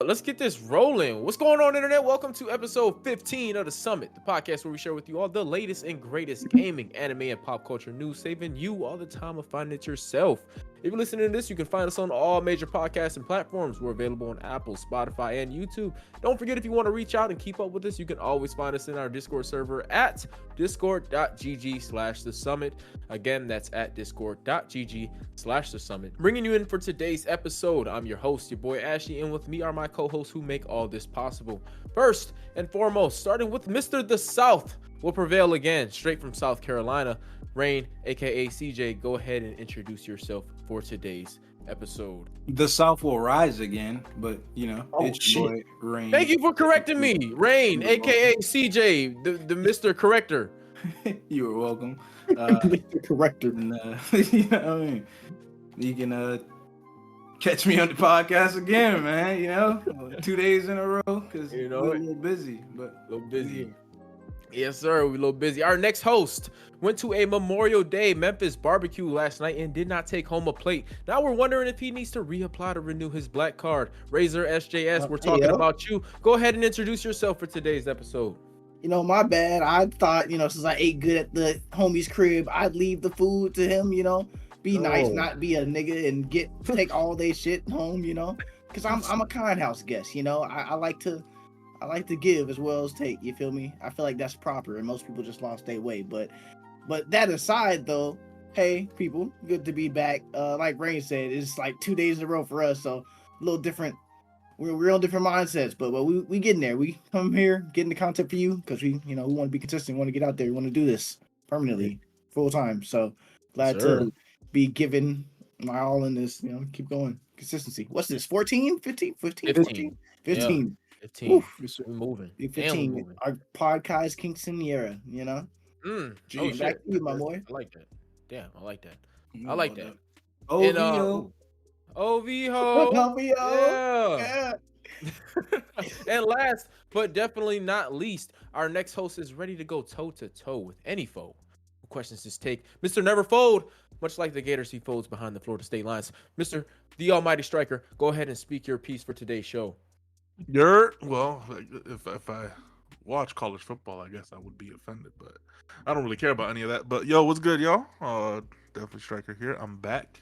let's get this rolling. What's going on, internet? Welcome to episode 15 of The Summit, the podcast where we share with you all the latest and greatest gaming, anime, and pop culture news, saving you all the time of finding it yourself. If you're listening to this, you can find us on all major podcasts and platforms. We're available on Apple, Spotify, and YouTube. Don't forget, if you want to reach out and keep up with us, you can always find us in our Discord server at discord.gg/thesummit. Again, that's at discord.gg/thesummit. Bringing you in for today's episode, I'm your host, your boy Ashley, and with me are my co-hosts who make all this possible. First and foremost, starting with Mr. The South will prevail again, straight from South Carolina. Rain, aka CJ, go ahead and introduce yourself for today's episode. The South will rise again, but it's your boy Rain. Thank you for correcting me, Rain, aka CJ, the Mr. Corrector. You were welcome. Mr. Corrector. And, you can catch me on the podcast again, man. 2 days in a row because we're a little busy, Yes, sir. We're a little busy. Our next host went to a Memorial Day Memphis barbecue last night and did not take home a plate. Now we're wondering if he needs to reapply to renew his black card. Razor SJS, we're talking about you. Go ahead and introduce yourself for today's episode. My bad. I thought, since I ate good at the homie's crib, I'd leave the food to him, be nice, not be a nigga and take all their shit home, because I'm a kind house guest, I like to give as well as take, you feel me? I feel like that's proper, and most people just lost their way. But that aside, though, hey, people, good to be back. Like Rain said, it's like 2 days in a row for us, so a little different. We're on different mindsets, but we getting there. We come here, getting the content for you, because we want to be consistent, we want to get out there, we want to do this permanently, full time. So glad to be giving my all in this, keep going. Consistency. What's this, 14? 15? 15? 15. 15. 15. Oof, we're moving. 15. Moving. Our podcast Quinceañera, Geez, back to you, my boy. I like that. Damn, I like that. I like that. OVO. OVO. Yeah. And last but definitely not least, our next host is ready to go toe to toe with any foe who questions his take. Mr. Never Fold, much like the Gators he folds behind the Florida State lines. Mr. The Almighty Striker, go ahead and speak your piece for today's show. Well, if I watch college football, I guess I would be offended, but I don't really care about any of that. But yo, what's good, y'all? Definitely Striker here. I'm back.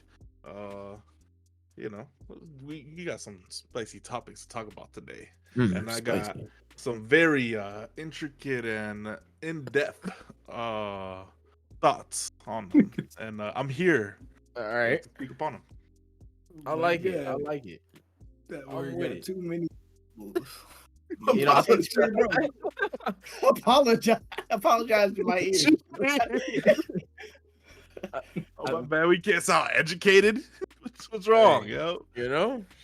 We got some spicy topics to talk about today, and I got some very intricate and in-depth thoughts on them, and I'm here. All right, to speak upon them. I like it. I like it. That word too many. Apologize to my ears. Oh, man, we can't sound educated. What's wrong, yo?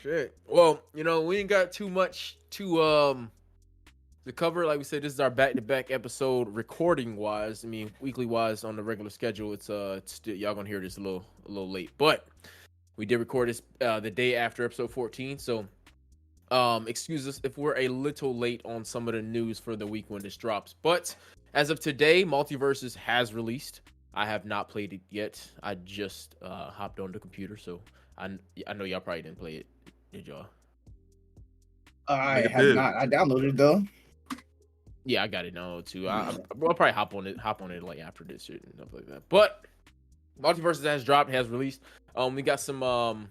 Shit. Well, we ain't got too much to cover. Like we said, this is our back-to-back episode, recording wise. I mean, weekly wise on the regular schedule. It's y'all gonna hear this a little late, but we did record this the day after episode 14. So, excuse us if we're a little late on some of the news for the week when this drops. But as of today, Multiverses has released. I have not played it yet. I just hopped on the computer, so I know y'all probably didn't play it. Did y'all? I have not. I downloaded it though. Yeah, I got it now too. I'll probably hop on it like after this shit and stuff like that. But Multiverses has dropped, has released. We got some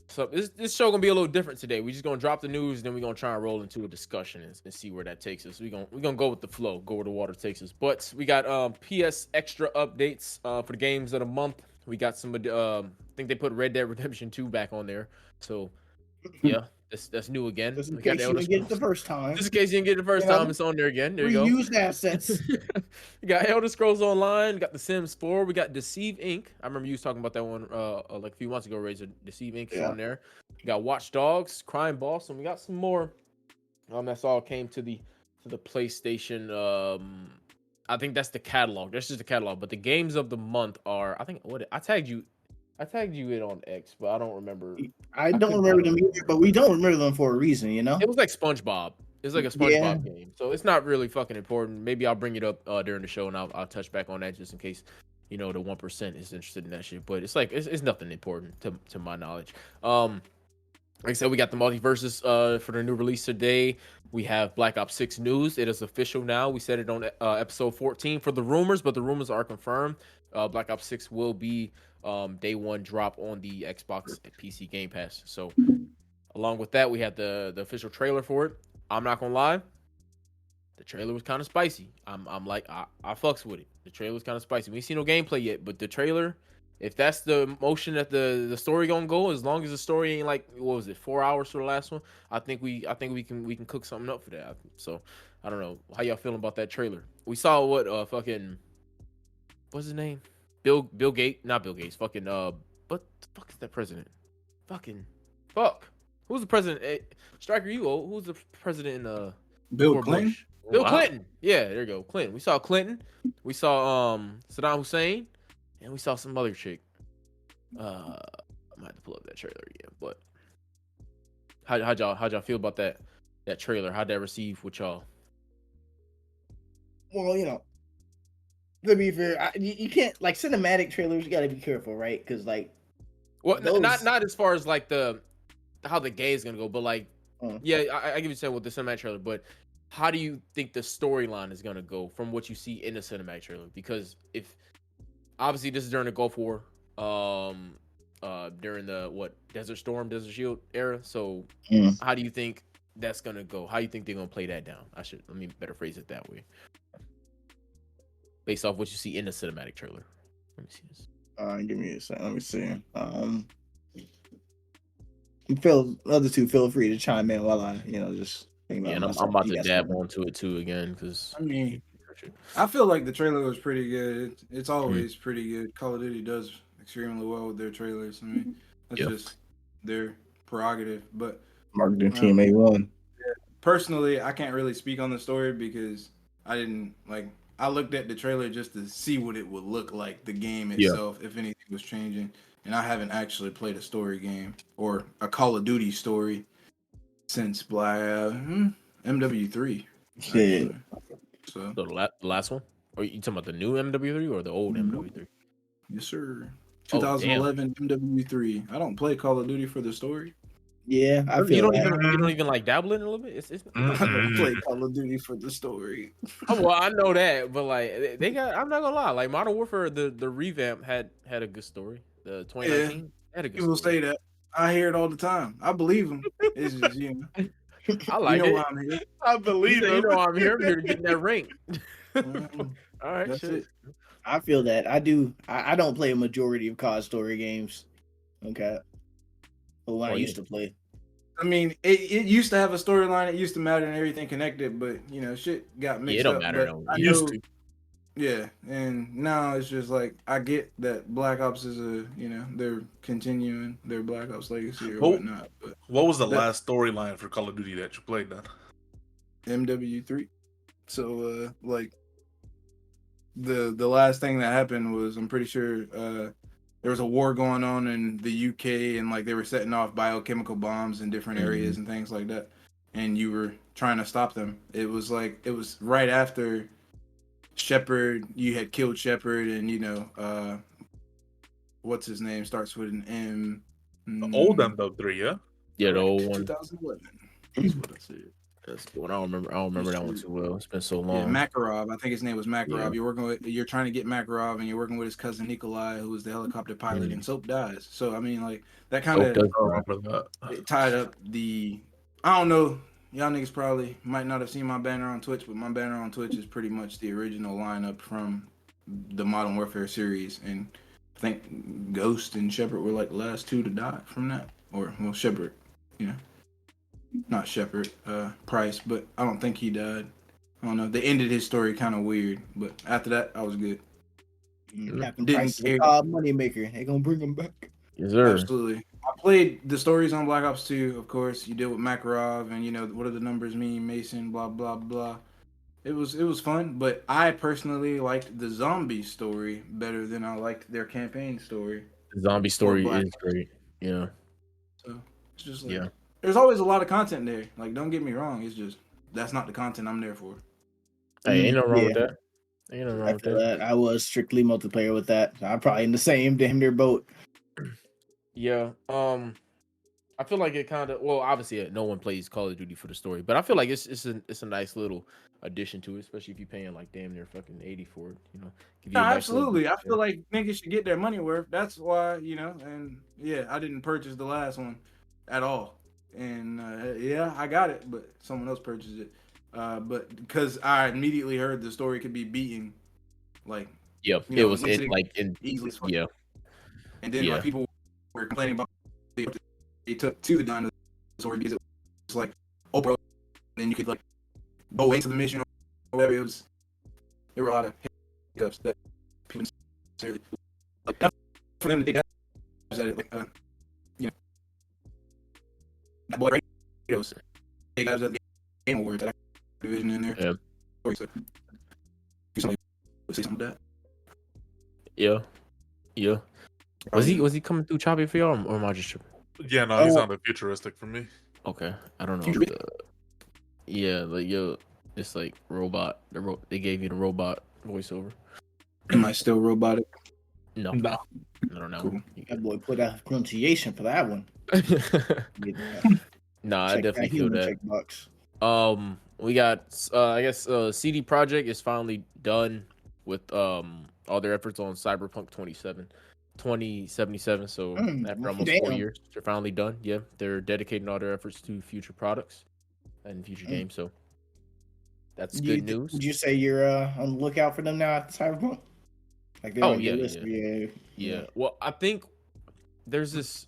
so this show gonna be a little different today. We're just gonna drop the news, then we're gonna try and roll into a discussion and see where that takes us. We're gonna go with the flow, go where the water takes us. But we got PS extra updates for the games of the month. We got some I think they put Red Dead Redemption 2 back on there. So yeah, that's new again. Just in case you didn't get it the first time. Just in case you didn't get it the first time, it's on there again. There you go. Reused assets. We got Elder Scrolls Online. We got The Sims 4. We got Deceive Inc. I remember you was talking about that one like a few months ago, Razor. Deceive Inc. is on there. We got Watch Dogs, Crime Boss, and we got some more. That's all came to the PlayStation. I think that's the catalog. That's just the catalog. But the games of the month are, I think, I tagged you it on X, but I don't remember. I don't remember them either, but we don't remember them for a reason, It was like SpongeBob. It's like a SpongeBob game, so it's not really fucking important. Maybe I'll bring it up during the show, and I'll touch back on that just in case the 1% is interested in that shit. But it's like it's nothing important to my knowledge. Like I said, we got the multiverses for the new release today. We have Black Ops 6 news. It is official now. We said it on episode 14 for the rumors, but the rumors are confirmed. Black Ops 6 will be day one drop on the Xbox and PC Game Pass. So along with that, we have the official trailer for it. I'm not gonna lie, the trailer was kind of spicy. I'm like I fucks with it. The trailer was kind of spicy. We ain't seen no gameplay yet, but the trailer, if that's the motion that the story gonna go, as long as the story ain't like, what was it, 4 hours for the last one, I think we can cook something up for that. So I don't know how y'all feeling about that trailer. We saw what fucking, what's his name, Bill Gates, not Bill Gates, fucking what the fuck is that president? Fucking fuck. Who's the president? Hey, Striker, you old. Who's the president in Bill Clinton. Bush? Bill Clinton. Yeah, there you go. Clinton. We saw Clinton. We saw Saddam Hussein, and we saw some other chick. I might have to pull up that trailer again. But how'd y'all feel about that trailer? How'd that receive with y'all? Well, you know, to be fair, you can't, like, cinematic trailers. You got to be careful, right? Because like, well, not as far as like how the game is gonna go, but like, yeah, I give you saying with the cinematic trailer, but how do you think the storyline is gonna go from what you see in the cinematic trailer? Because if obviously this is during the Gulf War, during the Desert Storm, Desert Shield era. So how do you think that's gonna go? How do you think they're gonna play that down? Let me better phrase it that way. Based off what you see in the cinematic trailer. Let me see this. Give me a second. Let me see. Other two, feel free to chime in while I, just think about. Yeah, and I'm about to dab onto it too again because I mean, I feel like the trailer was pretty good. It's always pretty good. Call of Duty does extremely well with their trailers. I mean, that's just their prerogative. But marketing team A1. Personally, I can't really speak on the story because I didn't like. I looked at the trailer just to see what it would look like, the game itself, if anything was changing. And I haven't actually played a story game or a Call of Duty story since MW3. Shit. So the last one? Or you talking about the new MW3 or the old MW3? Yes, sir. 2011 MW3. I don't play Call of Duty for the story. Yeah, I feel you don't even like dabble in it a little bit. It's I don't play Call of Duty for the story. Well, I know that, but like they got. I'm not gonna lie. Like Modern Warfare, the revamp had a good story. The 2019 had a good. People say that. I hear it all the time. I believe them. It's just I like it. Why I'm here. I believe it. You know why I'm here. I'm here to get that rank. All right, that's it. I feel that. I do. I don't play a majority of COD story games. Okay. But when I used to play. I mean, it used to have a storyline. It used to matter and everything connected, but shit got mixed up. It don't matter. I used to. Yeah, and now it's just like I get that Black Ops is they're continuing their Black Ops legacy or whatnot. But what was the last storyline for Call of Duty that you played then? MW3. So like the last thing that happened was I'm pretty sure there was a war going on in the UK and like they were setting off biochemical bombs in different areas and things like that, and you were trying to stop them. It was right after Shepard, you had killed Shepard, and what's his name starts with an M. The old MW3, yeah. Yeah, the old one. 2011. That's what I said. That's what I don't remember that one too well. It's been so long. Yeah, Makarov. I think his name was Makarov. Yeah. You're trying to get Makarov, and you're working with his cousin Nikolai, who was the helicopter pilot, and Soap dies. So I mean, like that kind of tied up the. I don't know. Y'all niggas probably might not have seen my banner on Twitch, but my banner on Twitch is pretty much the original lineup from the Modern Warfare series, and I think Ghost and Shepard were like the last two to die from that, or Shepard, not Shepard, Price, but I don't think he died. I don't know. They ended his story kind of weird, but after that, I was good. Captain Price is a money maker. They gonna bring him back. Yes, sir. Absolutely. I played the stories on Black Ops 2, of course. You deal with Makarov, and what do the numbers mean? Mason, blah blah blah. It was fun, but I personally liked the zombie story better than I liked their campaign story. The zombie story is great. Yeah. So it's just like there's always a lot of content there. Like, don't get me wrong. It's just that's not the content I'm there for. Hey, ain't no wrong with that. Ain't no wrong with that. I was strictly multiplayer with that. I'm probably in the same damn near boat. Yeah. I feel like it kind of obviously no one plays Call of Duty for the story, but I feel like it's a nice little addition to it, especially if you're paying like damn near fucking 80 for it. Give you No, a nice little absolutely. I feel yeah. like niggas should get their money worth. That's why, and yeah, I didn't purchase the last one at all. And yeah, I got it, but someone else purchased it. But because I immediately heard the story could be beaten, like, it was once it like in easily as fuck. yeah. And then like people were complaining about they took to the dinosaur because it was like, oh bro, then you could like go into the mission or whatever. There were a lot of hiccups that people necessarily like for them to take at it, like that boy Kratos, they got the Game Awards that division in there. Yeah. So, somebody would say something like that. Yeah. Was he coming through choppy for y'all, or am I just tripping? Yeah, no, he's not a futuristic for me. Okay, I don't know. It's like robot. They gave you the robot voiceover. Am I still robotic? No. I don't know. Cool. That boy put out pronunciation for that one. Nah, I definitely feel that. Checkbox. We got I guess CD Projekt is finally done with all their efforts on Cyberpunk 2077. So after almost 4 years, they're finally done. Yeah, they're dedicating all their efforts to future products and future games. So that's good news. Would you say you're on the lookout for them now at Cyberpunk? Like they're on your list? Yeah. Well, I think there's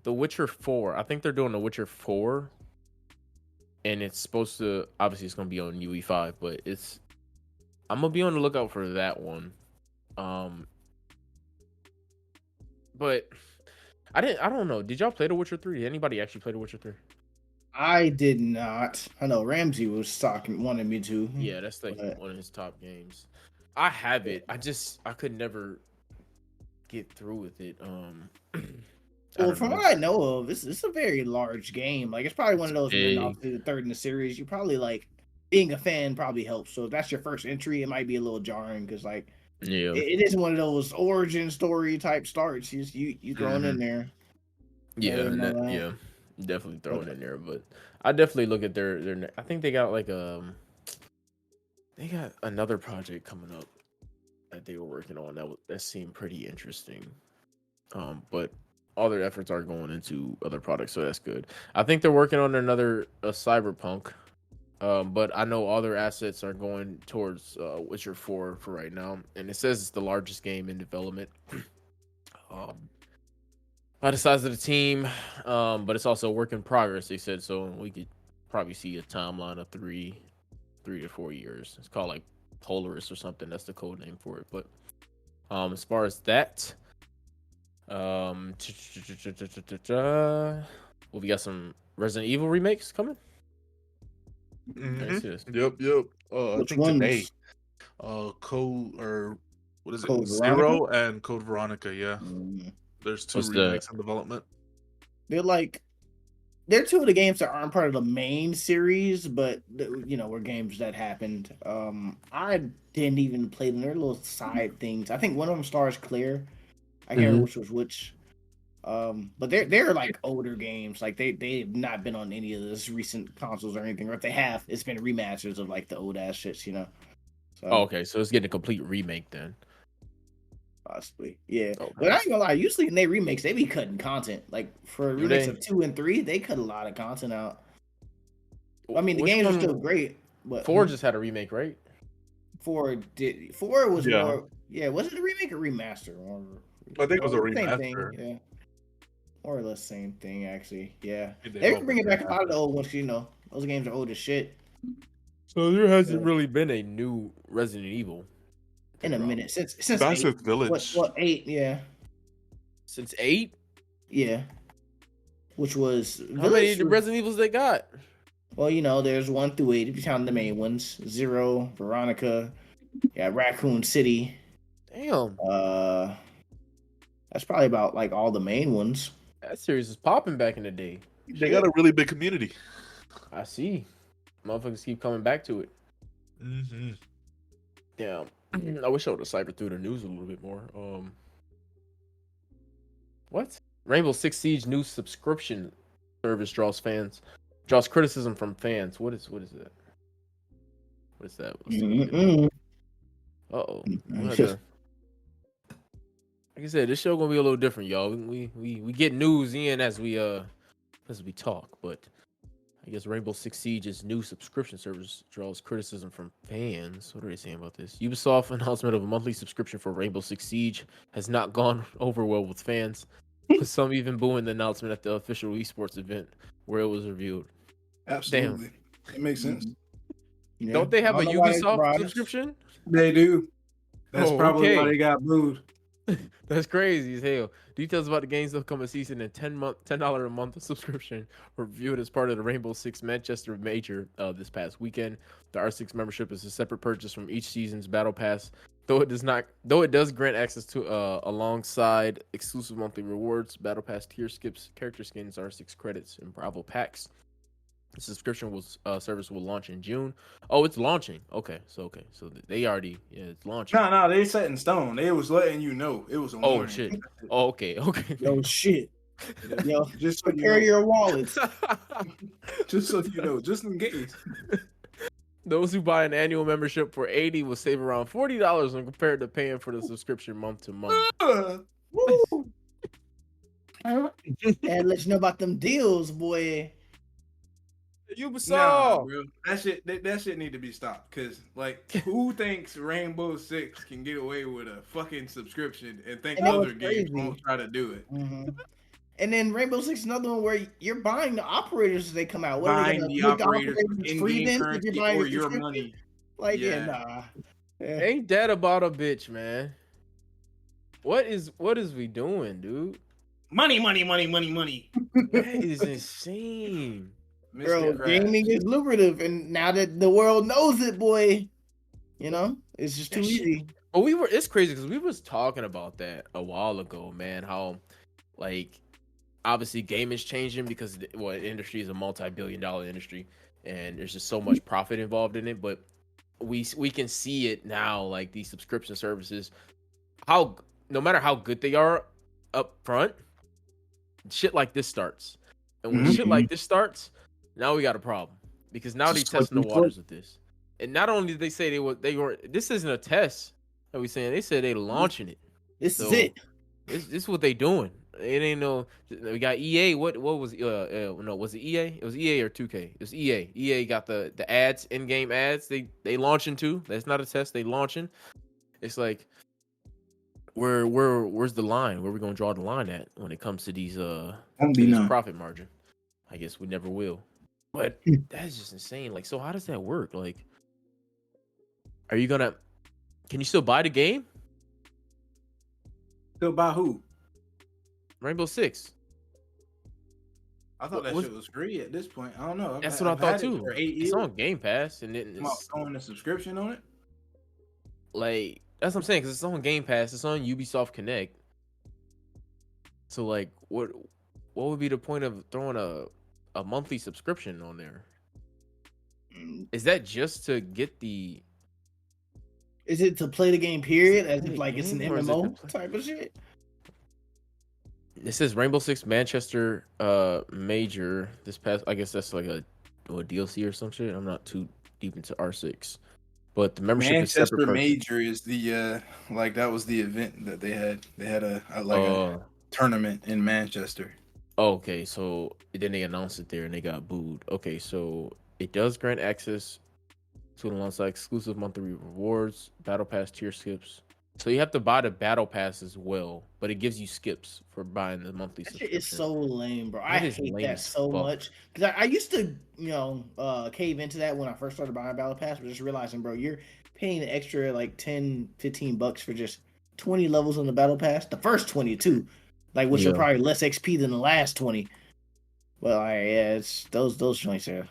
The Witcher 4. I think they're doing The Witcher 4, and it's supposed to obviously it's gonna be on UE5, but I'm gonna be on the lookout for that one. But I don't know. Did y'all play The Witcher 3? Did anybody actually play The Witcher 3? I did not. I know Ramsey was wanted me to. Yeah, that's like one of his top games. I have it. I could never get through with it. Well, from what I know of, it's a very large game. Like it's probably one of those off to the third in the series. You probably like being a fan probably helps. So if that's your first entry, it might be a little jarring because like it isn't one of those origin story type starts. You thrown in there. Yeah, definitely thrown in there. But I definitely look at their. I think they got like they got another project coming up that they were working on that seemed pretty interesting. But all their efforts are going into other products, so that's good. I think they're working on another Cyberpunk. But I know all their assets are going towards Witcher 4 for right now, and it says it's the largest game in development. By the size of the team, but it's also a work in progress. They said so. We could probably see a timeline of 3 to 4 years. It's called like Polaris or something. That's the code name for it. But as far as that, well, we got some Resident Evil remakes coming. Mm-hmm. Yep. I think today. Code or what is Code it? Zero and Code Veronica. Yeah, there's 2 remakes in development. They're 2 of the games that aren't part of the main series, but were games that happened. I didn't even play them. They're little side things. I think one of them stars Claire. I can't remember which was which. But they're like older games. Like they've not been on any of this recent consoles or anything. Or if they have, it's been remasters of like the old ass shits, So, okay, so it's getting a complete remake then. Possibly, yeah. Okay. But I ain't gonna lie. Usually in their remakes, they be cutting content. Like for remakes of 2 and 3, they cut a lot of content out. I mean, the games are still great, but 4 just had a remake, right? 4 was more. Yeah, was it a remake or remaster? I think it was a remaster. Yeah. More or less same thing, actually. Yeah. They were bringing back a lot of the old ones, Those games are old as shit. So there hasn't really been a new Resident Evil. In a minute. Since Massive 8. Village. What, 8, yeah. Since 8? Yeah. Which was... How many Resident Evils they got? Well, there's 1 through 8, if you count the main ones. 0, Veronica, Raccoon City. Damn. That's probably about, like, all the main ones. That series was popping back in the day. They got a really big community. I see. Motherfuckers keep coming back to it. Mm-hmm. Damn. I wish I would have cybered through the news a little bit more. What? Rainbow Six Siege new subscription service draws criticism from fans. What is that? What is that? Uh-oh. Like I said, this show gonna be a little different, y'all. We get news in as we talk, but I guess Rainbow Six Siege's new subscription service draws criticism from fans. What are they saying about this? Ubisoft announcement of a monthly subscription for Rainbow Six Siege has not gone over well with fans, with some even booing the announcement at the official esports event where it was revealed. Absolutely. Damn. It makes sense. Yeah. Don't they have a Ubisoft subscription? They do. That's probably why they got booed. That's crazy as hell. Details about the game's upcoming season and $10 a month subscription were reviewed as part of the Rainbow Six Manchester Major this past weekend. The R6 membership is a separate purchase from each season's Battle Pass, though it does grant access to alongside exclusive monthly rewards, Battle Pass tier skips, character skins, R6 credits, and Bravo packs. The subscription service will launch in June. Oh, it's launching. Okay, so they already it's launching. No, they set in stone. They was letting you know it was a warning. Shit. Oh, okay. Yo, shit. Yo, just prepare your wallets. Just so you know, just in case. Those who buy an annual membership for $80 will save around $40 when compared to paying for the subscription month to month. And let you know about them deals, boy. Ubisoft. Nah, bro. That shit need to be stopped. Cause like, who thinks Rainbow Six can get away with a fucking subscription and think other games won't try to do it? Mm-hmm. And then Rainbow Six is another one where you're buying the operators as they come out. Buying the operators in-game currency or your money. Like, nah. Yeah. Ain't that about a bitch, man? What is we doing, dude? Money. That is insane. Bro, gaming is lucrative, and now that the world knows it, boy, it's just too easy. But it's crazy because we was talking about that a while ago, man. How, like, obviously gaming's changing because industry is a multi-billion-dollar industry, and there's just so much profit involved in it. But we can see it now, like these subscription services, how no matter how good they are up front, shit like this starts, and when shit like this starts. Now we got a problem because now they testing the waters with this, and not only did they say they were. This isn't a test. That we saying they said they launching it. This is it. This is what they doing. It ain't no. We got EA. What was no? Was it EA? It was EA or 2K. It was EA. EA got the ads, in-game ads. They launching too. That's not a test. They launching. It's like where's the line? Where we gonna draw the line at when it comes to these profit margin? I guess we never will. But that's just insane. Like, so how does that work? Like, can you still buy the game? Still buy who? Rainbow Six. I thought that shit was free at this point. I don't know. That's what I thought too. It's on Game Pass, and it's on a subscription on it. Like, that's what I'm saying, because it's on Game Pass. It's on Ubisoft Connect. So, like, what would be the point of throwing a monthly subscription on there? Is that just to get the? Is it to play the game? Period, as if like it's an MMO type of shit. It says Rainbow Six Manchester Major this past. I guess that's like a DLC or some shit. I'm not too deep into R6, but the membership Manchester is separate. Major is the like that was the event that they had. They had a tournament in Manchester. Okay, so then they announced it there and they got booed. Okay, so it does grant access to alongside exclusive monthly rewards, Battle Pass tier skips. So you have to buy the Battle Pass as well, but it gives you skips for buying the monthly subscription. It's so lame, bro. I hate that so much because I used to, cave into that when I first started buying Battle Pass, but just realizing, bro, you're paying an extra like $10-$15 for just 20 levels on the Battle Pass. The first 20 too. Like, which are probably less XP than the last 20. Well, it's those joints are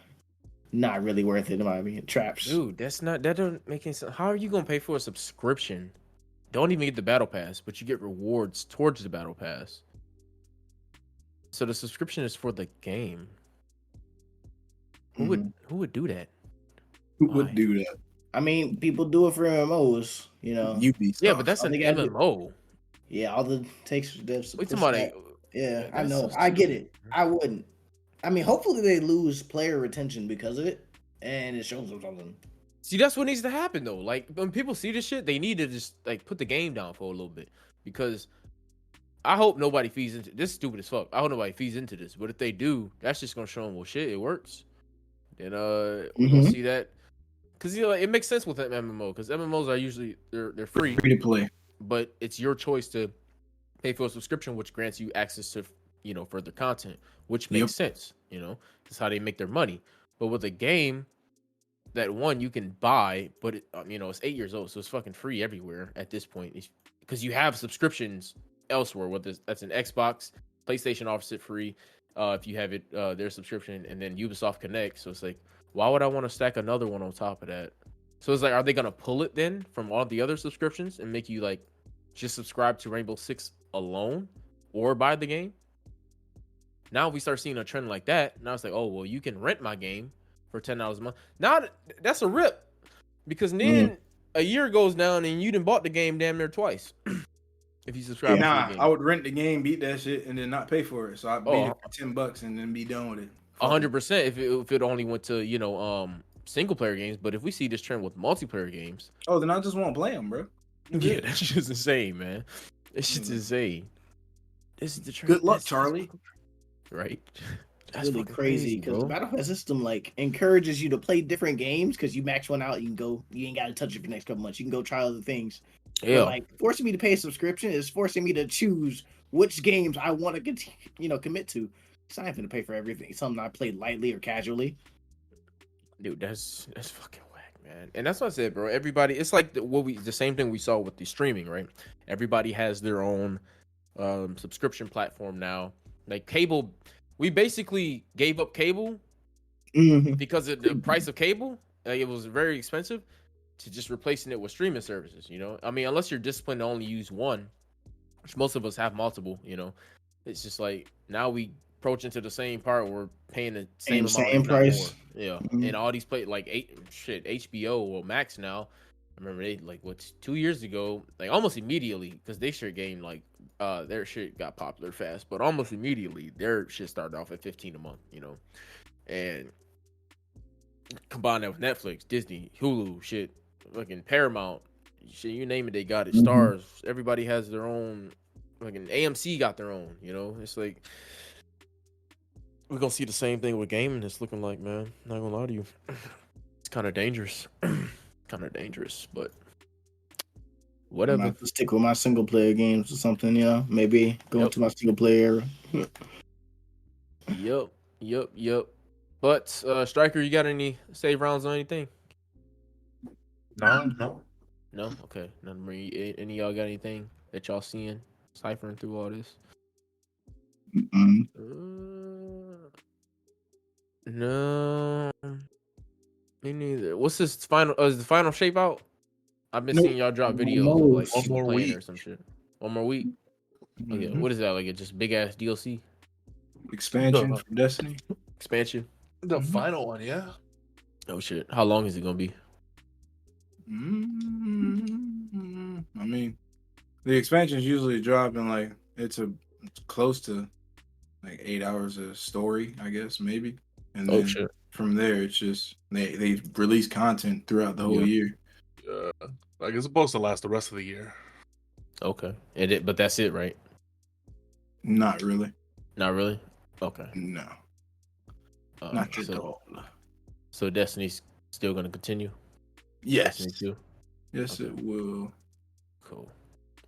not really worth it in my opinion. Traps. Dude, that doesn't make any sense. How are you gonna pay for a subscription? Don't even get the Battle Pass, but you get rewards towards the Battle Pass. So the subscription is for the game. Who would do that? Who would do that? I mean, people do it for MMOs, Ubisoft. Yeah, but that's an MMO. Yeah, all the takes devs. Wait, somebody. Yeah, I know. I get it. I wouldn't. I mean, hopefully they lose player retention because of it, and it shows them something. See, that's what needs to happen though. Like when people see this shit, they need to just like put the game down for a little bit because I hope nobody feeds into this. Is stupid as fuck. I hope nobody feeds into this, but if they do, that's just gonna show them, well, shit, it works. Then we're gonna see that because like, it makes sense with an MMO because MMOs are usually they're free to play, but it's your choice to pay for a subscription, which grants you access to further content, which makes sense. That's how they make their money. But with a game that one you can buy, but it's 8 years old, so it's fucking free everywhere at this point. Because you have subscriptions elsewhere. Whether that's an Xbox, PlayStation offers it free if you have it their subscription, and then Ubisoft Connect. So it's like, why would I want to stack another one on top of that? So it's like, are they gonna pull it then from all the other subscriptions and make you like just subscribe to Rainbow Six alone or buy the game? Now we start seeing a trend like that. Now it's like, oh well, you can rent my game for $10 a month. Now that's a rip because then a year goes down and you done bought the game damn near twice. If you subscribe, I would rent the game, beat that shit, and then not pay for it. So I'd beat it for $10 and then be done with it. 100% if it only went to single player games. But if we see this trend with multiplayer games, then I just won't play them, bro. Yeah, that's just insane, man. It's just insane. This is the trend. Good luck, Charlie. Right. That's really crazy because the Battle Pass system like encourages you to play different games because you max one out, you can go, you ain't got to touch it for the next couple months. You can go try other things. Yeah. But, like forcing me to pay a subscription is forcing me to choose which games I want to continue, commit to. Because I ain't gonna pay for everything. Something I played lightly or casually. Dude, that's fucking whack, man. And that's what I said, bro. Everybody, it's like the same thing we saw with the streaming, right? Everybody has their own subscription platform now. Like cable. We basically gave up cable because of the price of cable. Like, it was very expensive to just replacing it with streaming services. I mean, unless you're disciplined to only use one, which most of us have multiple. It's just like now we approach into the same part. We're paying the same price. Yeah, and all these like HBO or Max now. I remember they 2 years ago, like almost immediately, because they sure gained their shit got popular fast, but almost immediately their shit started off at $15 a month, and combine that with Netflix, Disney, Hulu, shit, fucking Paramount, shit, you name it, they got it. Stars, everybody has their own. Fucking AMC got their own. It's like we're gonna see the same thing with gaming. It's looking like, man, not gonna lie to you, it's kind of dangerous. But whatever. I have to stick with my single player games or something. Maybe go into my single player era. Yep. But Striker, you got any save rounds on anything? No. Okay. None. Any of y'all got anything that y'all seeing ciphering through all this? No. Me neither. What's this final? Is the final shape out? I've been seeing y'all drop videos of like one more week or some shit. 1 more week. Okay, what is that? Like a just big ass DLC expansion from Destiny? Expansion. The final one, yeah. Oh shit! How long is it gonna be? I mean, the expansions usually drop in it's close to 8 hours of story, I guess, maybe. And then from there, it's just they release content throughout the whole year. It's supposed to last the rest of the year. Okay, but that's it, right? Not really. Not really. Okay. No. Not at all. So Destiny's still gonna continue? Yes. Destiny 2? Yes, it will. Cool.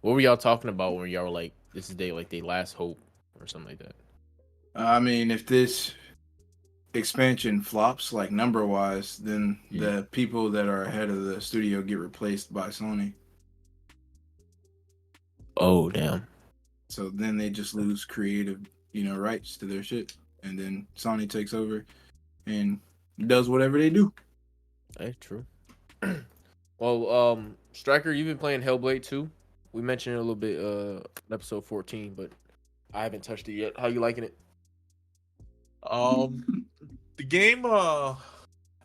What were y'all talking about when y'all were like, this is their last hope or something like that? I mean, if this expansion flops number wise, then the people that are ahead of the studio get replaced by Sony. Oh damn. So then they just lose creative, rights to their shit, and then Sony takes over and does whatever they do. Hey, true. Well, Striker, you've been playing Hellblade 2. We mentioned it a little bit in episode 14, but I haven't touched it yet. How you liking it? The game,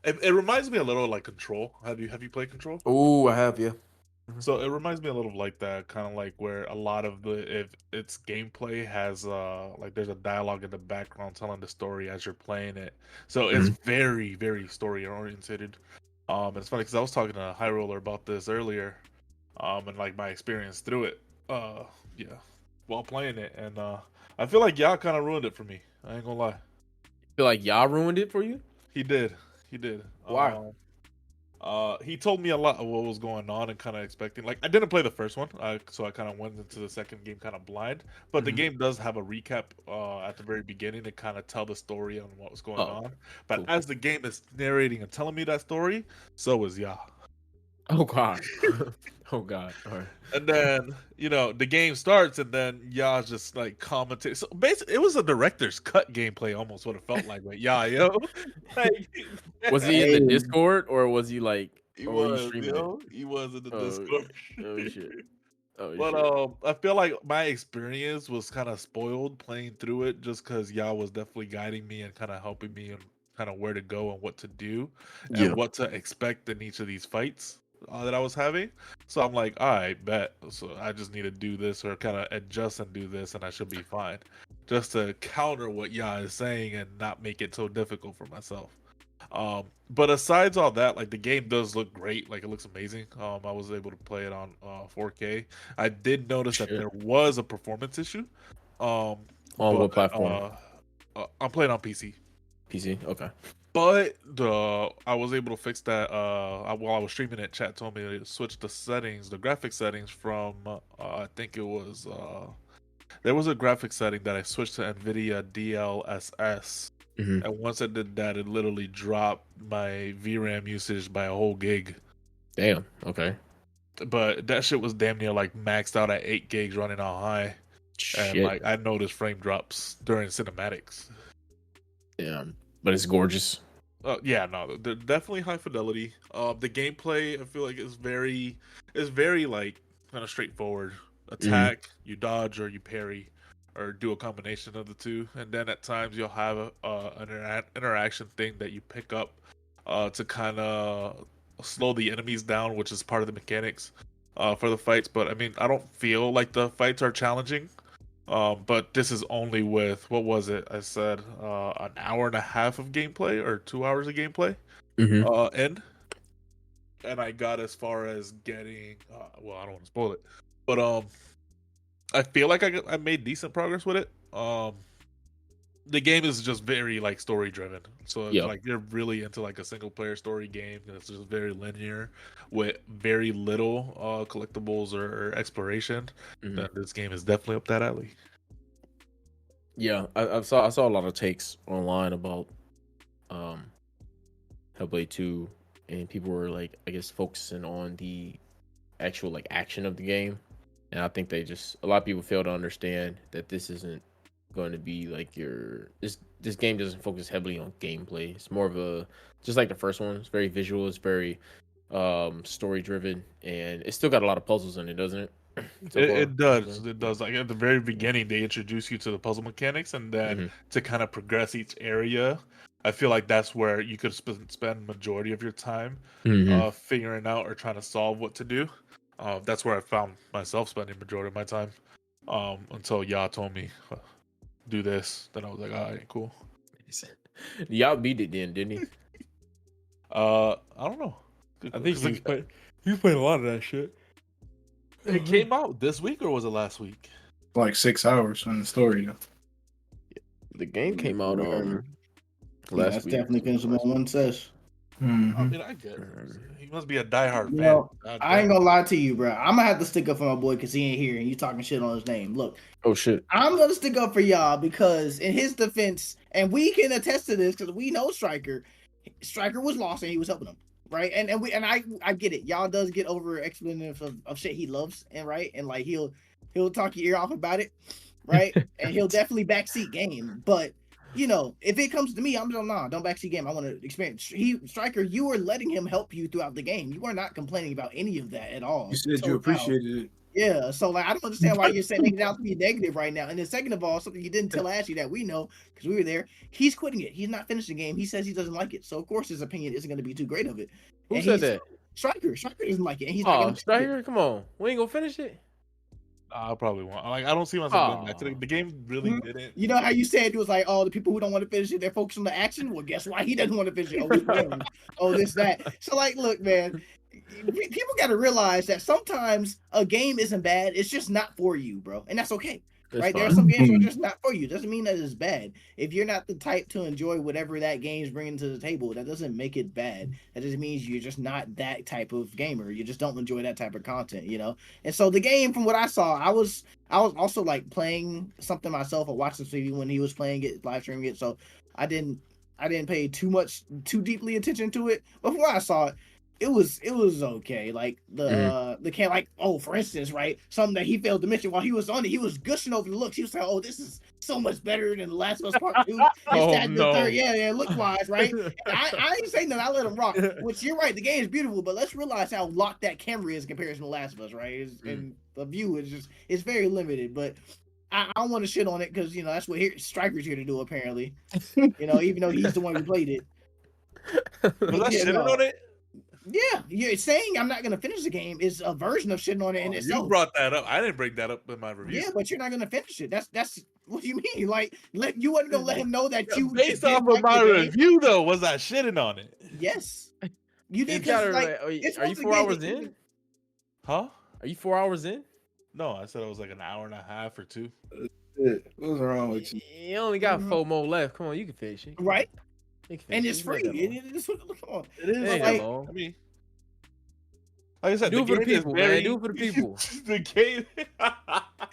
it reminds me a little like Control. Have you played Control? Oh, I have, yeah. So it reminds me a little like that, kind of like where a lot of if its gameplay has like there's a dialogue in the background telling the story as you're playing it. So it's very, very story oriented. It's funny because I was talking to High Roller about this earlier, and like my experience through it, yeah, while playing it, and I feel like y'all kind of ruined it for me. I ain't gonna lie. Feel like y'all ruined it for you? He did. Why? He told me a lot of what was going on and kind of expecting. Like, I didn't play the first one, so I kind of went into the second game kind of blind. But the game does have a recap at the very beginning to kind of tell the story on what was going on. But as the game is narrating and telling me that story, so is Ya. Oh God. Oh God. All right. And then the game starts, and then Ya's just like commentating. So basically, it was a director's cut gameplay, almost what it felt like. But like, was he in the Discord or was he like? He was, he was in the Discord. Oh shit. But I feel like my experience was kind of spoiled playing through it, just because Ya was definitely guiding me and kind of helping me and kind of where to go and what to do and what to expect in each of these fights that I was having. So I'm like, all right, bet. So I just need to do this or kind of adjust and do this, and I should be fine. Just to counter what Ya is saying and not make it so difficult for myself. But aside all that, like the game does look great. Like it looks amazing. I was able to play it on 4K. I did notice that there was a performance issue. On what platform? I'm playing on PC. PC, okay. But I was able to fix that while I was streaming it. Chat told me to switch the settings, the graphic settings from I think it was there was a graphic setting that I switched to NVIDIA DLSS. And once I did that, it literally dropped my VRAM usage by a whole gig. Damn. Okay. But that shit was damn near like maxed out at 8 gigs running on high. Shit. And like I noticed frame drops during cinematics. Yeah, but it's gorgeous. Yeah, no, they're definitely high fidelity. The gameplay I feel like is very like kind of straightforward. Attack, you dodge or you parry, or do a combination of the two, and then at times you'll have an interaction thing that you pick up to kind of slow the enemies down, which is part of the mechanics for the fights. But I mean, I don't feel like the fights are challenging. But this is only with, what was it? I said an hour and a half of gameplay or 2 hours of gameplay end. And I got as far as getting, well, I don't want to spoil it, but I feel like I made decent progress with it. The game is just very like story driven, so it's like you're really into like a single player story game that's just very linear with very little collectibles or exploration. This game is definitely up that alley. Yeah, I saw a lot of takes online about Hellblade 2, and people were like, I guess, focusing on the actual like action of the game, and I think a lot of people fail to understand that this isn't going to be like this game doesn't focus heavily on gameplay. It's more of a, just like the first one, it's very visual, it's very story driven, and it's still got a lot of puzzles in it, doesn't it? It does. Like at the very beginning they introduce you to the puzzle mechanics, and then to kind of progress each area, I feel like that's where you could spend majority of your time figuring out or trying to solve what to do. That's where I found myself spending majority of my time until Ya told me do this. Then I was like, all right, cool. Y'all beat it then, didn't he? I don't know. I think he's played a lot of that shit. It came out this week or was it last week? Like 6 hours on the story. The game came out last that's week. Definitely finishable in one session. I mean, I get it. He must be a diehard fan. Know, I ain't gonna lie to you, bro. I'm gonna have to stick up for my boy because he ain't here and you talking shit on his name. Look. Oh shit. I'm gonna stick up for y'all because in his defense, and we can attest to this because we know Striker was lost and he was helping him. Right. And I get it. Y'all does get over explanative of shit he loves, and right, and like he'll talk your ear off about it, right? And he'll definitely backseat game. But if it comes to me, I'm just don't backseat game. I want to experience. Striker, you were letting him help you throughout the game. You are not complaining about any of that at all. You said you appreciated it. Yeah, so like I don't understand why you're saying things out to be negative right now. And then second of all, something you didn't tell Ashley that we know because we were there. He's quitting it. He's not finishing the game. He says he doesn't like it. So of course his opinion isn't going to be too great of it. Who said that? Striker doesn't like it. And he's not gonna Striker, come on, we ain't gonna finish it. I probably won't. Like, I don't see myself doing that. The game really didn't. You know how you said it was like, oh, the people who don't want to finish it, they're focused on the action. Well, guess why he doesn't want to finish it? Oh, it's boring. Oh, this that. So like, look, man, people got to realize that sometimes a game isn't bad. It's just not for you, bro, and that's okay. Right? There are some games that are just not for you. Doesn't mean that it's bad. If you're not the type to enjoy whatever that game's bringing to the table, that doesn't make it bad. That just means you're just not that type of gamer. You just don't enjoy that type of content, you know? And so the game, from what I saw, I was also like playing something myself or watching TV when he was playing it, live streaming it. So I didn't pay too deeply attention to it. But from what I saw, it was okay. Like the can, like, oh, for instance, right, something that he failed to mention while he was on it, he was gushing over the looks. He was like, oh, this is so much better than The Last of Us Part 2. Yeah, look wise, right? And I ain't saying that. I let him rock. Which, you're right, the game is beautiful, but let's realize how locked that camera is in comparison to Last of Us, right? And the view is it's very limited. But I don't want to shit on it because, you know, that's what Striker's here to do, apparently. You know, even though he's the one who played it. Was I shitting on it? Yeah, you're saying I'm not gonna finish the game is a version of shitting on it in itself. You brought that up. I didn't bring that up in my review. Yeah, but you're not gonna finish it. That's what do you mean? Like, you wasn't gonna let him know that you based off of my review though. Was I shitting on it? Yes, you did. Like, are you 4 hours in? Huh? Are you 4 hours in? No, I said I was like an hour and a half or 2. What's wrong with you? You only got 4 more left. Come on, you can finish it. Right? And it's free. It is. Like, I mean, like I said, do it for the people, man. Do it for the people. The game,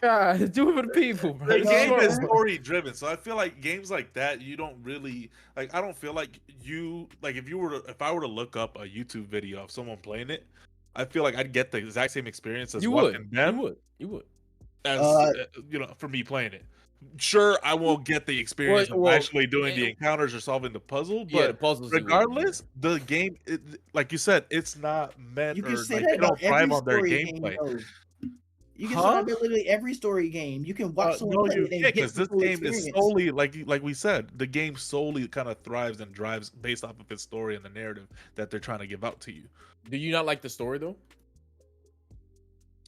God, do it for the people, bro. The game is story driven, so I feel like games like that, you don't really like. I don't feel like if I were to look up a YouTube video of someone playing it, I feel like I'd get the exact same experience as watching them. You would. As you know, for me playing it. Sure, I won't get the experience of actually doing the encounters or solving the puzzle, but the puzzles regardless, the game, like you said, it's not meant or like they don't thrive on their gameplay. You can say that literally every story game. You can watch someone play it. Yeah, because this game is solely like we said, the game solely kind of thrives and drives based off of its story and the narrative that they're trying to give out to you. Do you not like the story though?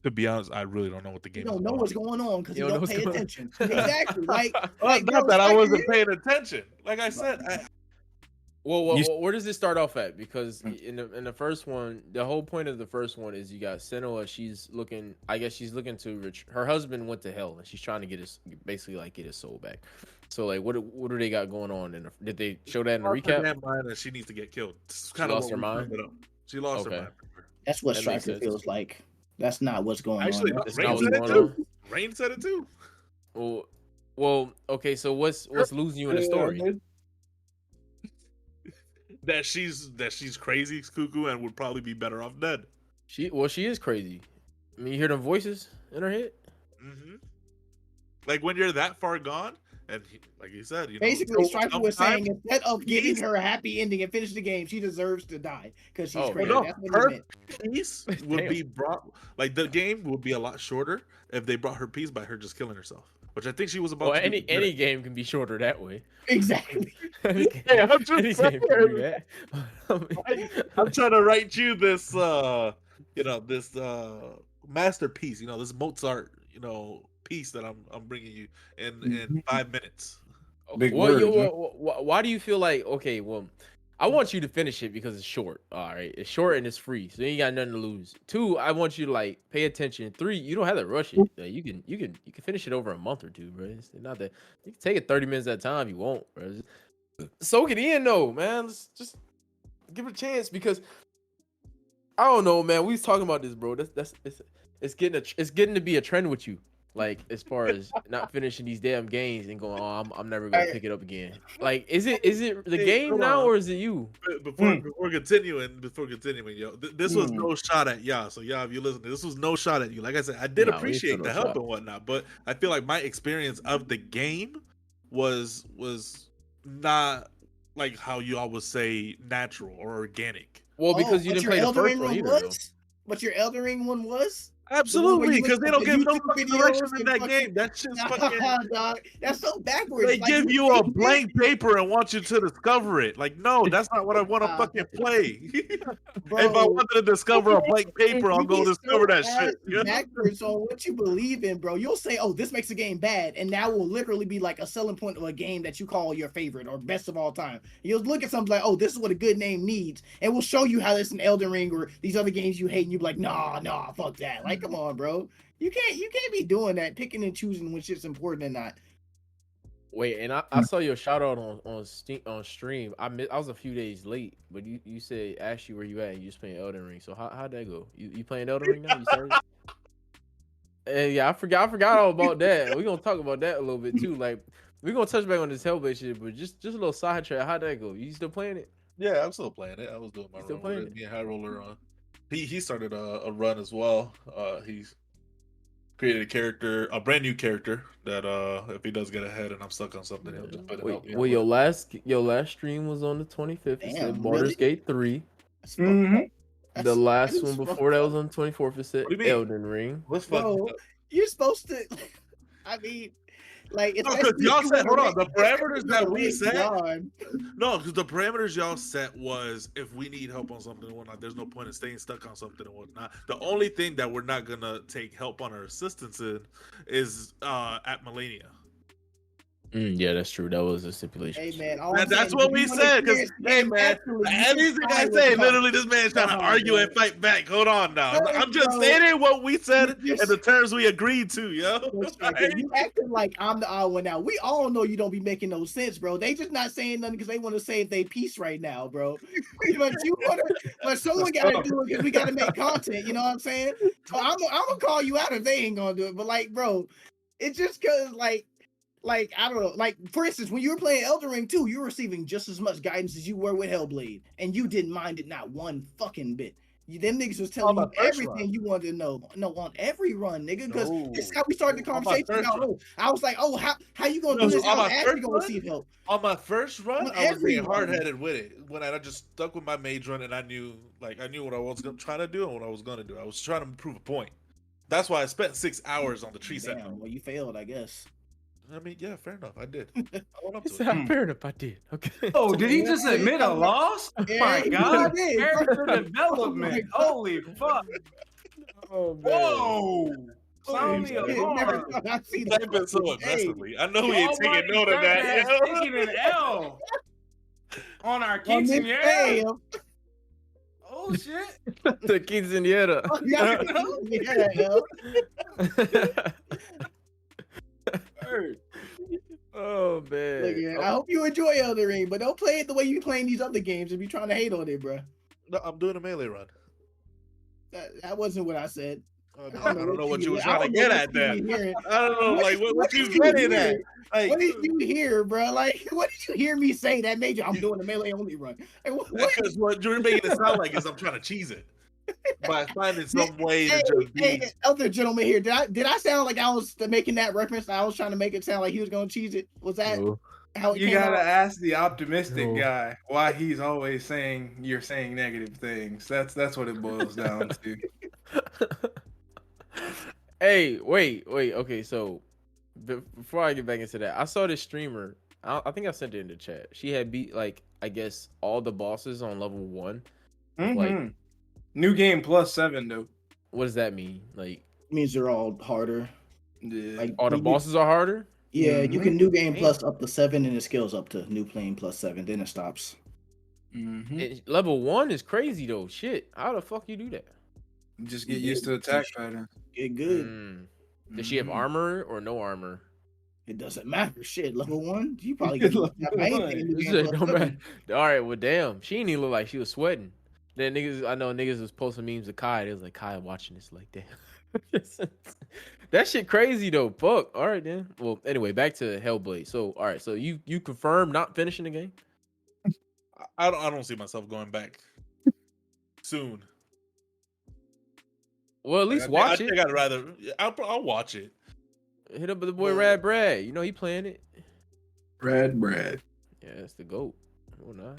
To be honest, I really don't know what the game is. You don't know what's going on because you don't pay attention. Exactly. Not that I wasn't paying attention. Like I said. Well, where does it start off at? Because in the first one, the whole point of the first one is you got Senua. She's looking to her husband went to hell, and she's trying to get his soul back. So like, what do they got going on? Did they show that in the recap? That she needs to get killed. She lost her mind. She lost her mind. That's what Striker feels like. That's not what's going on. Actually, Rain said it too. Rain said it too. Well, okay. So what's losing you in the story? That she's crazy, cuckoo, and would probably be better off dead. She is crazy. I mean, you hear them voices in her head. Mm-hmm. Like when you're that far gone, and like you said, basically, Striker was saying instead of giving her a happy ending and finish the game, she deserves to die because she's crazy. No, that's what her peace would be brought. Like the game would be a lot shorter if they brought her peace by her just killing herself, which I think she was about. Well, any game can be shorter that way. Exactly. I'm trying to write you this, this masterpiece. This Mozart, piece that I'm bringing you in 5 minutes. Why do you feel like okay? Well, I want you to finish it because it's short. All right, it's short and it's free, so you ain't got nothing to lose. 2, I want you to like pay attention. 3, you don't have to rush it. You can finish it over a month or 2, bro. It's not that you can take it 30 minutes at a time. You won't, bro. Soak it in, though, man. Just give it a chance because I don't know, man. We was talking about this, bro. It's getting to be a trend with you. Like as far as not finishing these damn games and going, oh, I'm never gonna pick it up again. Like, is it the game now or is it you? Before continuing, yo, this was no shot at y'all. So y'all, if you listen, this was no shot at you. Like I said, I did appreciate the help and whatnot, but I feel like my experience of the game was not like how you all would say natural or organic. Well, because you didn't play the first one either. But your Elden Ring one was? Absolutely, because they don't give no fucking directions in that fucking, game. That shit's fucking. Dog, that's so backwards. They give you a blank paper and want you to discover it. Like, no, that's not what I want to fucking play. Bro, if I wanted to discover a blank paper, I'll go discover that shit. Backwards on what you believe in, bro. You'll say, "Oh, this makes a game bad," and that will literally be like a selling point of a game that you call your favorite or best of all time. You'll look at something like, "Oh, this is what a good name needs," and we'll show you how this in Elden Ring or these other games you hate, and you'll be like, "Nah, fuck that." Like, come on, bro. You can't be doing that, picking and choosing when shit's important or not. Wait, and I saw your shout out on stream. I was a few days late, but you said asked you where you at and you just playing Elden Ring. So how'd that go? You playing Elden Ring now? You started? And yeah, I forgot all about that. We're gonna talk about that a little bit too. Like we're gonna touch back on this Hellblade shit, but just a little sidetrack. How'd that go? You still playing it? Yeah, I'm still playing it. I was doing my run with me and High Roller on. He started a run as well. He's created a brand new character that if he does get ahead and I'm stuck on something, he'll just put it up. Well, your last stream was on the 25th. It said Baldur's Gate 3. The last one before that was on the 24th. It said Elden Ring. What's fucking you're supposed to. I mean, like, no, because y'all said, hold on, the parameters that we set. No, because the parameters y'all set was if we need help on something and whatnot, there's no point in staying stuck on something and whatnot. The only thing that we're not gonna take help on or assistance in is at Millennia. Yeah, that's true. That was a stipulation. Hey man, that's what we said. Because hey man, anything I say, literally, this man's trying to argue and fight back. Hold on now. I'm just saying what we said and the terms we agreed to, yo. You acting like I'm the odd one out. We all know you don't be making no sense, bro. They just not saying nothing because they want to save their peace right now, bro. But someone gotta do it because we gotta make content. You know what I'm saying? So I'm gonna call you out if they ain't gonna do it. But like, bro, it's just cause like, I don't know, like, for instance, when you were playing Elden Ring 2, you were receiving just as much guidance as you were with Hellblade, and you didn't mind it not one fucking bit. Them niggas was telling you everything you wanted to know. No, on every run, nigga, because this is how we started the conversation. I was like, oh, how you gonna do this? How you gonna receive help? On my first run, I was being hard-headed with it. When I just stuck with my mage run, and I knew what I was trying to do and what I was gonna do. I was trying to prove a point. That's why I spent 6 hours on the tree set. Well, you failed, I guess. I mean, yeah, fair enough. I did. Fair enough, I did. Okay. Oh, did he just admit a loss? Oh my god! Character development. Holy fuck! Oh man! Whoa! Sound me alarm. I've been so aggressively. I know we ain't taking note of that. Taking an L on our Quinceañera. Oh shit! The Quinceañera. Oh man! Look, I hope you enjoy Elden Ring, but don't play it the way you playing these other games if you're trying to hate on it, bro. No, I'm doing a melee run. That wasn't what I said. I don't know what you were trying to get at there. I don't know, like what you getting at? Like, what did you hear, bro? Like, what did you hear me say that made you? I'm doing a melee only run. Like, because what you're making it sound like is I'm trying to cheese it by finding some way to just be. Hey, other gentleman here, did I sound like I was making that reference? I was trying to make it sound like he was going to cheese it. Was that how it you gotta ask the optimistic guy why he's always saying you're saying negative things? That's what it boils down to. Hey, wait. Okay, so before I get back into that, I saw this streamer. I think I sent it in the chat. She had beat I guess all the bosses on level 1. Mm-hmm. New game +7 though. What does that mean? Like, it means they're all harder. Yeah. Like all the bosses are harder? Yeah, you can new game plus up to 7 and it scales up to new playing +7, then it stops. Level 1 is crazy though. Shit. How the fuck you do that? Just get used to attack pattern. Get good. Does she have armor or no armor? It doesn't matter. Shit, level 1, you probably get anything. Don't matter. All right, well, damn, she didn't even look like she was sweating. Then niggas was posting memes of Kai. It was like Kai watching this like damn. That shit crazy though. Fuck. All right then. Well, anyway, back to Hellblade. So, all right. So you confirm not finishing the game? I don't see myself going back soon. Well, at least watch it. I think I'd rather. I'll watch it. Hit up with the boy Rad Brad. You know he playing it. Rad Brad. Yeah, that's the GOAT. Oh, nah.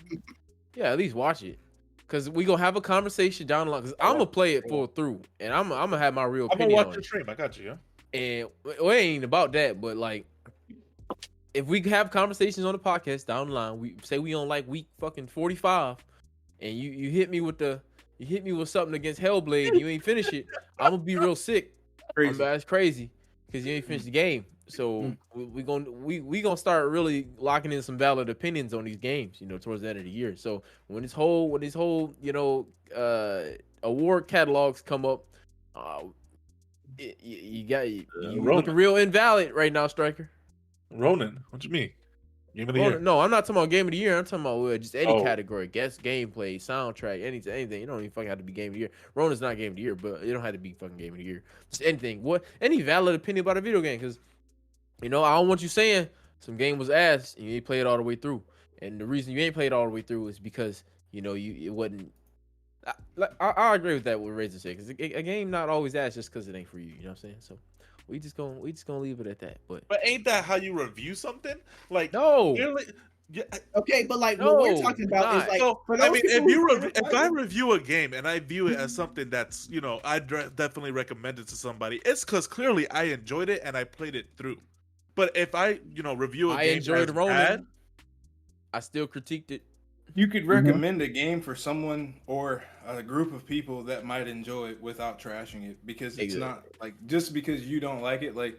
Yeah, at least watch it. because we gonna have a conversation down the line. Because I'm gonna play it full through, and I'm gonna have my real I'm gonna opinion watch on the stream. I got you. Yeah. it. And it ain't about that, but like, if we have conversations on the podcast down the line, we say we on like week fucking 45, and you hit me with something against Hellblade, and you ain't finish it, I'm gonna be real sick. That's crazy because you ain't finished the game. So we gonna start really locking in some valid opinions on these games, towards the end of the year. So when this whole award catalogs come up, you looking real invalid right now, Striker. Ronan, what you mean? Game of the year? No, I'm not talking about game of the year. I'm talking about just any category. Guess gameplay, soundtrack, anything. You don't even fucking have to be game of the year. Ronan's not game of the year, but it don't have to be fucking game of the year. Just anything. Any valid opinion about a video game? Because I don't want you saying some game was ass and you ain't play it all the way through. And the reason you ain't played it all the way through is because it wasn't. I agree with that. What Razor said, because a game not always ass just because it ain't for you. You know what I'm saying? So. We just gonna leave it at that. But ain't that how you review something? Like no. Okay, but like what we're talking about is like. So, I mean, if I review a game and I view it as something that's I definitely recommend it to somebody, it's because clearly I enjoyed it and I played it through. But if I review a game, I enjoyed Ronan. I still critiqued it. You could recommend a game for someone or a group of people that might enjoy it without trashing it, because it's not like just because you don't like it. Like,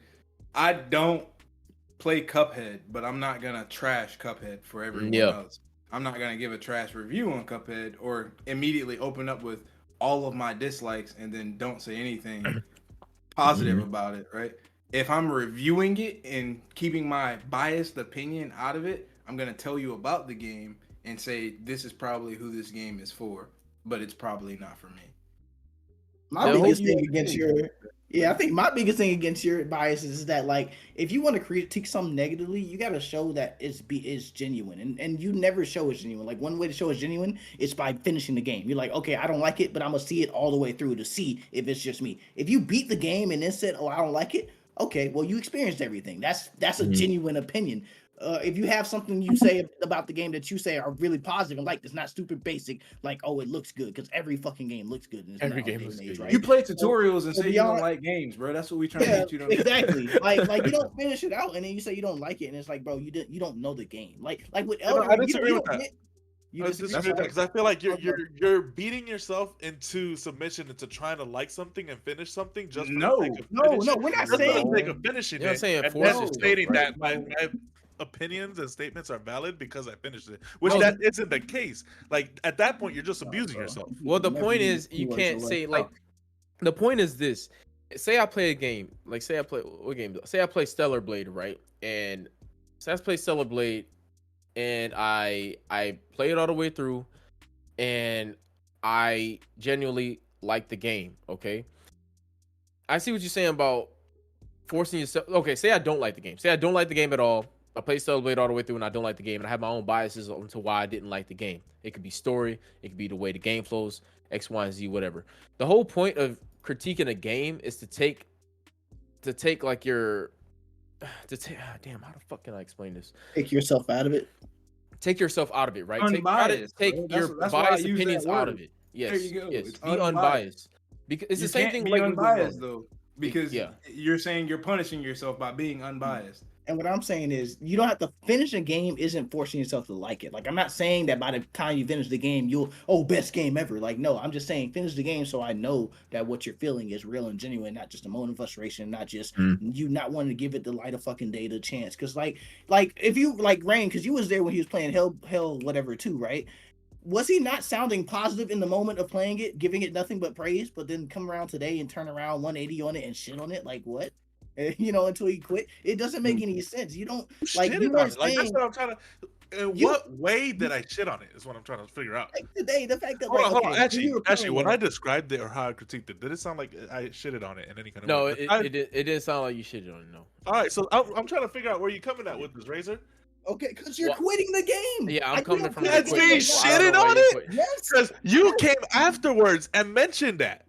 I don't play Cuphead, but I'm not gonna trash Cuphead for everyone else. I'm not gonna give a trash review on Cuphead or immediately open up with all of my dislikes and then don't say anything positive about it, right? If I'm reviewing it and keeping my biased opinion out of it, I'm gonna tell you about the game and say this is probably who this game is for, but it's probably not for me. My biggest thing against I think my biggest thing against your biases is that, like, if you want to critique something negatively, you got to show that it's genuine, and you never show it's genuine. Like, one way to show it's genuine is by finishing the game. You're like, okay, I don't like it, but I'm gonna see it all the way through to see if it's just me. If you beat the game and then said, oh, I don't like it, okay, well, you experienced everything. That's a genuine opinion. If you have something you say about the game that you say are really positive and like, it's not stupid basic, like, oh, it looks good, because every fucking game looks good. Every game looks good. Right? You play tutorials and say you don't like games, bro. That's what we trying to get you to. Exactly. like you don't finish it out and then you say you don't like it, and it's like, bro, you don't know the game. Like with Elden, I disagree with that. Because I feel like you're beating yourself into submission into trying to like something and finish something just for the sake of finishing. We're not saying for the sake of finishing it. And then stating that my opinions and statements are valid because I finished it, which that isn't the case. Like, at that point, you're just abusing yourself. Well, the point is, you can't say, like, the point is this. Say I play a game, like, say I play Stellar Blade, right? And say I play Stellar Blade, and I play it all the way through, and I genuinely like the game, okay? I see what you're saying about forcing yourself. Okay, say I don't like the game. Say I don't like the game at all. I play Stellar Blade all the way through and I don't like the game, and I have my own biases into why I didn't like the game. It could be story, it could be the way the game flows, X, Y, and Z, whatever. The whole point of critiquing a game is to take like your damn, how the fuck can I explain this? Take yourself out of it. Take yourself out of it, right? Unbiased, take your biased opinions out of it. Yes, there you go. Yes. It's be unbiased. Because it's the same thing. Be like unbiased though, because you're saying you're punishing yourself by being unbiased. And what I'm saying is, you don't have to finish a game. Isn't forcing yourself to like it. Like, I'm not saying that by the time you finish the game, best game ever. Like, no, I'm just saying finish the game so I know that what you're feeling is real and genuine, not just a moment of frustration, not just you not wanting to give it the light of fucking day the chance. Because like if you like Rain, because you was there when he was playing Hell whatever 2, right? Was he not sounding positive in the moment of playing it, giving it nothing but praise, but then come around today and turn around 180 on it and shit on it? Like, what? Until he quit, it doesn't make any sense. You don't like. You know what that's what I'm trying to. In what way did I shit on it? Is what I'm trying to figure out. Like today, the fact that hold on. Actually, when I described it or how I critiqued it, did it sound like I shitted on it in any kind of way? No, it didn't sound like you shitted on it. No. All right, so I'm trying to figure out where you're coming at with this, Razor. Okay, because you're quitting the game. Yeah, I'm coming from. That's me shitting on it. Yes, because you came afterwards and mentioned that.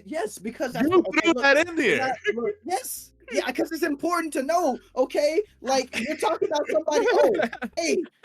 Yes, because you threw that in there. Yes, Yeah, because it's important to know, okay? Like, you're talking about somebody, oh,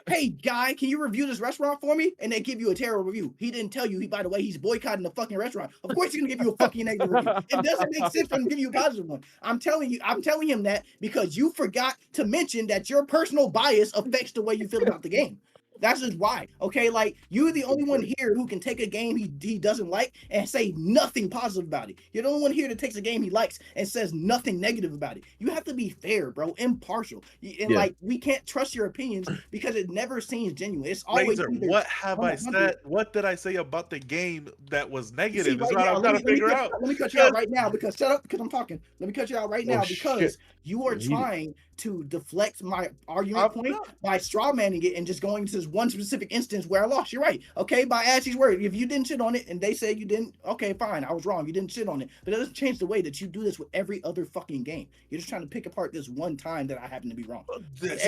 hey, guy, can you review this restaurant for me? And they give you a terrible review. He didn't tell you, by the way, he's boycotting the fucking restaurant. Of course he's gonna give you a fucking negative review. It doesn't make sense for him to give you a positive one. I'm telling him that because you forgot to mention that your personal bias affects the way you feel about the game. That's just why. Okay, like you're the only one here who can take a game he doesn't like and say nothing positive about it. You're the only one here that takes a game he likes and says nothing negative about it. You have to be fair, bro, impartial. And like we can't trust your opinions because it never seems genuine. It's always Laser, what have I said? What did I say about the game that was negative? That's what I'm trying to figure out. Let me cut you out right now because shut up because I'm talking. Let me cut you out right now because you are trying to deflect my argument point by straw manning it and just going to this one specific instance where I lost. You're right. Okay, by Ashley's word. If you didn't shit on it and they say you didn't, okay, fine. I was wrong. You didn't shit on it. But it doesn't change the way that you do this with every other fucking game. You're just trying to pick apart this one time that I happen to be wrong. This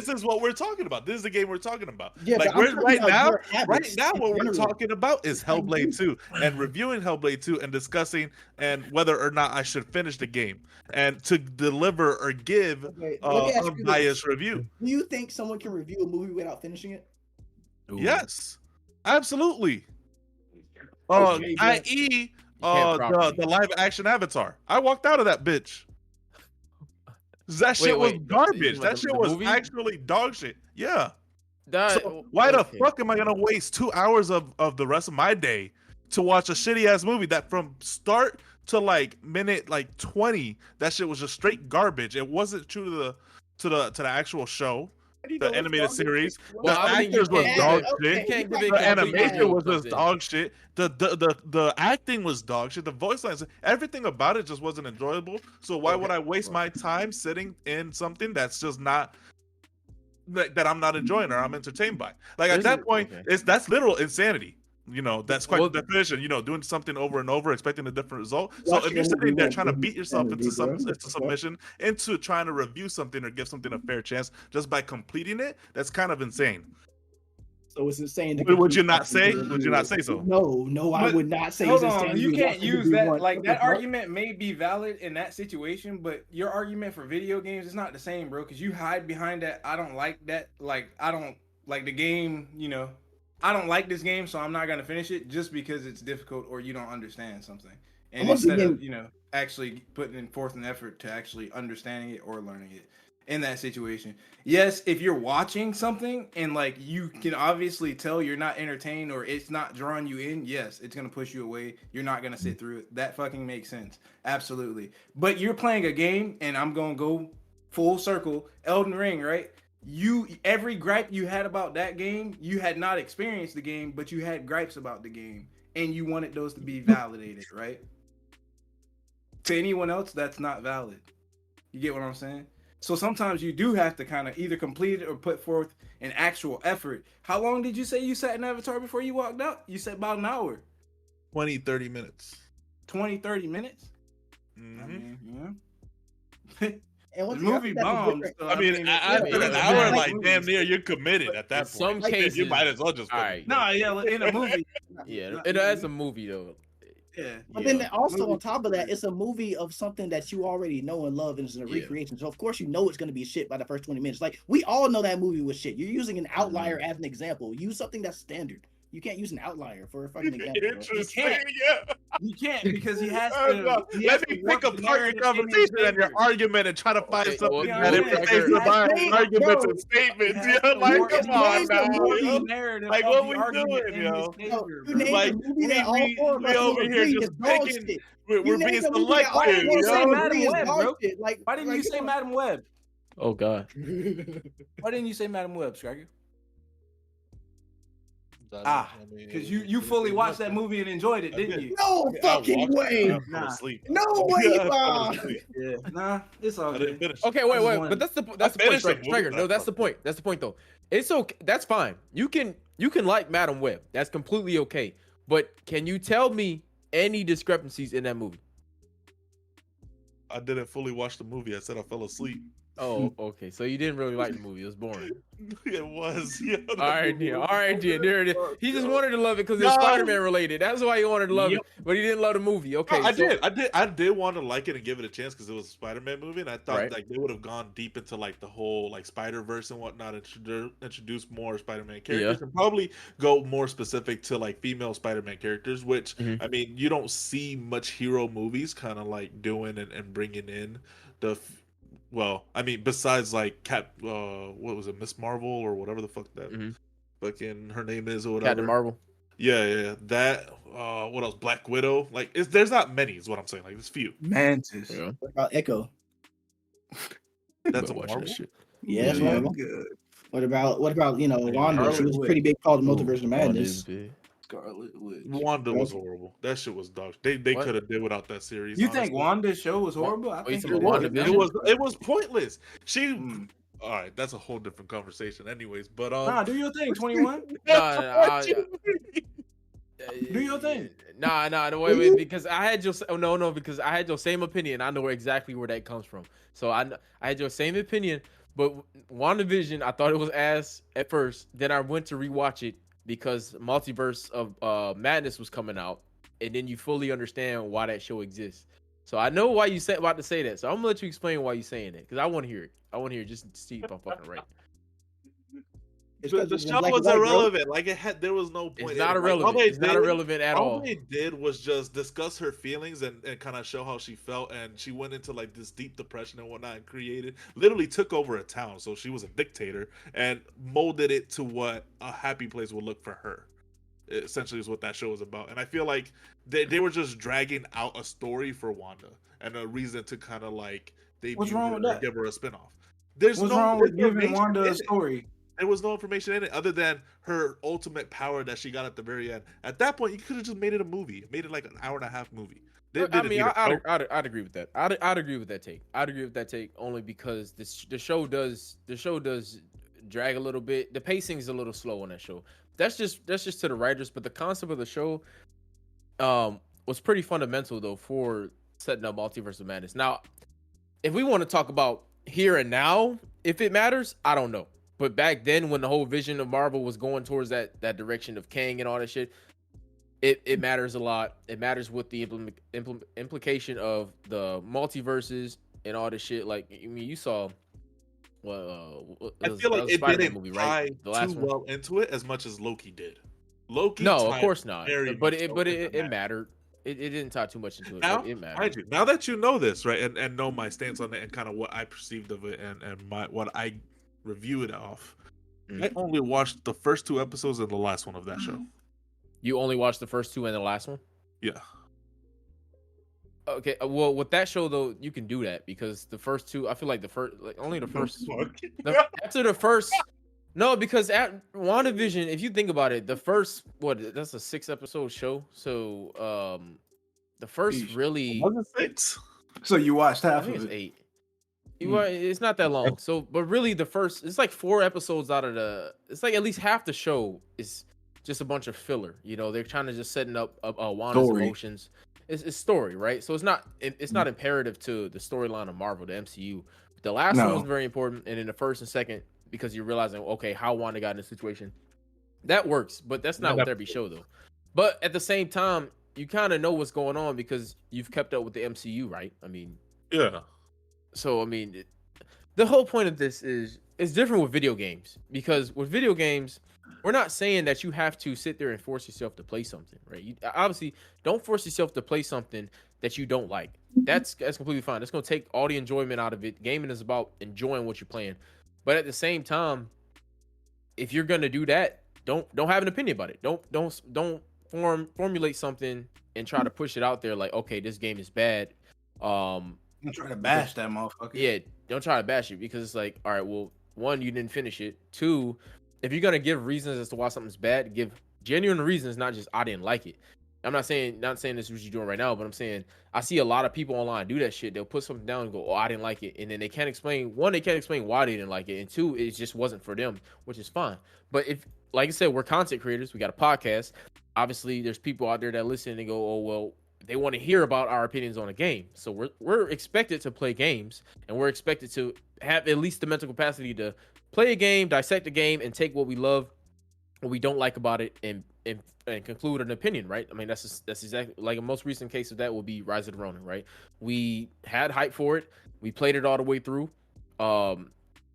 is what we're talking about. This is the game we're talking about. Yeah, like right now what we're talking about is Hellblade 2 and reviewing Hellblade 2 and discussing and whether or not I should finish the game and to deliver or give a biased review. Do you think someone can review a movie without finishing it? Ooh. Yes, absolutely. I.e. the live action Avatar. I walked out of that bitch. That shit was garbage. That shit was actually dog shit. Yeah. So why the fuck am I gonna waste 2 hours of the rest of my day to watch a shitty ass movie that from start to like minute like 20 that shit was just straight garbage? It wasn't true to the actual show, the animated series. The actors was dog shit. The animation was just dog shit. The acting was dog shit. The voice lines, everything about it just wasn't enjoyable. So why would I waste my time sitting in something that's just not that I'm not enjoying or I'm entertained by? Like at that point, that's literal insanity. You know, that's quite the definition. You know, doing something over and over, expecting a different result. So if you're sitting there trying to beat yourself into submission, into trying to review something or give something a fair chance just by completing it, that's kind of insane. So it's insane. Would you not say? Would you not say so? No, I would not say. Hold on, you can't use that. Like that argument may be valid in that situation, but your argument for video games is not the same, bro. Because you hide behind that. I don't like that. Like I don't like the game. You know. I don't like this game, so I'm not gonna finish it just because it's difficult or you don't understand something. And instead of actually putting forth an effort to actually understanding it or learning it in that situation. Yes, if you're watching something and like you can obviously tell you're not entertained or it's not drawing you in, yes, it's gonna push you away. You're not gonna sit through it. That fucking makes sense. Absolutely. But you're playing a game, and I'm gonna go full circle. Elden Ring, right? Every gripe you had about that game, you had not experienced the game, but you had gripes about the game, and you wanted those to be validated, right? To anyone else, that's not valid. You get what I'm saying? So sometimes you do have to kind of either complete it or put forth an actual effort. How long did you say you sat in Avatar before you walked out? You said about an hour. 20-30 minutes. 20-30 minutes? Mm-hmm. I mean, yeah. And the movie bombed. So I mean, after an hour, like damn near, you're committed at that point. Some cases, you might as well just. Right. No, yeah, in a movie. Yeah, as a movie though. Yeah. But then also on top of that, it's a movie of something that you already know and love, and it's a recreation. So of course you know it's going to be shit by the first 20 minutes. Like we all know that movie was shit. You're using an outlier as an example. Use something that's standard. You can't use an outlier for a fucking example. You can't because he has to. Let me pick apart your conversation and your argument and try to find something that implicates the arguments and statements. Like, come on now. Like, what we doing, yo? Like, we over here just picking. We're being selective, yo. Why didn't you say Madam Web? Oh God. Why didn't you say Madam Web, Scraggy? Because you fully watched that movie and enjoyed it, didn't you? No fucking way! No way! Nah, it's all good. Okay, wait, but that's the point, Striker. No, that's the point. That's the point, though. It's okay. That's fine. You can like Madam Web. That's completely okay. But can you tell me any discrepancies in that movie? I didn't fully watch the movie. I said I fell asleep. Oh, okay. So you didn't really like the movie. It was boring. It was. Yeah, All right, dear. All right, dear. There it is. He just wanted to love it because No. it's Spider-Man related. That's why he wanted to love Yep. it, but he didn't love the movie. Okay, No, I did want to like it and give it a chance because it was a Spider-Man movie, and I thought Right. like they would have gone deep into like the whole like Spider-Verse and whatnot, introduce more Spider-Man characters, and probably go more specific to like female Spider-Man characters. Which I mean, you don't see much hero movies kind of like doing and bringing in the. Well, I mean, besides like what was it, Miss Marvel or whatever the fuck that fucking her name is or whatever. Captain Marvel. Yeah. That. What else? Black Widow. Like, there's not many. Is what I'm saying. Like, there's few. Mantis. Yeah. What about Echo? That's a Watch Marvel. that shit. Yeah, that's Yeah, Marvel. good. What about Wanda? She was Witch. pretty big part of the Ooh, Multiverse of Wanda Madness. is big. Scarlet Witch. Wanda was horrible. That shit was dog. They What? could have did without that series. You honestly. think Wanda's show was horrible? I Oh, you think talking about WandaVision? It was pointless. She. Mm. All right, that's a whole different conversation. Anyways, but Nah, do your thing, 21. Nah, Do your thing. Nah, no, wait, because I had because I had your same opinion. I know exactly where that comes from. So I had your same opinion, but WandaVision, I thought it was ass at first. Then I went to rewatch it because Multiverse of Madness was coming out, and then you fully understand why that show exists. So I know why you about to say that. So I'm gonna let you explain why you're saying it because I want to hear it. I want to hear it just to see if I'm fucking right. The show was irrelevant. Like there was no point. It's not irrelevant. It's not irrelevant at all. All they did was just discuss her feelings and kind of show how she felt, and she went into like this deep depression and whatnot, and literally took over a town. So she was a dictator and molded it to what a happy place would look for her. Essentially, is what that show was about. And I feel like they were just dragging out a story for Wanda and a reason to kind of like What's wrong with that? Give her a spinoff. What's wrong with giving Wanda a story? There was no information in it other than her ultimate power that she got at the very end. At that point, you could have just made it a movie. Made it like an hour and a half movie. I'd agree with that. I'd agree with that take. I'd agree with that take only because the show does drag a little bit. The pacing is a little slow on that show. That's just to the writers, but the concept of the show was pretty fundamental though for setting up Multiverse of Madness. Now, if we want to talk about here and now, if it matters, I don't know. But back then, when the whole vision of Marvel was going towards that direction of Kang and all that shit, it matters a lot. It matters with the implication of the multiverses and all this shit. Like, I mean, you saw. I feel like it didn't movie, right? Tie too well into it as much as Loki did. No, of course not. But it mattered. It didn't tie too much into it. Now, it mattered. Now that you know this, right, and know my stance on it and kind of what I perceived of it and what I review it off. I only watched the first 2 episodes and the last one of that show. You only watched the first 2 and the last one? Yeah. Okay. Well, with that show though, you can do that because the first 2, I feel like only the first. After the first. No, because at WandaVision, if you think about it, the first that's a 6-episode show. So the first really was it 6. So you watched half of it. It's 8. It's not that long. So, but really, the first it's like 4 episodes out of it's like at least half the show is just a bunch of filler. You know, they're trying to just setting up Wanda's emotions. It's story, right? So it's not imperative to the storyline of Marvel, the MCU. The last one was very important, and in the first and second, because you're realizing, okay, how Wanda got in this situation, that works. But that's not with every show, though. But at the same time, you kind of know what's going on because you've kept up with the MCU, right? I mean, yeah. So I mean, the whole point of this is it's different with video games because with video games, we're not saying that you have to sit there and force yourself to play something, right? You obviously don't force yourself to play something that you don't like. That's completely fine. That's gonna take all the enjoyment out of it. Gaming is about enjoying what you're playing, but at the same time, if you're gonna do that, don't have an opinion about it. Don't formulate something and try to push it out there like, okay, this game is bad. I'm trying to bash that motherfucker. Yeah, don't try to bash it because it's like, all right, well, 1, you didn't finish it. 2, if you're gonna give reasons as to why something's bad, give genuine reasons, not just I didn't like it. I'm not saying this is what you're doing right now, but I'm saying I see a lot of people online do that shit. They'll put something down and go, "Oh, I didn't like it," and then they can't explain. 1, they can't explain why they didn't like it, and 2, it just wasn't for them, which is fine. But if, like I said, we're content creators, we got a podcast. Obviously, there's people out there that listen and go, "Oh, well, they want to hear about our opinions on a game. So we're expected to play games, and we're expected to have at least the mental capacity to play a game, dissect a game, and take what we love, what we don't like about it, and conclude an opinion, right? I mean, that's exactly like a most recent case of that will be Rise of the Ronin, right? We had hype for it, we played it all the way through.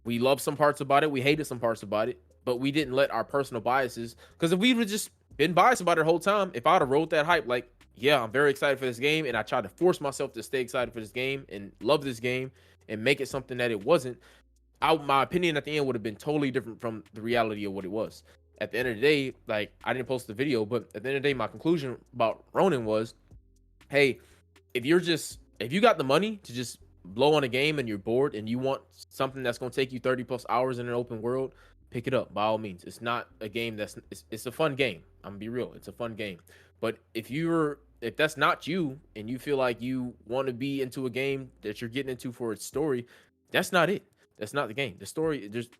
We loved some parts about it, we hated some parts about it, but we didn't let our personal biases. Because if we would just been biased about it the whole time, if I'd have rode that hype, like, yeah, I'm very excited for this game, and I tried to force myself to stay excited for this game and love this game and make it something that it wasn't, my opinion at the end would have been totally different from the reality of what it was. At the end of the day, like, I didn't post the video, but at the end of the day, my conclusion about Ronin was, hey, if you got the money to just blow on a game and you're bored and you want something that's going to take you 30 plus hours in an open world, pick it up by all means. It's not a game it's a fun game. I'm gonna be real. It's a fun game. But if that's not you and you feel like you want to be into a game that you're getting into for its story, that's not it. That's not the game. The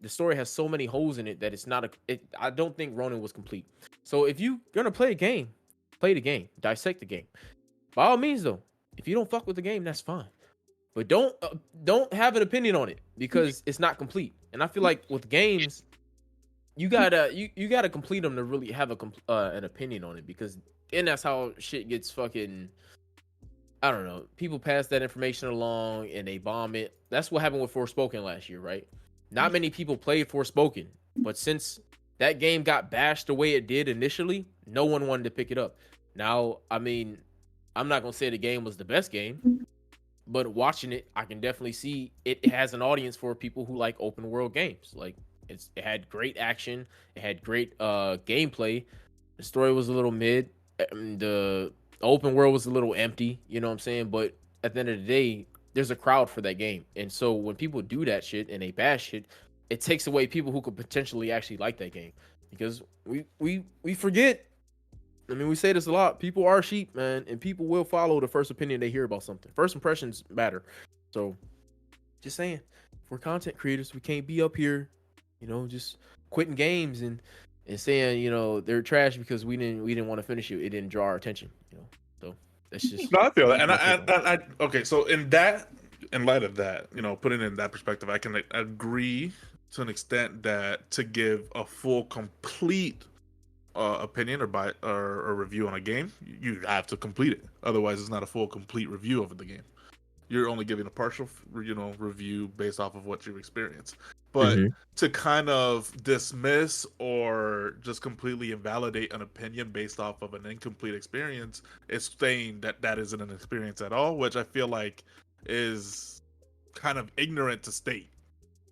story has so many holes in it that it's not I don't think Ronin was complete. So if you're gonna play a game, play the game, dissect the game. By all means, though, if you don't fuck with the game, that's fine. But don't have an opinion on it because it's not complete. And I feel like with games, you gotta complete them to really have an opinion on it, because then that's how shit gets fucking. I don't know. People pass that information along and they bomb it. That's what happened with Forspoken last year, right? Not many people played Forspoken, but since that game got bashed the way it did initially, no one wanted to pick it up. Now, I mean, I'm not gonna say the game was the best game, but watching it, I can definitely see it has an audience for people who like open world games. Like, it had great action, it had great gameplay. The story was a little mid. The open world was a little empty, you know what I'm saying? But at the end of the day, there's a crowd for that game. And so when people do that shit and they bash it, it takes away people who could potentially actually like that game. Because we forget. I mean, we say this a lot. People are sheep, man, and people will follow the first opinion they hear about something. First impressions matter. So just saying, if we're content creators, we can't be up here, just quitting games and saying, they're trash because we didn't want to finish it. It didn't draw our attention, So that's just. No, I feel that, and I okay. So in light of that, putting it in that perspective, I can agree to an extent that to give a full, complete opinion or review on a game, you have to complete it. Otherwise, it's not a full, complete review of the game. You're only giving a partial, review based off of what you've experienced. But to kind of dismiss or just completely invalidate an opinion based off of an incomplete experience is saying that isn't an experience at all, which I feel like is kind of ignorant to state.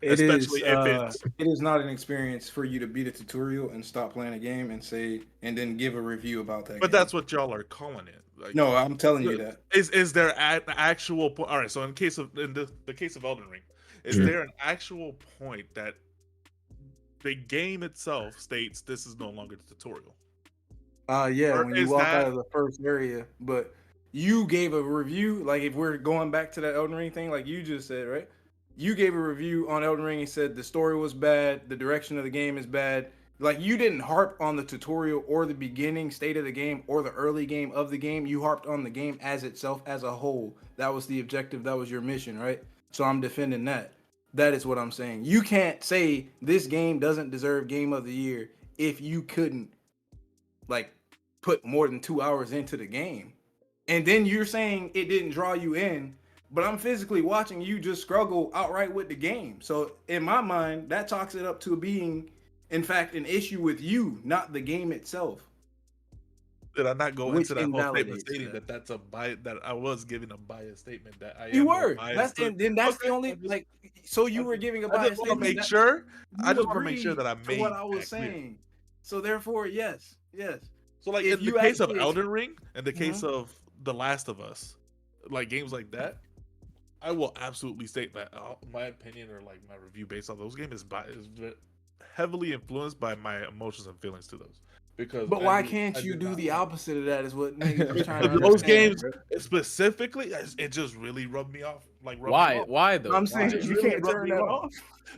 It is not an experience for you to beat a tutorial and stop playing a game and then give a review about that. But game. That's what y'all are calling it. Like, no, I'm telling you that. Is there an actual point? All right, so in the case of Elden Ring, is there an actual point that the game itself states this is no longer the tutorial? Yeah, or when you walk out of the first area, but you gave a review. Like, if we're going back to that Elden Ring thing, like you just said, right? You gave a review on Elden Ring and said the story was bad, the direction of the game is bad. Like, you didn't harp on the tutorial or the beginning state of the game or the early game of the game. You harped on the game as itself, as a whole. That was the objective. That was your mission, right? So I'm defending that. That is what I'm saying. You can't say this game doesn't deserve Game of the Year if you couldn't, like, put more than 2 hours into the game. And then you're saying it didn't draw you in, but I'm physically watching you just struggle outright with the game. So in my mind, that chalks it up to being, in fact, an issue with you, not the game itself. Did I not go into that whole statement stating that that's a bias, that I was giving a biased statement that I you were. That's the only, like, so you were giving a biased statement. I just want to make sure that I made what I was saying. So therefore, yes. So like in the case of Elden Ring and the case of The Last of Us, like games like that, I will absolutely state that my opinion or like my review based on those games is heavily influenced by my emotions and feelings to those. But why can't you do the opposite of that? Is what niggas are trying to those understand, games specifically, it just really rubbed me off. Why though? I'm saying you can't turn that off.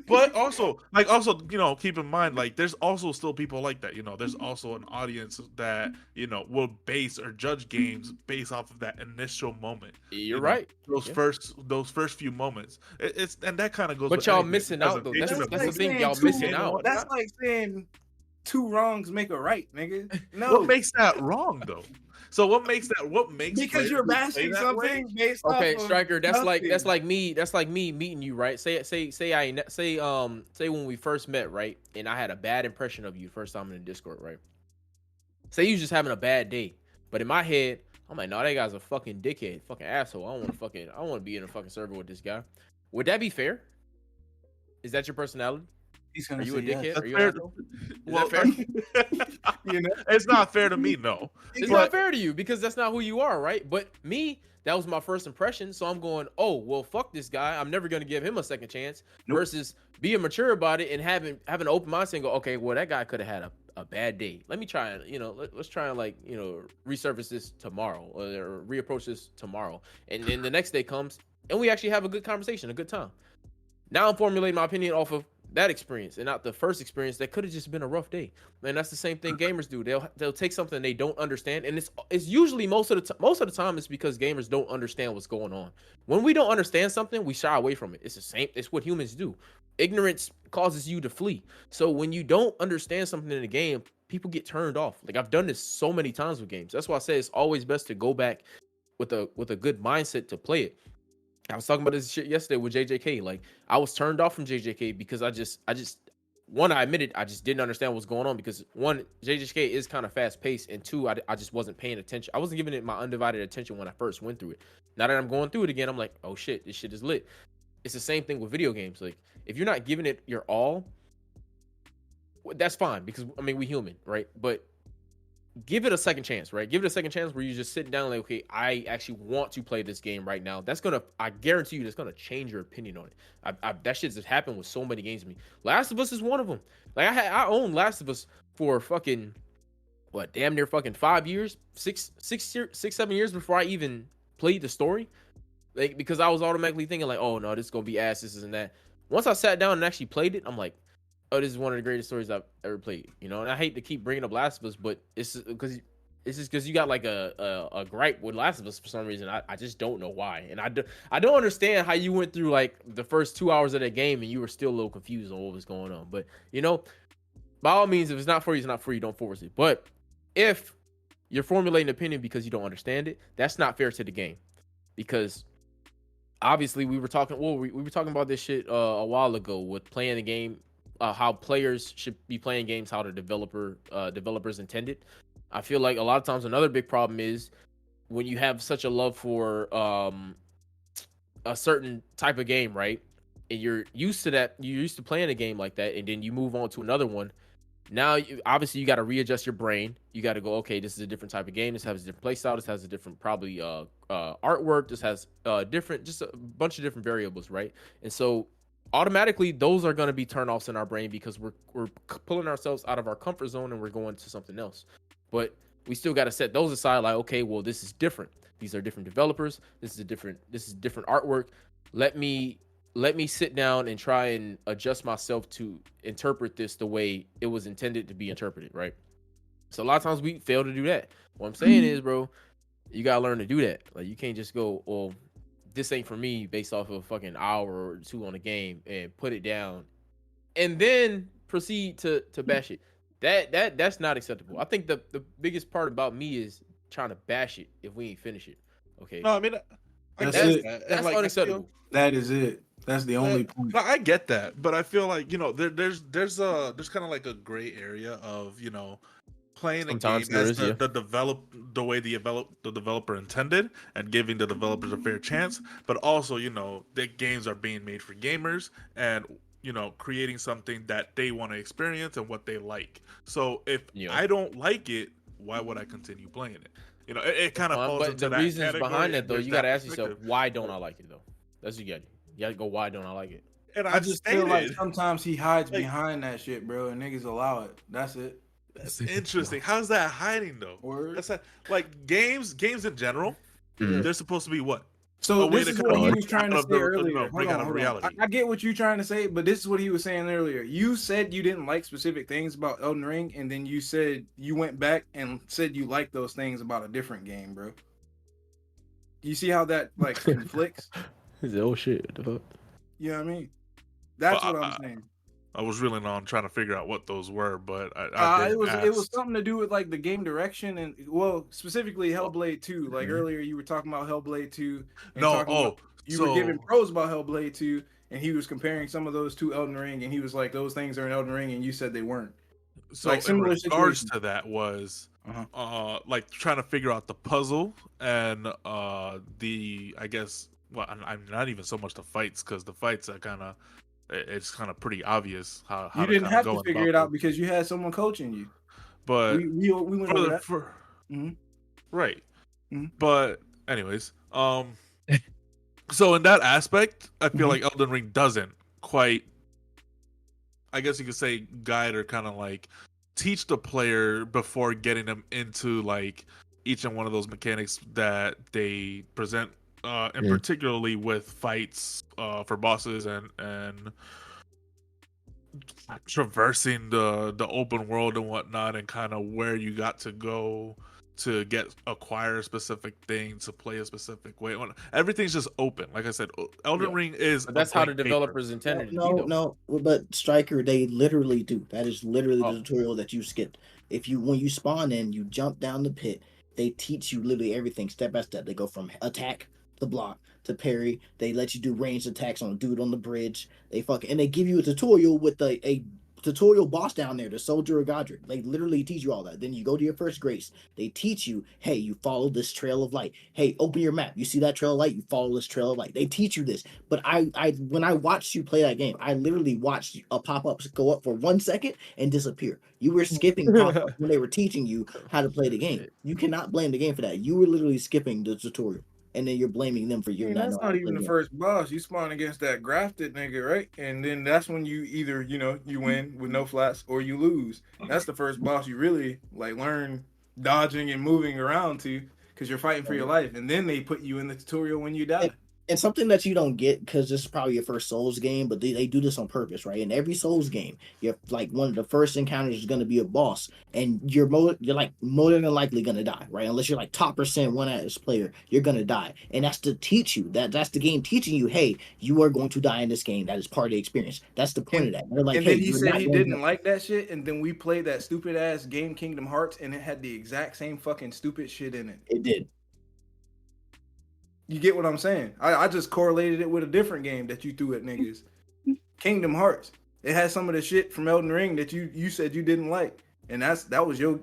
But also, keep in mind, like, there's also still people like that. There's also an audience that will base or judge games based off of that initial moment. You're right. Those first few moments. And that kind of goes. But y'all missing out though. That's the thing. Y'all missing out. That's like saying 2 wrongs make a right, nigga. No. What makes that wrong though? So what makes because you're bashing something based off of Striker, that's nothing. like me meeting you, right? Say when we first met, right? And I had a bad impression of you first time in the Discord, right? Say you just having a bad day. But in my head, I'm like, no, that guy's a fucking dickhead, fucking asshole. I don't want to be in a fucking server with this guy. Would that be fair? Is that your personality? Are you a dickhead? Yes. Are you an asshole? Is that fair? It's not fair to me, no. It's not fair to you because that's not who you are, right? But me, that was my first impression. So I'm going, oh, well, fuck this guy. I'm never going to give him a second chance. Versus being mature about it and having an open mind and go, okay, well, that guy could have had a bad day. Let me try and, let's try and resurface this tomorrow or reapproach this tomorrow. And then the next day comes and we actually have a good conversation, a good time. Now I'm formulating my opinion off of that experience and not the first experience that could have just been a rough day. And that's the same thing gamers do. They'll take something they don't understand, and it's usually most of the time it's because gamers don't understand what's going on. When we don't understand something, we shy away from it. It's the same. It's what humans do. Ignorance causes you to flee. So when you don't understand something in the game, people get turned off. Like I've done this so many times with games. That's why I say it's always best to go back with a good mindset to play it. I was talking about this shit yesterday with JJK. Like I was turned off from JJK because I admitted I just didn't understand what's going on because one, JJK is kind of fast paced, and two, I just wasn't paying attention. I wasn't giving it my undivided attention when I first went through it. Now that I'm going through it again, I'm like, oh shit, this shit is lit. It's the same thing with video games. Like if you're not giving it your all, that's fine because we human, right? But give it a second chance, right? Give it a second chance where you just sit down like, okay, I actually want to play this game right now. I guarantee you that's going to change your opinion on it. That shit's just happened with so many games to me. Last of Us is one of them. Like I owned Last of Us for fucking, damn near fucking 5 years, 7 years before I even played the story. Like, because I was automatically thinking like, oh no, this is going to be ass, this and that. Once I sat down and actually played it, I'm like, oh, this is one of the greatest stories I've ever played, And I hate to keep bringing up Last of Us, but it's just because you got like a gripe with Last of Us for some reason. I just don't know why, and I don't understand how you went through like the first 2 hours of that game and you were still a little confused on what was going on. But by all means, if it's not for you, it's not for you. Don't force it. But if you're formulating an opinion because you don't understand it, that's not fair to the game, because obviously we were talking about this shit a while ago with playing the game. How players should be playing games, how the developers intended. I feel like a lot of times another big problem is when you have such a love for a certain type of game, right? And you're used to that, you're used to playing a game like that, and then you move on to another one. Now, obviously, you got to readjust your brain. You got to go, okay, this is a different type of game. This has a different play style. This has a different probably artwork. This has just a bunch of different variables, right? And so automatically those are going to be turnoffs in our brain because we're pulling ourselves out of our comfort zone and we're going to something else. But we still got to set those aside, like, okay, well, this is different. These are different developers. This is different artwork. Let me sit down and try and adjust myself to interpret this the way it was intended to be interpreted, right? So a lot of times we fail to do that. What I'm saying is, bro, you got to learn to do that. Like, you can't just go, well, this ain't for me based off of a fucking hour or two on a game and put it down and then proceed to bash it. That's not acceptable. I think the biggest part about me is trying to bash it if we ain't finish it. Okay. No, I mean, that's unacceptable. That is it. That's the only point. No, I get that, but I feel like, there's kind of like a gray area of, playing sometimes a game as the way the developer intended and giving the developers a fair chance, but also, that games are being made for gamers and, creating something that they want to experience and what they like. So if I don't like it, why would I continue playing it? It kind of falls into the that reasons category, behind that, though, you got to ask yourself, perspective. why don't I like it, though? That's what you got. You got to go, why don't I like it? And I just feel like sometimes he hides behind that shit, bro, and niggas allow it. That's it. That's interesting. How's that hiding though? That's like games in general. They're supposed to be what? So this is what he was trying to say earlier. Hold on. I get what you're trying to say, but this is what he was saying earlier. You said you didn't like specific things about Elden Ring, and then you said you went back and said you liked those things about a different game, bro. You see how that like conflicts? He's like, oh shit, what the fuck? You know what I mean? That's what I'm saying. I was really on trying to figure out what those were, but it was something to do with like the game direction and specifically Hellblade 2. Like earlier, you were talking about Hellblade 2. You were giving pros about Hellblade 2, and he was comparing some of those to Elden Ring, and he was like, "Those things are in Elden Ring," and you said they weren't. So like similar regards to that was like trying to figure out the puzzle and I guess I'm not even so much the fights because the fights are it's kind of pretty obvious how you didn't have to figure it out because you had someone coaching you. But we went over that. Right. Mm-hmm. But anyways, so in that aspect, I feel like Elden Ring doesn't quite, I guess you could say, guide or kind of like teach the player before getting them into like each and one of those mechanics that they present. And particularly with fights for bosses and traversing the open world and whatnot, and kind of where you got to go to acquire a specific thing, to play a specific way. Everything's just open. Like I said, Elden Ring is. But that's how the developers intended it. No, but Striker, they literally do. That is literally the tutorial that you skipped. When you spawn in, you jump down the pit. They teach you literally everything step by step. They go from attack to block to parry. They let you do ranged attacks on a dude on the bridge. And they give you a tutorial with a tutorial boss down there, the Soldier of Godric. They literally teach you all that. Then you go to your first grace. They teach you, hey, you follow this trail of light. Hey, open your map. You see that trail of light? You follow this trail of light. They teach you this. But when I watched you play that game, I literally watched a pop-up go up for 1 second and disappear. You were skipping pop-ups when they were teaching you how to play the game. You cannot blame the game for that. You were literally skipping the tutorial. And then you're blaming them for you. That's not even the first boss. You spawn against that grafted nigga, right? And then that's when you either, you win with no flats or you lose. That's the first boss you really like learn dodging and moving around to, because you're fighting for your life. And then they put you in the tutorial when you die. And something that you don't get, because this is probably your first Souls game, but they do this on purpose, right? In every Souls game, you're like one of the first encounters is going to be a boss, and you're like more than likely going to die, right? Unless you're like top percent one as player, you're going to die, and that's to teach you that's the game teaching you, hey, you are going to die in this game. That is part of the experience. That's the point of that. They're like, and then he said he didn't like that shit, and then we played that stupid ass game Kingdom Hearts, and it had the exact same fucking stupid shit in it. It did. You get what I'm saying? I just correlated it with a different game that you threw at niggas. Kingdom Hearts. It had some of the shit from Elden Ring that you said you didn't like. And that was your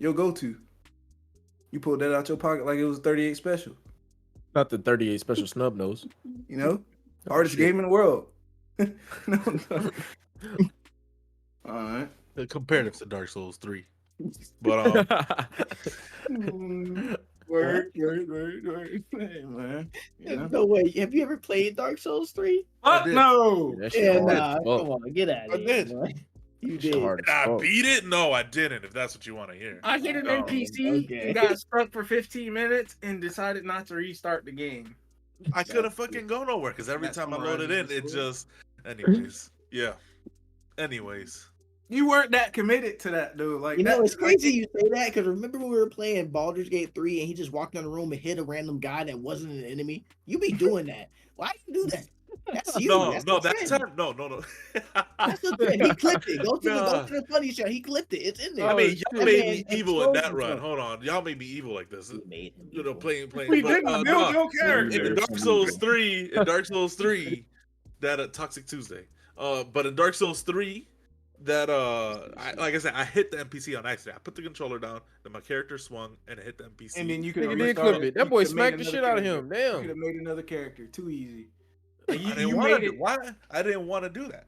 go-to. You pulled that out your pocket like it was 38 special. Not the 38 special snub nose. Hardest game in the world. No. All right. Comparative to Dark Souls 3. But Word. Hey, man. No way. Have you ever played Dark Souls 3? No. Come on, get out of here. You did. Did I beat it? No, I didn't, if that's what you want to hear. I hit an NPC and got stuck for 15 minutes and decided not to restart the game. I couldn't fucking go nowhere because every time I loaded in, it just... Anyways. Yeah. Anyways. You weren't that committed to that, though. Like, it's crazy you say that, because remember when we were playing Baldur's Gate 3 and he just walked in the room and hit a random guy that wasn't an enemy? You be doing that. Why do you do that? That's you. No. That's No. That's the thing. He clipped it. Go to the funny shot. He clipped it. It's in there. I mean, y'all made me evil in that run. Hold on. Y'all made me evil like this. Playing. We didn't build your character. In Dark Souls 3, that Toxic Tuesday. But in Dark Souls 3, that like I said, I hit the NPC on accident. I put the controller down, then my character swung and it hit the NPC. And then you could clip it. That boy smacked the shit out of him. Damn. You could have made another character. Too easy. I didn't want to do that.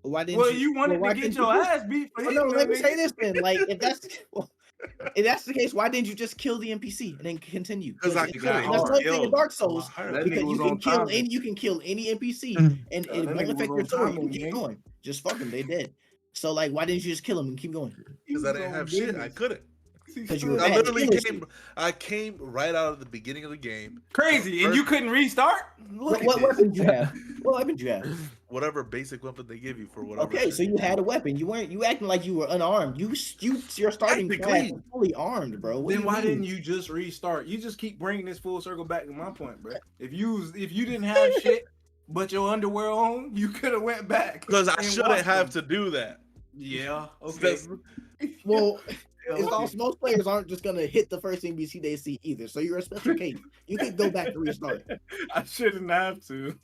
Why didn't you wanted to get your ass beat for him. No, let me say this then. Like, if that's the case, why didn't you just kill the NPC and then continue? Because that's one thing in Dark Souls, because you can kill any NPC and it won't affect your story. You keep going. Just fuck them. They dead. So like, why didn't you just kill him and keep going? Because I didn't have shit. I couldn't. Because you were I bad. literally came right out of the beginning of the game. Crazy, and you couldn't restart. What weapon did you have? What weapon did you have? Whatever basic weapon they give you for whatever. Okay, so you had a weapon. You acting like you were unarmed. You're starting class fully armed, bro. Then why didn't you just restart? You just keep bringing this full circle back to my point, bro. If you didn't have shit but your underwear on, you could have went back. Because I shouldn't have to do that. Yeah. Okay. Well, most players aren't just gonna hit the first NPC they see either. So you're a special case. You can go back to restart. I shouldn't have to.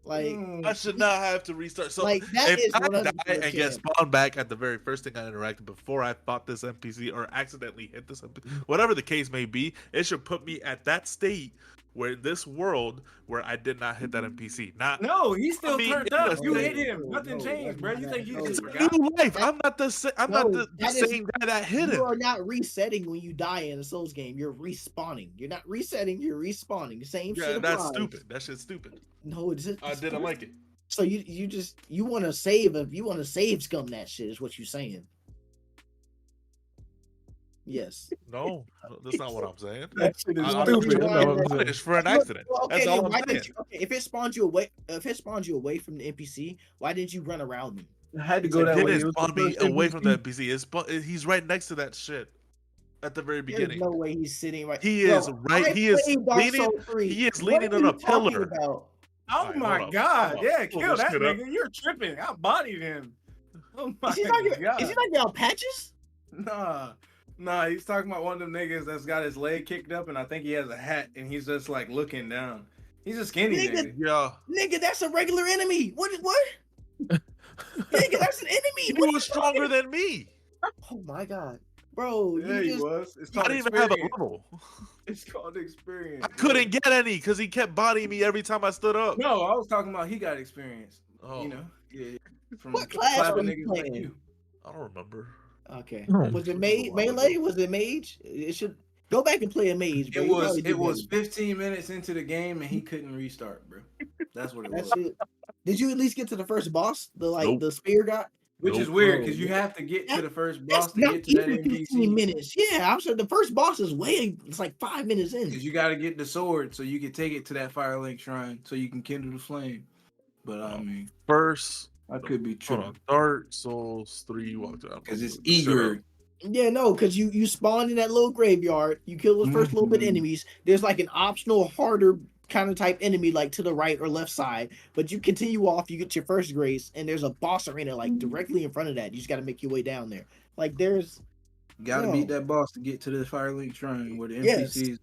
Like I should not have to restart. So like that if is I die and get spawned back at the very first thing I interacted before I fought this NPC or accidentally hit this NPC, whatever the case may be, it should put me at that state where this world where I did not hit that NPC. No, he still turned up. You hit him. Nothing changed, bro. You think it's a new life? I'm not the same guy that hit him. You are not resetting when you die in a Souls game. You're respawning. You're not resetting. You're respawning. Same shit. That's stupid. That shit's stupid. No, it's I didn't like it. So you want to save scum that shit is what you're saying. Yes. No, that's not what I'm saying. That shit is stupid. It's for an accident. Well, okay, that's all I'm saying. If it spawns you away, from the NPC, why didn't you run around them? I had to go that way. It didn't spawn me away from the NPC. He's right next to that shit at the very beginning. There's no way he's sitting right. He is right. He is leaning. He is leaning on a pillar. Oh my god! Yeah, kill that nigga. You're tripping. I bodied him. Oh my god! Is he talking about patches? Nah, he's talking about one of them niggas that's got his leg kicked up, and I think he has a hat, and he's just like looking down. He's a skinny nigga. Yeah. Nigga, that's a regular enemy. What? Nigga, that's an enemy. He was stronger than me. Oh my god, bro. Yeah, he was. It's I didn't even have a level. It's called experience. I couldn't get any because he kept bodying me every time I stood up. No, I was talking about he got experience. Oh. You know, yeah. From what class were you niggas playing? like you. I don't remember. Okay. Was it melee? Was it mage? It should go back and play a mage. Bro. It was 15 minutes into the game and he couldn't restart, bro. That's what it was. Did you at least get to the first boss? The spear guy? Which is weird because you have to get to the first boss to get to that NPC. 15 minutes. Yeah, I'm sure the first boss is it's like 5 minutes in. Because you got to get the sword so you can take it to that Firelink shrine so you can kindle the flame. But I mean, I could be true. Dark Souls 3 walked out because it's eager. Yeah, no, because you spawn in that little graveyard. You kill the first little bit of enemies. There's like an optional harder kind of type enemy like to the right or left side, but you continue off. You get your first grace, and there's a boss arena like directly in front of that. You just got to make your way down there. Like there's gotta beat that boss to get to the Firelink shrine where the NPCs.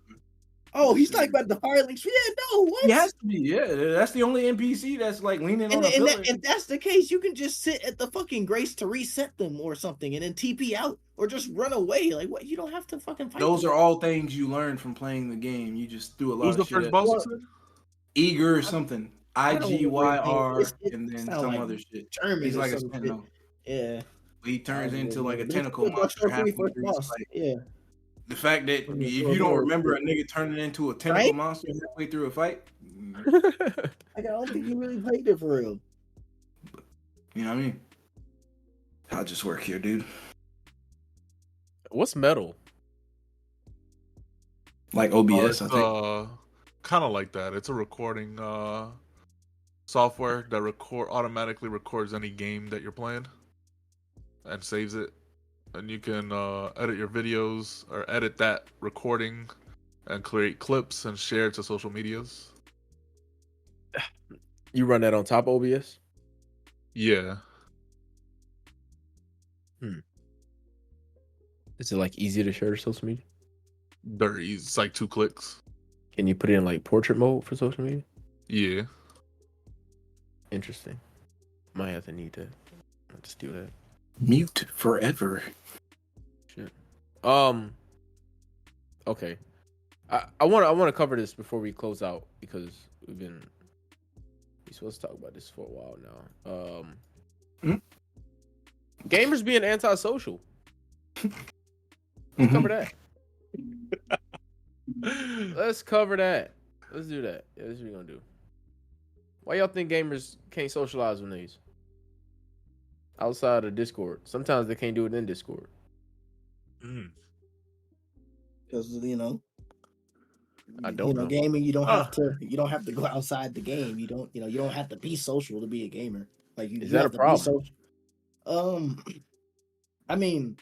Oh, he's talking about the Firelink. Yeah, no, what? He has to be. Yeah, that's the only NPC that's like leaning on a pillar. And that's the case. You can just sit at the fucking grace to reset them or something, and then TP out or just run away. Like what? You don't have to fucking fight. Those are all things you learn from playing the game. You just do a lot of shit. Who's the first boss? Eager or something. IGYR and then some like other shit. German. He's like a Senua. Yeah. He turns into like a tentacle monster. Yeah. The fact that if you don't remember a nigga turning into a tentacle monster halfway through a fight, I don't think you really played it for real. You know what I mean? I'll just work here, dude. What's metal? Like OBS, I think. Kind of like that. It's a recording software that automatically records any game that you're playing and saves it. And you can edit your videos or edit that recording and create clips and share it to social medias. You run that on top of OBS? Yeah. Is it like easy to share to social media? It's like 2 clicks. Can you put it in like portrait mode for social media? Yeah. Interesting. Might have to need that. I'll just do that. Mute forever. Shit. Okay. I want to cover this before we close out because we're supposed to talk about this for a while now. Gamers being antisocial. Let's cover that. Let's cover that. Let's do that. Yeah, that's what we're gonna do. Why y'all think gamers can't socialize with these? outside of Discord. Sometimes they can't do it in Discord. Because I don't know. gaming, you don't have to go outside the game. You don't have to be social to be a gamer. Like Is you that have a to be problem? social. I mean,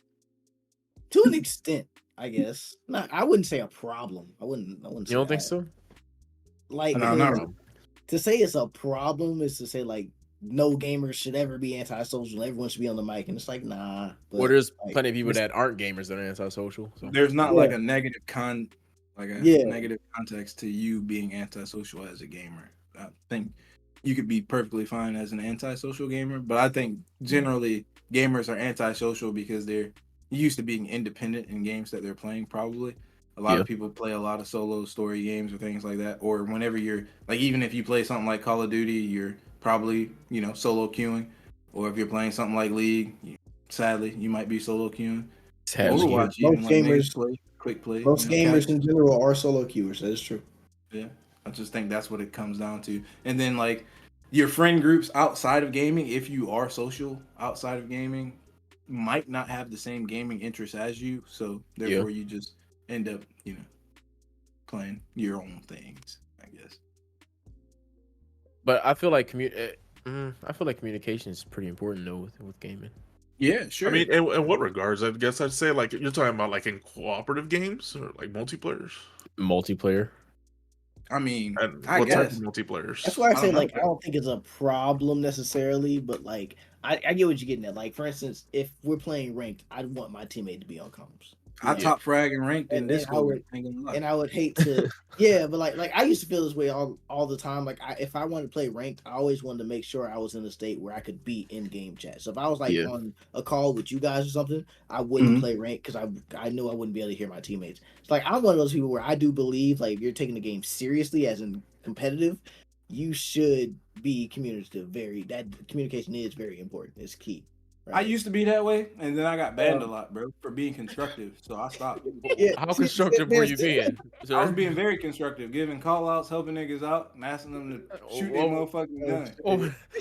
to an extent, I guess. I wouldn't say a problem. I wouldn't You say don't think that. so? Like, No, not really. to say it's a problem is to say like no gamers should ever be antisocial. Everyone should be on the mic, and it's like nah. But, Well, there's like, plenty of people that aren't gamers that are antisocial. So. There's not Yeah. like a negative negative context to you being antisocial as a gamer. I think you could be perfectly fine as an antisocial gamer, but I think generally gamers are antisocial because they're used to being independent in games that they're playing. Probably a lot of people play a lot of solo story games or things like that, or whenever you're like, even if you play something like Call of Duty, you're probably solo queuing, or if you're playing something like League, sadly you might be solo queuing. Overwatch, even like gamers play quick play. Most gamers in general are solo queuers. That is true. Yeah, I just think that's what it comes down to. And then like your friend groups outside of gaming, if you are social outside of gaming, might not have the same gaming interests as you. So therefore, you just end up, playing your own things, I guess. But I feel like communication is pretty important though with gaming. Yeah, sure. I mean, in what regards? I guess I'd say like you're talking about like in cooperative games or like multiplayers. Multiplayer. I mean, I what type of multiplayers? That's why I say like I don't think it's a problem necessarily, but like I get what you're getting at. Like for instance, if we're playing ranked, I'd want my teammate to be on comms. I top frag and ranked in Discord. And I would hate to, but like I used to feel this way all the time. Like if I wanted to play ranked, I always wanted to make sure I was in a state where I could be in game chat. So if I was like on a call with you guys or something, I wouldn't play ranked because I knew I wouldn't be able to hear my teammates. It's like I'm one of those people where I do believe like if you're taking the game seriously as in competitive, you should be communicative. That communication is very important. It's key. Right. I used to be that way, and then I got banned a lot, bro, for being constructive. So I stopped. How constructive were you being? I was being very constructive, giving call outs, helping niggas out, and asking them to shoot their motherfucking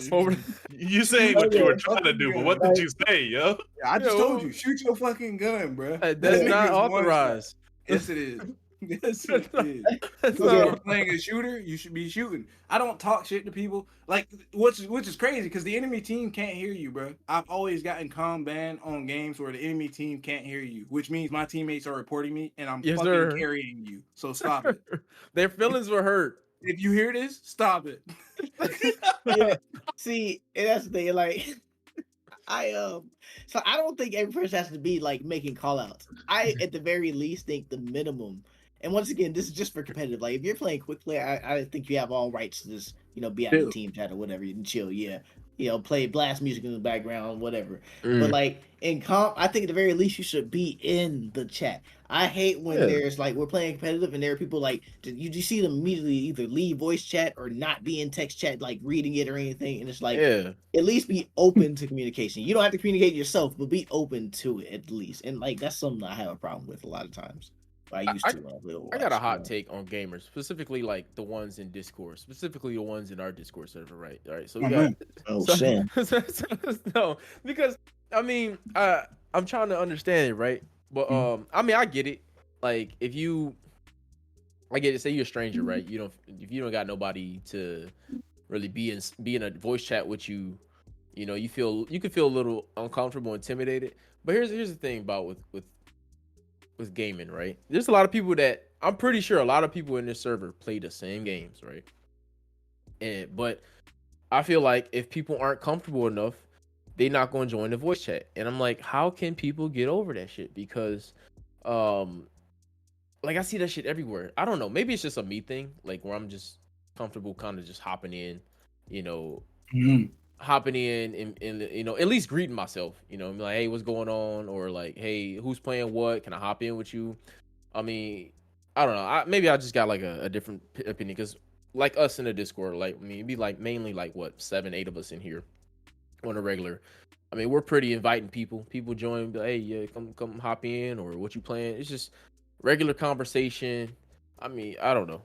gun. You saying what you were trying to do, but what did you say, yo? Yeah, I just told you, shoot your fucking gun, bro. That's not authorized. Yes, it is. Yes, it is. If you're playing a shooter, you should be shooting. I don't talk shit to people, like which is crazy because the enemy team can't hear you, bro. I've always gotten comm banned on games where the enemy team can't hear you, which means my teammates are reporting me and I'm fucking carrying you. So stop it. Their feelings were hurt. If you hear this, stop it. See, and that's the thing, like. So I don't think every person has to be like making call outs. I at the very least think the minimum, and once again, this is just for competitive. Like if you're playing quick play, I think you have all rights to just be out in the team chat or whatever and chill. Yeah, play blast music in the background, whatever. But like in comp, I think at the very least you should be in the chat. I hate when there's like we're playing competitive and there are people like you see them immediately either leave voice chat or not be in text chat, like reading it or anything. And it's like at least be open to communication. You don't have to communicate yourself, but be open to it at least. And like that's something I have a problem with a lot of times. I got a hot take on gamers, specifically like the ones in Discord, specifically the ones in our Discord server, right? All right, so we got no, because I mean, I'm trying to understand it, right? But I mean, I get it. Like if I get it. Say you're a stranger, right? If you don't got nobody to really be in a voice chat with you, you can feel a little uncomfortable, intimidated. But here's the thing about with gaming, right? There's a lot of people that I'm pretty sure a lot of people in this server play the same games, right? But I feel like if people aren't comfortable enough, they're not going to join the voice chat. And I'm like, how can people get over that shit? Because like I see that shit everywhere. I don't know. Maybe it's just a me thing, like where I'm just comfortable kind of just hopping in, hopping in and at least greeting myself, like, hey, what's going on? Or like, hey, who's playing what? Can I hop in with you? I mean, I don't know. Maybe I just got like a different opinion because like us in the Discord, like, I mean, it'd be like mainly like what 7-8 of us in here on a regular. I mean, we're pretty inviting people. People join, be like, hey, yeah, come hop in or what you playing. It's just regular conversation. I mean, I don't know.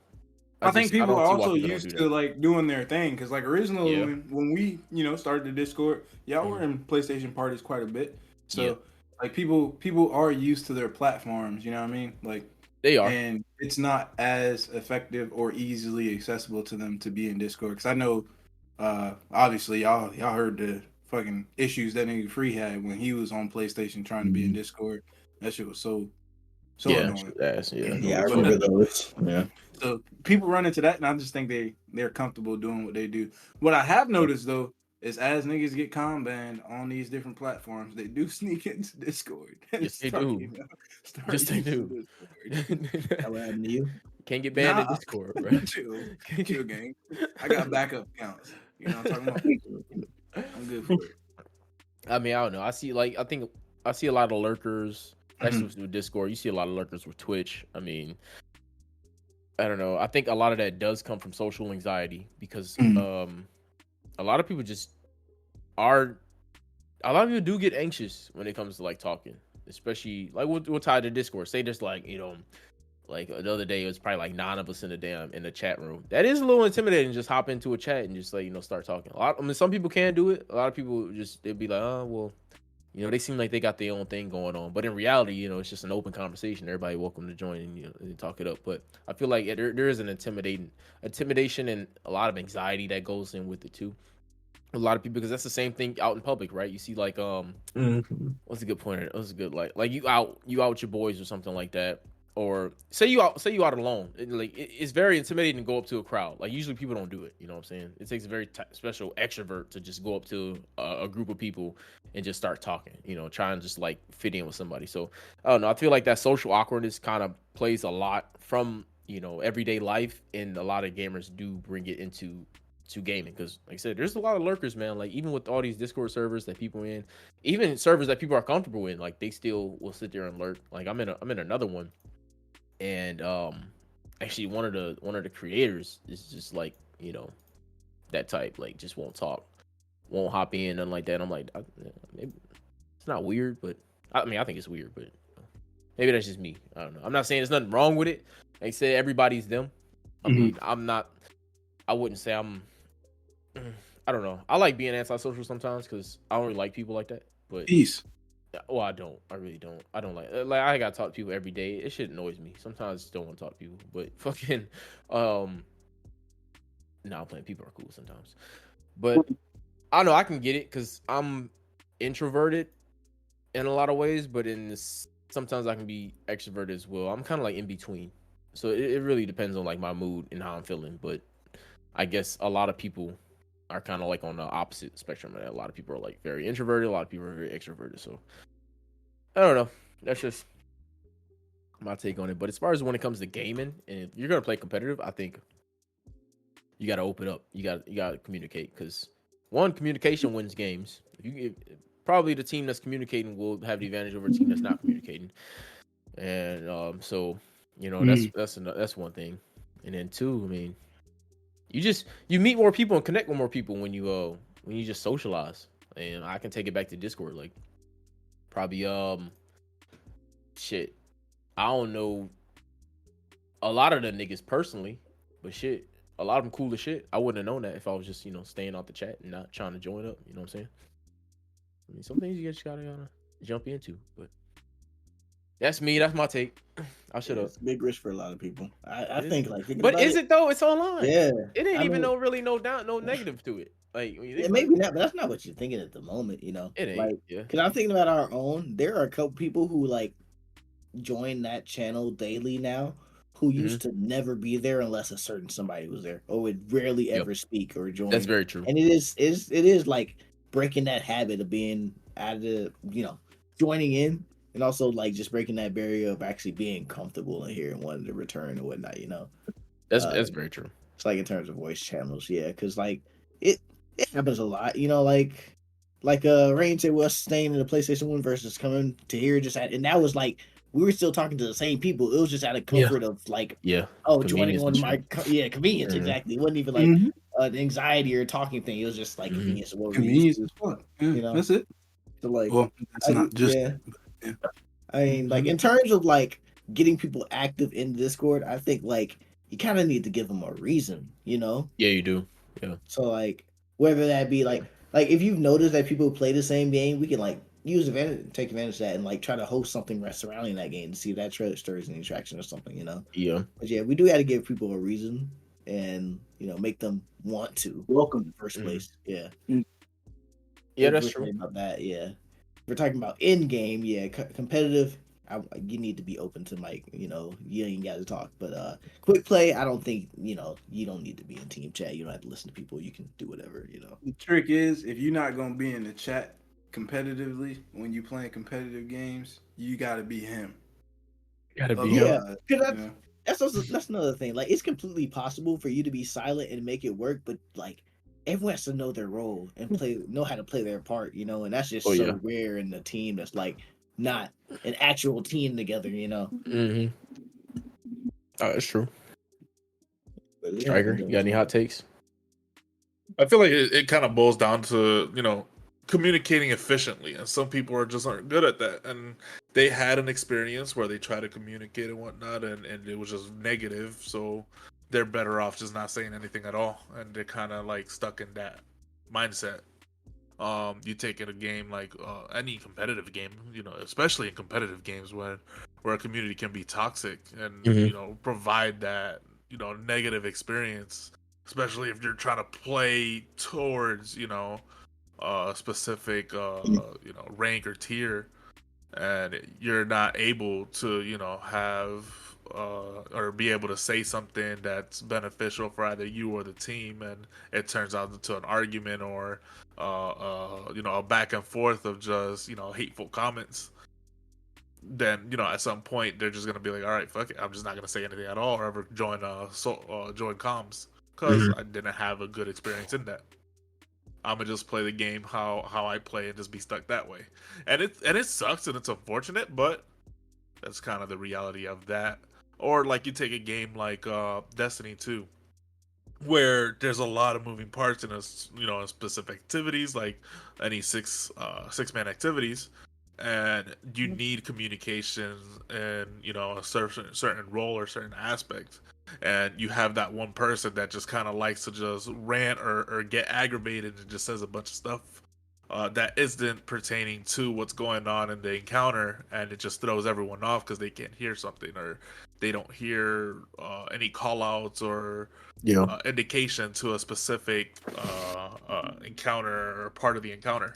I think people are also people used to like doing their thing because like originally when we started the Discord, y'all were in PlayStation parties quite a bit. So like people are used to their platforms. You know what I mean? Like they are, and it's not as effective or easily accessible to them to be in Discord. Because I know, obviously y'all heard the fucking issues that nigga Free had when he was on PlayStation trying to be in Discord. That shit was so annoying. I remember those. Yeah. So people run into that, and I just think they're comfortable doing what they do. What I have noticed though is as niggas get banned on these different platforms, they do sneak into Discord. Yes, they do. Yes, they do. What happened to you? Can't get banned in Discord, bro. Chill, gang. I got backup accounts. You know what I'm talking about? I'm good for it. I mean, I don't know. I see a lot of lurkers. Especially with Discord, you see a lot of lurkers with Twitch. I mean, I don't know. I think a lot of that does come from social anxiety because a lot of people do get anxious when it comes to like talking, especially like we'll tie to Discord. Say there's like, like the other day it was probably like 9 of us in the chat room. That is a little intimidating. Just hop into a chat and just like start talking. Some people can do it. A lot of people they'll be like, oh well. They seem like they got their own thing going on, but in reality, it's just an open conversation. Everybody welcome to join and talk it up. But I feel like there is an intimidation and a lot of anxiety that goes in with it too. A lot of people, because that's the same thing out in public, right? You see like what's a good point? What's a good like you out with your boys or something like that, or say you out alone. It's very intimidating to go up to a crowd. Like usually people don't do it. You know what I'm saying? It takes a very special extrovert to just go up to a group of people and just start talking. Try and just like fit in with somebody. So I don't know. I feel like that social awkwardness kind of plays a lot from everyday life, and a lot of gamers do bring it into gaming because, like I said, there's a lot of lurkers, man. Like even with all these Discord servers that people in, even servers that people are comfortable in, like they still will sit there and lurk. Like I'm in another one. And actually one of the creators is just like that type, like just won't talk, won't hop in, and like that. I'm like, maybe it's not weird, but I mean I think it's weird, but maybe that's just me. I don't know. I'm not saying there's nothing wrong with it. Like I said, everybody's them. I mean I wouldn't say I don't know. I like being antisocial sometimes because I don't really like people like that. But peace. Well, I don't. I really don't. I don't like I gotta talk to people every day. It shit annoys me. Sometimes I just don't want to talk to people. But fucking I'm playing. People are cool sometimes. But I don't know, I can get it because I'm introverted in a lot of ways, but sometimes I can be extroverted as well. I'm kind of like in between. So it really depends on like my mood and how I'm feeling. But I guess a lot of people are kind of like on the opposite spectrum of that. A lot of people are like very introverted. A lot of people are very extroverted. So I don't know. That's just my take on it. But as far as when it comes to gaming, and if you're gonna play competitive, I think you got to open up. You got to communicate because communication wins games. Probably the team that's communicating will have the advantage over a team that's not communicating. And so that's one thing. And then two, I mean, you meet more people and connect with more people when you just socialize. And I can take it back to Discord, like probably shit. I don't know a lot of the niggas personally, but shit, a lot of them cool as shit. I wouldn't have known that if I was just staying off the chat and not trying to join up. You know what I'm saying? I mean, some things you just gotta jump into, but that's me. That's my take. I should have. It's big risk for a lot of people. I think like. But is it though? It's online. Yeah. It ain't even no negative to it. Like maybe not, but that's not what you're thinking at the moment. It ain't. Like, because I'm thinking about our own. There are a couple people who like join that channel daily now, who used to never be there unless a certain somebody was there, or would rarely ever speak or join. That's very true. And it is like breaking that habit of being out of joining in. And also, like, just breaking that barrier of actually being comfortable in here and wanting to return and whatnot, That's very true. It's like in terms of voice channels, yeah, because like it happens a lot, like Rain said, was staying in the PlayStation 1 versus coming to here and that was like we were still talking to the same people. It was just out of comfort of like, joining on my convenience. Exactly. It wasn't even like an anxiety or talking thing. It was just like convenience. Convenience is fun. Yeah, that's it. So like, well, it's not just. Yeah. I mean, like in terms of like getting people active in Discord, I think like you kind of need to give them a reason, you know? Yeah, you do. Yeah. So like whether that be like if you've noticed that people play the same game, we can like take advantage of that and like try to host something surrounding that game to see if that stirs any traction or something, you know? Yeah. But yeah, we do got to give people a reason and make them want to welcome in the first place. Yeah. Yeah, that's true. About that, yeah. If we're talking about in game, yeah, competitive. You need to be open to like you ain't got to talk, but quick play. I don't think you don't need to be in team chat. You don't have to listen to people. You can do whatever. The trick is if you're not gonna be in the chat competitively when you playing competitive games, you gotta be him. Gotta be him. That's another thing. Like it's completely possible for you to be silent and make it work, but like everyone has to know their role and know how to play their part, and that's just rare in the team that's like not an actual team together, Mm-hmm. Oh, that's true. Striker, you got any hot takes? I feel like it kind of boils down to, communicating efficiently, and some people aren't good at that, and they had an experience where they try to communicate and whatnot, and it was just negative, so they're better off just not saying anything at all, and they're kind of like stuck in that mindset. You take in a game like any competitive game, especially in competitive games where a community can be toxic and provide that negative experience, especially if you're trying to play towards a specific rank or tier, and you're not able to have or be able to say something that's beneficial for either you or the team, and it turns out into an argument or a back and forth of just hateful comments, then at some point they're just gonna be like, all right, fuck it, I'm just not gonna say anything at all or ever join comms because I didn't have a good experience in that. I'm gonna just play the game how I play and just be stuck that way, and it sucks and it's unfortunate, but that's kind of the reality of that. Or like you take a game like Destiny 2, where there's a lot of moving parts in in specific activities, like any six-man activities, and you need communication and a certain role or certain aspect, and you have that one person that just kind of likes to just rant or get aggravated and just says a bunch of stuff that isn't pertaining to what's going on in the encounter, and it just throws everyone off because they can't hear something or they don't hear any call outs or indication to a specific encounter or part of the encounter.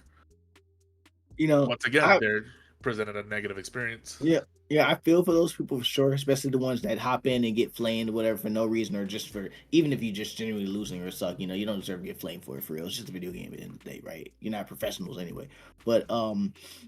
Once again, they're presented a negative experience. Yeah, I feel for those people for sure, especially the ones that hop in and get flamed or whatever for no reason, or just for even if you just genuinely losing or suck, you don't deserve to get flamed for it for real. It's just a video game at the end of the day, right? You're not professionals anyway. But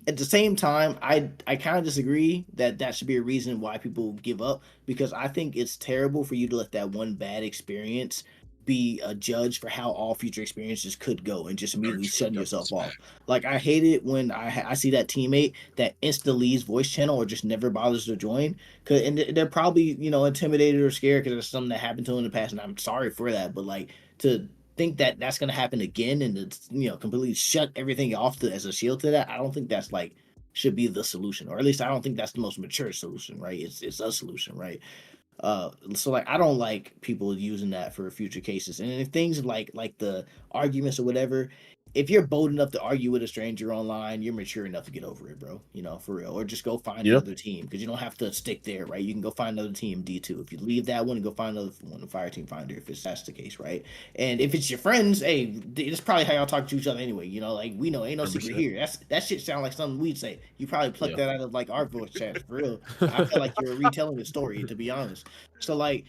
at the same time, I kind of disagree that should be a reason why people give up, because I think it's terrible for you to let that one bad experience be a judge for how all future experiences could go and just immediately shutting yourself off. Like I hate it when I see that teammate that instantly leaves voice channel or just never bothers to join, and they're probably intimidated or scared because there's something that happened to them in the past, and I'm sorry for that, but like to think that that's going to happen again and to completely shut everything off as a shield to that, I don't think that's like should be the solution, or at least I don't think that's the most mature solution, right? It's a solution, right? So like I don't like people using that for future cases, and if things like the arguments or whatever, if you're bold enough to argue with a stranger online, you're mature enough to get over it, bro. For real. Or just go find another team, because you don't have to stick there, right? You can go find another team D2. If you leave that one and go find another one, Fire Team Finder, if that's the case, right? And if it's your friends, hey, it's probably how y'all talk to each other anyway. Like we know ain't no 100%. Secret here. That shit sound like something we'd say. You probably plucked that out of like our voice chat for real. I feel like you're retelling the story, to be honest. So like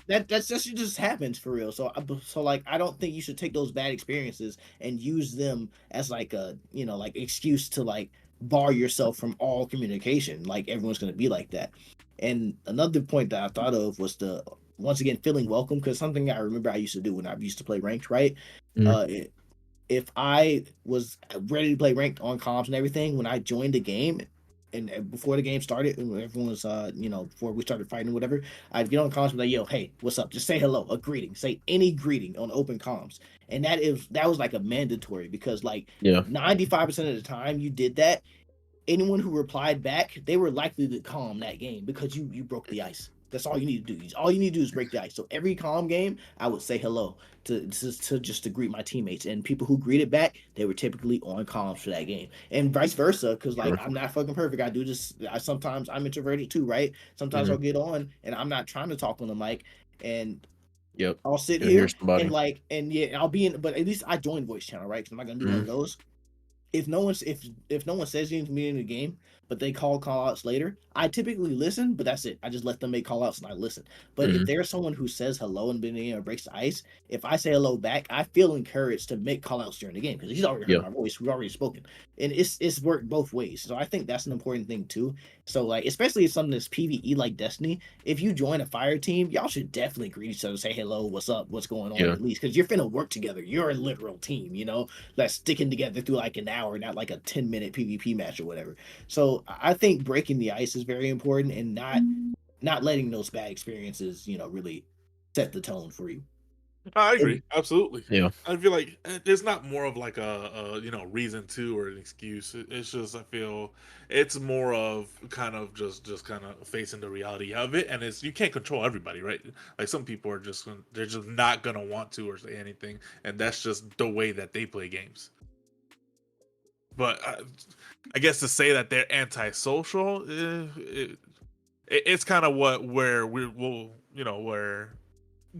that just happens for real. So like I don't think you should take those bad experiences and use them as like a like excuse to like bar yourself from all communication. Like everyone's gonna be like that. And another point that I thought of was the once again feeling welcome, because something I remember I used to do when I used to play ranked, right? If I was ready to play ranked on comms and everything, when I joined the game and before the game started, everyone was before we started fighting or whatever, I'd get on comms and be like, yo, hey, what's up? Just say hello, a greeting, say any greeting on open comms. And that was like a mandatory, because like 95% of the time you did that, anyone who replied back, they were likely to calm that game because you broke the ice. That's all you need to do. All you need to do is break the ice. So every calm game, I would say hello to just to greet my teammates, and people who greeted back, they were typically on calms for that game, and vice versa. Because like I'm not fucking perfect. I do this. Sometimes I'm introverted too, right? Sometimes I'll get on and I'm not trying to talk on the mic, and I'll sit here and I'll be in, but at least I join voice channel, right? Because I'm not gonna be one of those. If no one says anything to me in the game, but they call outs later, I typically listen, but that's it. I just let them make call outs and I listen. But if there's someone who says hello in the beginning or breaks the ice, if I say hello back, I feel encouraged to make call outs during the game because he's already heard my voice. We've already spoken. And it's worked both ways. So I think that's an important thing too. So like, especially if something that's PvE like Destiny, if you join a fire team, y'all should definitely greet each other, say hello, what's up, what's going on, at least, because you're finna work together. You're a literal team, that's sticking together through like an hour, not like a 10-minute PvP match or whatever. So I think breaking the ice is very important, and not letting those bad experiences, really set the tone for you. I agree, absolutely. Yeah, I feel like there's not more of like a reason to or an excuse. It's just I feel it's more of kind of just kind of facing the reality of it, and you can't control everybody, right? Like some people are they're just not gonna want to or say anything, and that's just the way that they play games. But I guess to say that they're antisocial, it's kind of where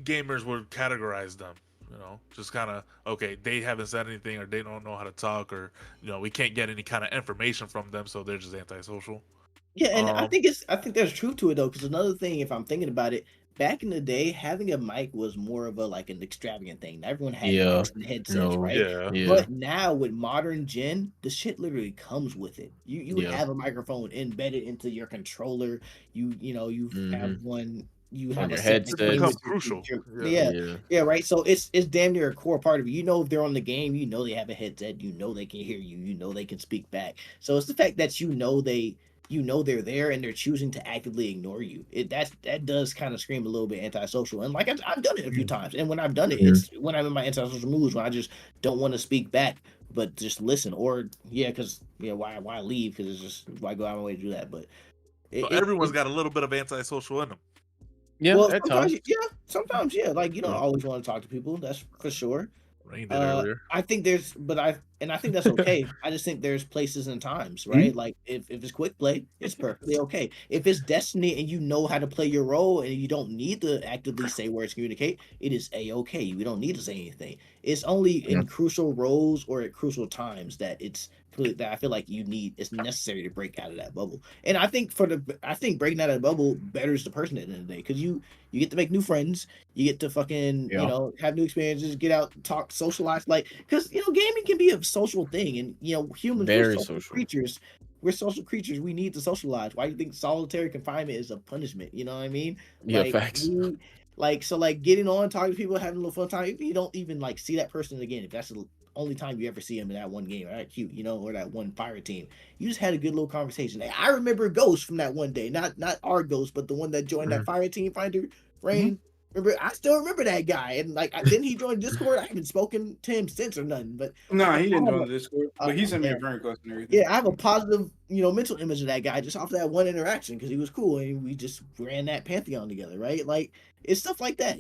gamers would categorize them. Just kind of okay, they haven't said anything or they don't know how to talk, or we can't get any kind of information from them, so they're just antisocial. Yeah, and I think there's truth to it though, because another thing, if I'm thinking about it, back in the day, having a mic was more of an extravagant thing. Everyone had mics and headsets, right? Yeah. But now with modern gen, the shit literally comes with it. You have a microphone embedded into your controller. You have one. You have your a set headset. Becomes crucial. Yeah, right. So it's damn near a core part of it. If they're on the game, they have a headset. They can hear you. They can speak back. So it's the fact that they're there and they're choosing to actively ignore you. That does kind of scream a little bit antisocial. And like I've done it a few times, and when I've done it, it's when I'm in my antisocial moods when I just don't want to speak back, but just listen. Or because why leave? Because it's just why go out of my way to do that. But everyone's got a little bit of antisocial in them. Yeah, well, at times. sometimes, yeah. Like you don't always want to talk to people. That's for sure. Rain did earlier. I think I think that's okay. I just think there's places and times, right? Like if it's quick play, it's perfectly okay. If it's Destiny and you know how to play your role and you don't need to actively say words, communicate, it is a-okay. You don't need to say anything. It's only in crucial roles or at crucial times that I feel like it's necessary to break out of that bubble. And I think breaking out of the bubble betters the person at the end of the day, because you get to make new friends, you get to fucking have new experiences, get out, talk, socialize, because gaming can be a social thing, and humans are social creatures. We're social creatures. We need to socialize. Why do you think solitary confinement is a punishment? You know what I mean? Facts. Getting on, talking to people, having a little fun time. If you don't even see that person again, if that's the only time you ever see him in that one game, right? Cute, or that one fire team. You just had a good little conversation. Hey, I remember Ghost from that one day, not our Ghost, but the one that joined that fire team finder, Rain. Remember, I still remember that guy, and then he joined Discord. I haven't spoken to him since or nothing, but no, he didn't join the Discord. But he sent me a friend request and everything. Yeah, I have a positive, mental image of that guy just off that one interaction because he was cool and we just ran that Pantheon together, right? It's stuff like that,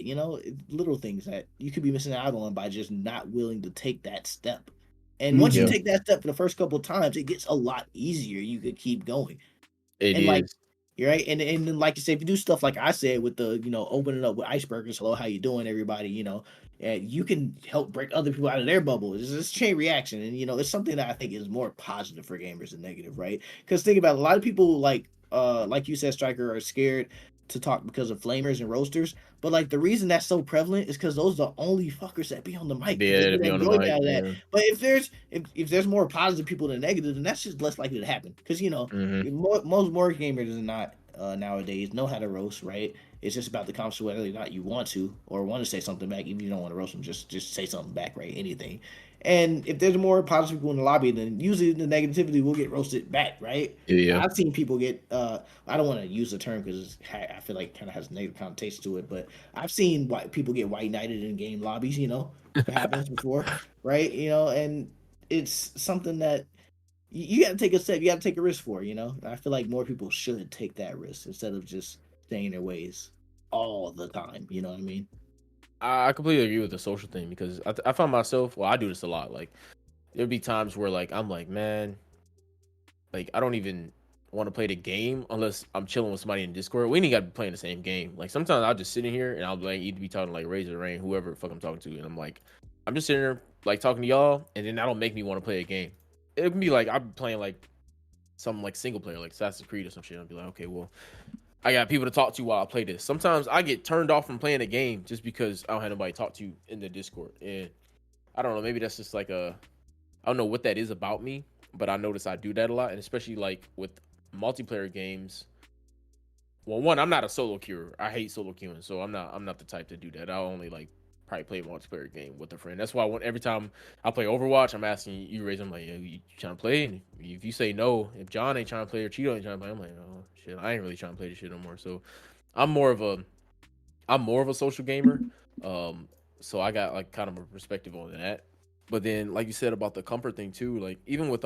little things that you could be missing out on by just not willing to take that step. And once you take that step for the first couple of times, it gets a lot easier. You could keep going. You're right. And then, like you said, if you do stuff like I said with the, opening up with icebreakers, hello, how you doing, everybody, and you can help break other people out of their bubble. It's a chain reaction. And, it's something that I think is more positive for gamers than negative, right? Because think about it, a lot of people, like you said, Striker, are scared to talk because of flamers and roasters. But, the reason that's so prevalent is because those are the only fuckers that be on the mic. Yeah, be on the mic. Yeah. But if there's more positive people than negative, then that's just less likely to happen. Because, most more gamers than not nowadays know how to roast, right? It's just about the conversation whether or not you want to or want to say something back. Even if you don't want to roast them, just say something back, right? Anything. And if there's more positive people in the lobby, then usually the negativity will get roasted back, right? Yeah. I've seen people get I don't want to use the term because I feel like it kind of has a negative connotation to it, but I've seen people get white knighted in game lobbies, it happens before, right? And it's something that you got to take a step. You got to take a risk for it, you know. And I feel like more people should take that risk instead of just staying in their ways all the time. You know what I mean? I completely agree with the social thing because I find myself. Well, I do this a lot. Like there'd be times where like I'm like, man, like I don't even want to play the game unless I'm chilling with somebody in Discord. We ain't got to be playing the same game. Like sometimes I'll just sit in here and I'll like either be talking to like Razor Rain, whoever the fuck I'm talking to, and I'm like, I'm just sitting there like talking to y'all, and then that'll make me want to play a game. It can be like I'm playing like something like single player, like Assassin's Creed or some shit. I'll be like, okay, well, I got people to talk to while I play this. Sometimes I get turned off from playing a game just because I don't have nobody to talk to in the Discord, and I don't know, maybe that's just like I don't know what that is about me, but I notice I do that a lot, and especially like with multiplayer games. Well, one, I'm not a solo queuer. I hate solo queuing, so I'm not the type to do that. I'll only like probably play a multiplayer game with a friend. That's why every time I play Overwatch, I'm asking you, Raise. I'm like, yo, you trying to play? And if you say no, if John ain't trying to play or Cheeto ain't trying to play, I'm like, oh shit, I ain't really trying to play this shit no more. So I'm more of a social gamer. So I got like kind of a perspective on that. But then, like you said about the comfort thing too, like even with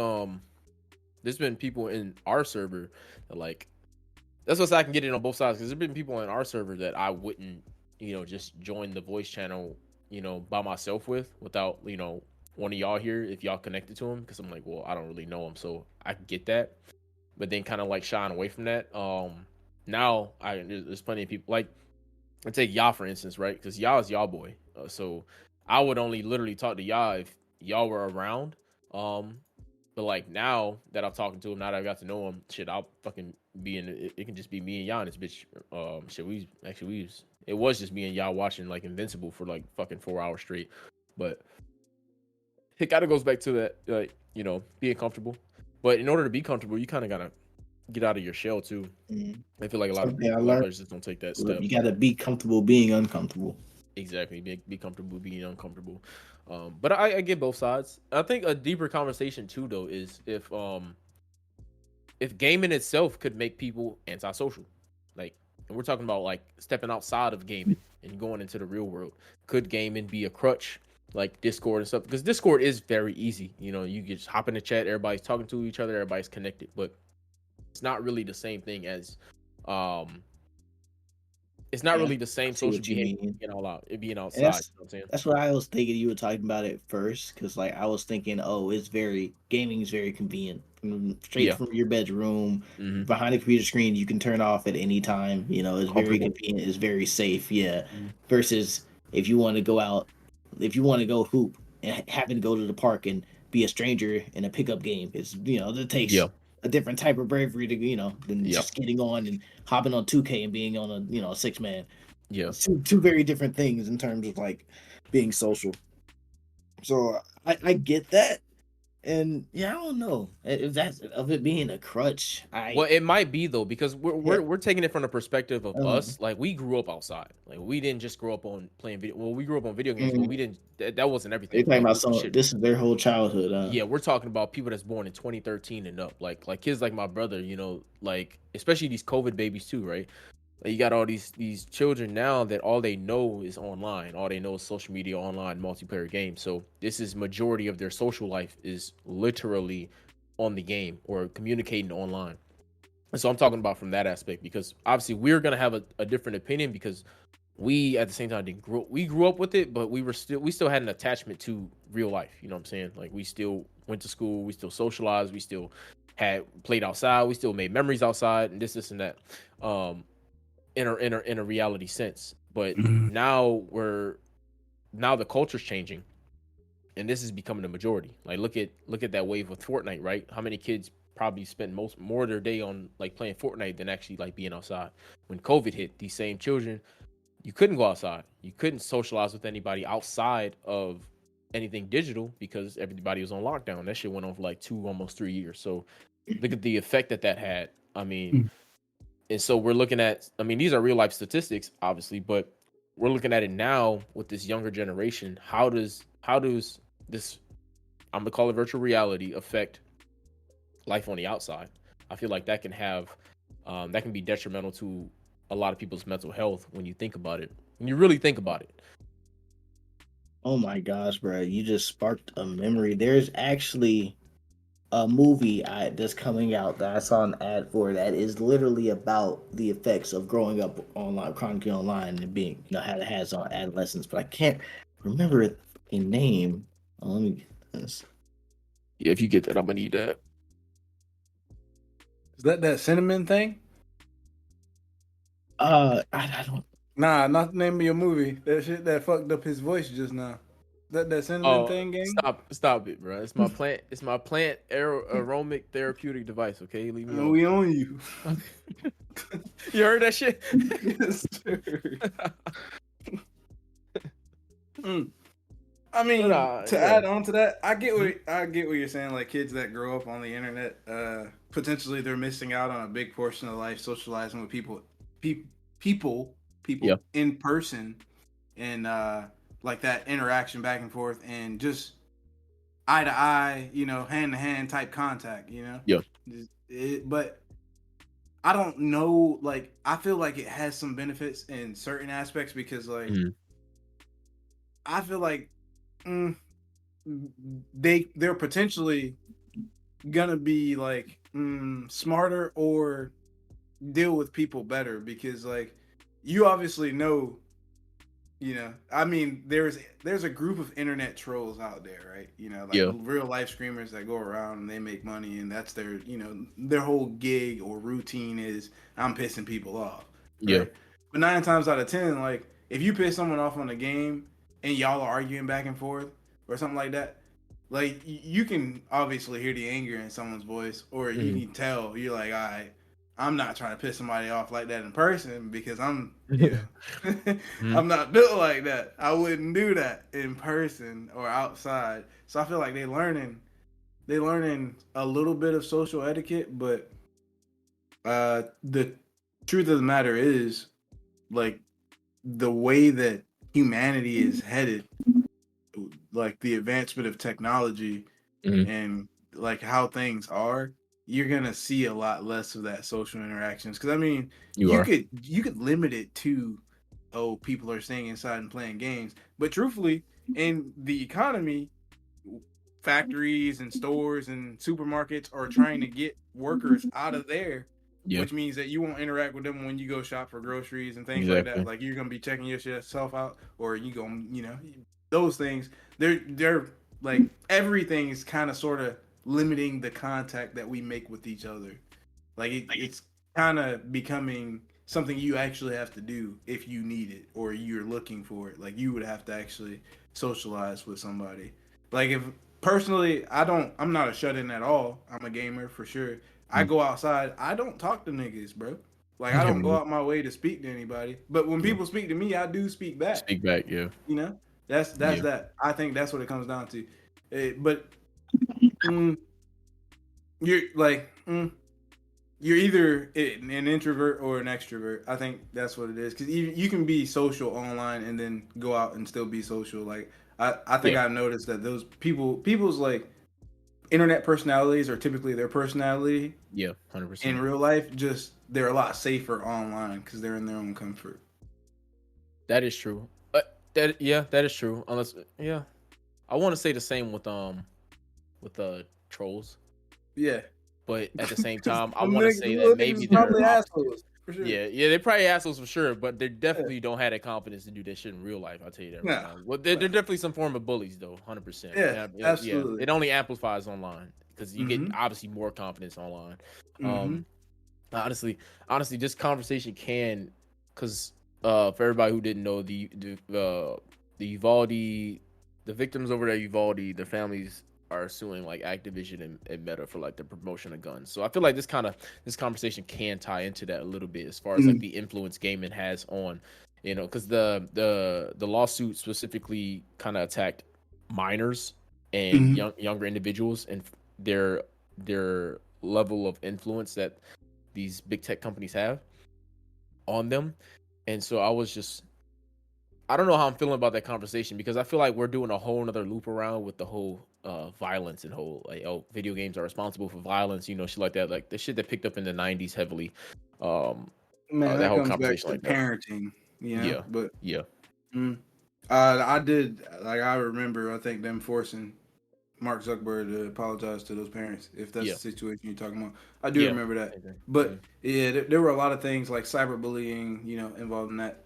there's been people in our server that like that's what I can get it on both sides because there's been people in our server that I wouldn't, just join the voice channel, by myself without, one of y'all here if y'all connected to him because I'm like, well, I don't really know him, so I get that. But then kind of like shying away from that. Now there's plenty of people like I take y'all for instance, right? Because y'all is y'all boy, so I would only literally talk to y'all if y'all were around. But like now that I'm talking to him, now that I got to know him, shit, I'll fucking be in. It can just be me and y'all and this bitch. Shit, it was just me and y'all watching like Invincible for like fucking 4 hours straight. But it kind of goes back to that, like being comfortable. But in order to be comfortable, you kind of gotta get out of your shell too. Mm-hmm. I feel like a lot of players just don't take that step. You gotta be comfortable being uncomfortable. Exactly, be comfortable being uncomfortable. But I get both sides. I think a deeper conversation too, though, is if gaming itself could make people antisocial, like, and we're talking about like stepping outside of gaming and going into the real world. Could gaming be a crutch like Discord and stuff? Because Discord is very easy. You just hop in the chat, everybody's talking to each other, everybody's connected, but it's not really the same thing as it's not really the same social behavior being outside. You know what I'm saying? That's what I was thinking. You were talking about it first, because like I was thinking, oh, gaming is very convenient. Straight from your bedroom, behind a computer screen, you can turn off at any time. It's very convenient. It's very safe. Yeah. Mm-hmm. Versus if you want to go out, if you want to go hoop and happen to go to the park and be a stranger in a pickup game, it takes a different type of bravery to than just getting on and hopping on 2K and being on a 6-man. Yeah, two very different things in terms of like being social. So I get that, and I don't know if that's of it being a crutch. Well, it might be though, because we're taking it from the perspective of us. Like we grew up outside. Like we didn't just grow up on playing video. Well, we grew up on video games, but we didn't. That wasn't everything. They're talking about this is their whole childhood. Yeah, we're talking about people that's born in 2013 and up. Like kids like my brother. Like especially these COVID babies too, right? Like you got all these children now that all they know is online. All they know is social media, online, multiplayer games. So this is majority of their social life is literally on the game or communicating online. And so I'm talking about from that aspect because obviously we're gonna have a different opinion because we at the same time we grew up with it, but we still had an attachment to real life. You know what I'm saying? Like we still went to school, we still socialized, we still had played outside, we still made memories outside, and this and that. In a reality sense, but now the culture's changing, and this is becoming the majority. Like look at that wave with Fortnite, right? How many kids probably spend more of their day on like playing Fortnite than actually like being outside? When COVID hit, these same children, you couldn't go outside, you couldn't socialize with anybody outside of anything digital because everybody was on lockdown. That shit went on for like 2, almost 3 years. So look at the effect that had. I mean. And so we're looking at, these are real life statistics, obviously, but we're looking at it now with this younger generation. How does this, I'm gonna call it virtual reality, affect life on the outside? I feel like that can be detrimental to a lot of people's mental health when you think about it. When you really think about it. Oh my gosh, bro. You just sparked a memory. There's actually a movie that's coming out that I saw an ad for that is literally about the effects of growing up online, chronically online, and being, how it has on adolescence. But I can't remember the name. Let me get this. Yeah, if you get that, I'm gonna need that. Is that cinnamon thing? I don't. Nah, not the name of your movie. That shit that fucked up his voice just now. That cinnamon thing game? Stop it, bro. It's my plant. It's my plant aromatic therapeutic device. Okay, leave me alone. We own you. You heard that shit? Yes, sir. I mean, add on to that, I get what you're saying. Like kids that grow up on the internet, potentially they're missing out on a big portion of life, socializing with people in person, and like that interaction back and forth, and just eye to eye, hand to hand type contact, Yeah. But I don't know. Like, I feel like it has some benefits in certain aspects because, like, I feel like they're potentially gonna be like smarter or deal with people better because, like, you obviously know. I mean, there's a group of internet trolls out there, right? Real life screamers that go around and they make money, and that's their, their whole gig or routine is I'm pissing people off. Right? Yeah. But 9 times out of 10, like if you piss someone off on a game and y'all are arguing back and forth or something like that, like you can obviously hear the anger in someone's voice, or you can tell you're like, all right, I'm not trying to piss somebody off like that in person because I'm I'm not built like that. I wouldn't do that in person or outside. So I feel like they learning a little bit of social etiquette, but the truth of the matter is, like, the way that humanity is headed, like the advancement of technology and like how things are, you're gonna see a lot less of that social interactions. Because I mean, you could limit it to, people are staying inside and playing games. But truthfully, in the economy, factories and stores and supermarkets are trying to get workers out of there, which means that you won't interact with them when you go shop for groceries and things like that. Like you're gonna be checking yourself out, or you gonna, those things. They're like everything is kind of sort of limiting the contact that we make with each other. Like it's kind of becoming something you actually have to do if you need it or you're looking for it. Like you would have to actually socialize with somebody. Like if personally, I'm not a shut-in at all. I'm a gamer for sure. I go outside. I don't talk to niggas, bro. Like I don't go out my way to speak to anybody. But when people speak to me, I do speak back. Speak back, yeah. That's that. I think that's what it comes down to. But you're like you're either an introvert or an extrovert. I think that's what it is. Because you can be social online and then go out and still be social. Like I think I've noticed that those people's like internet personalities are typically their personality. Yeah, 100%. In real life, just they're a lot safer online because they're in their own comfort. That is true. That is true. Unless I want to say the same with trolls. Yeah. But at the same time, I want to say that maybe they're probably assholes. For sure. Yeah, they're probably assholes for sure, but they definitely don't have that confidence to do that shit in real life. I'll tell you that right now. Well, they're definitely some form of bullies, though, 100%. Yeah, absolutely. It only amplifies online because you get obviously more confidence online. Honestly, this conversation can, because for everybody who didn't know, the Uvalde, the victims over at Uvalde, their families are suing like Activision and Meta for like the promotion of guns. So I feel like this conversation can tie into that a little bit as far as like the influence gaming has on, because the lawsuit specifically kind of attacked minors and younger individuals and their level of influence that these big tech companies have on them. And so I don't know how I'm feeling about that conversation because I feel like we're doing a whole nother loop around with the whole violence and whole like, video games are responsible for violence, shit like that, like the shit that picked up in the 90s heavily. Man, that whole conversation back to like parenting, but I did, like, I remember, I think them forcing Mark Zuckerberg to apologize to those parents if that's Yeah. the situation you're talking about. I do Yeah. remember that. But yeah, there were a lot of things like cyberbullying, involved in that.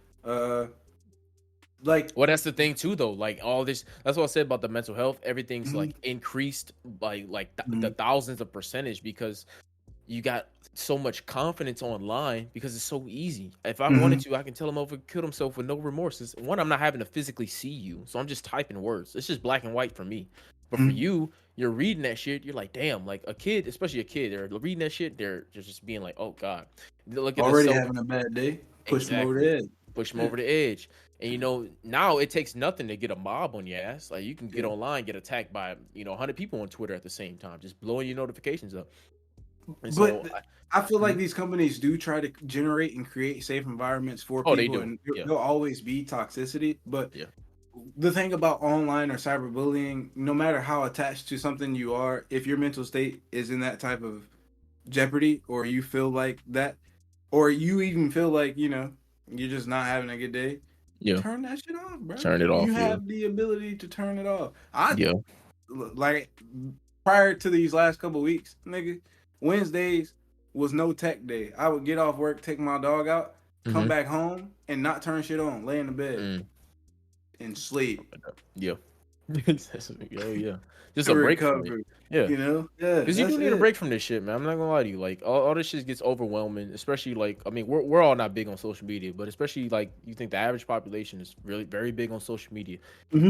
Like, well, that's the thing too, though. Like all this, that's what I said about the mental health. Everything's like increased by like the thousands of percentage because you got so much confidence online because it's so easy. If I wanted to, I can tell him over kill himself with no remorses. One, I'm not having to physically see you, so I'm just typing words. It's just black and white for me. But for you, you're reading that shit. You're like, damn, like a kid, especially a kid, they're reading that shit. They're just being like, oh god, look at already having a bad day. Push them over the edge. Push them over the edge. And now it takes nothing to get a mob on your ass. Like you can get online, get attacked by 100 people on Twitter at the same time, just blowing your notifications up. And but I feel like these companies do try to generate and create safe environments for people, they do. And there'll always be toxicity. But the thing about online or cyberbullying, no matter how attached to something you are, if your mental state is in that type of jeopardy, or you feel like that, or you even feel like you're just not having a good day, turn that shit off, bro. Turn it off. You have the ability to turn it off. Like prior to these last couple weeks, nigga, Wednesdays was no tech day. I would get off work, take my dog out, come back home, and not turn shit on, lay in the bed, and sleep. Yeah. Yeah. Just a break from it. Yeah. Because you do need a break from this shit, man. I'm not gonna lie to you. Like all this shit gets overwhelming, especially like we're all not big on social media, but especially like you think the average population is really very big on social media,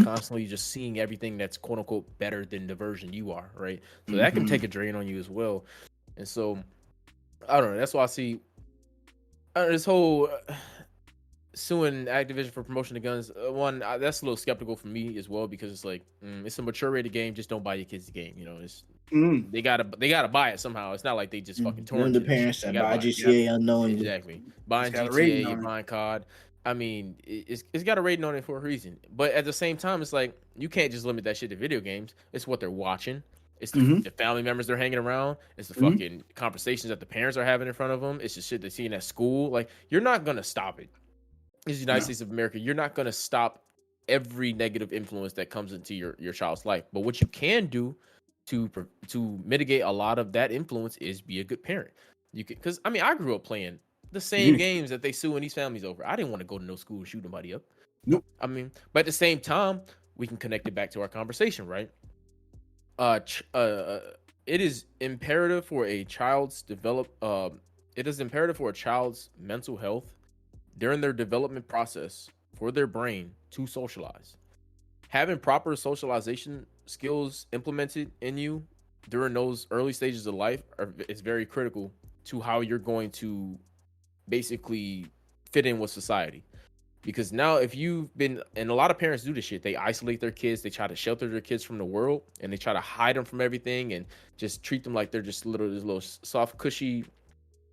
constantly just seeing everything that's quote unquote better than the version you are, right? So that can take a drain on you as well. And so I don't know. That's why I see this whole suing Activision for promotion of guns. That's a little skeptical for me as well because it's like it's a mature rated game. Just don't buy your kids the game. It's they gotta buy it somehow. It's not like they just fucking torrent the parents that buy GTA unknowingly. Exactly, buying GTA, you're buying COD. I mean, it's got a rating on it for a reason. But at the same time, it's like you can't just limit that shit to video games. It's what they're watching. It's the family members they're hanging around. It's the fucking conversations that the parents are having in front of them. It's the shit they're seeing at school. Like you're not gonna stop it. This is the United States of America. You're not going to stop every negative influence that comes into your child's life. But what you can do to mitigate a lot of that influence is be a good parent. You can, because I grew up playing the same games that they suing these families over. I didn't want to go to no school and shoot nobody up. Nope. But at the same time, we can connect it back to our conversation, right? It is imperative for a child's mental health during their development process for their brain to socialize. Having proper socialization skills implemented in you during those early stages of life is very critical to how you're going to basically fit in with society. Because now if you've been, and a lot of parents do this shit, they isolate their kids, they try to shelter their kids from the world, and they try to hide them from everything and just treat them like they're just this little soft, cushy,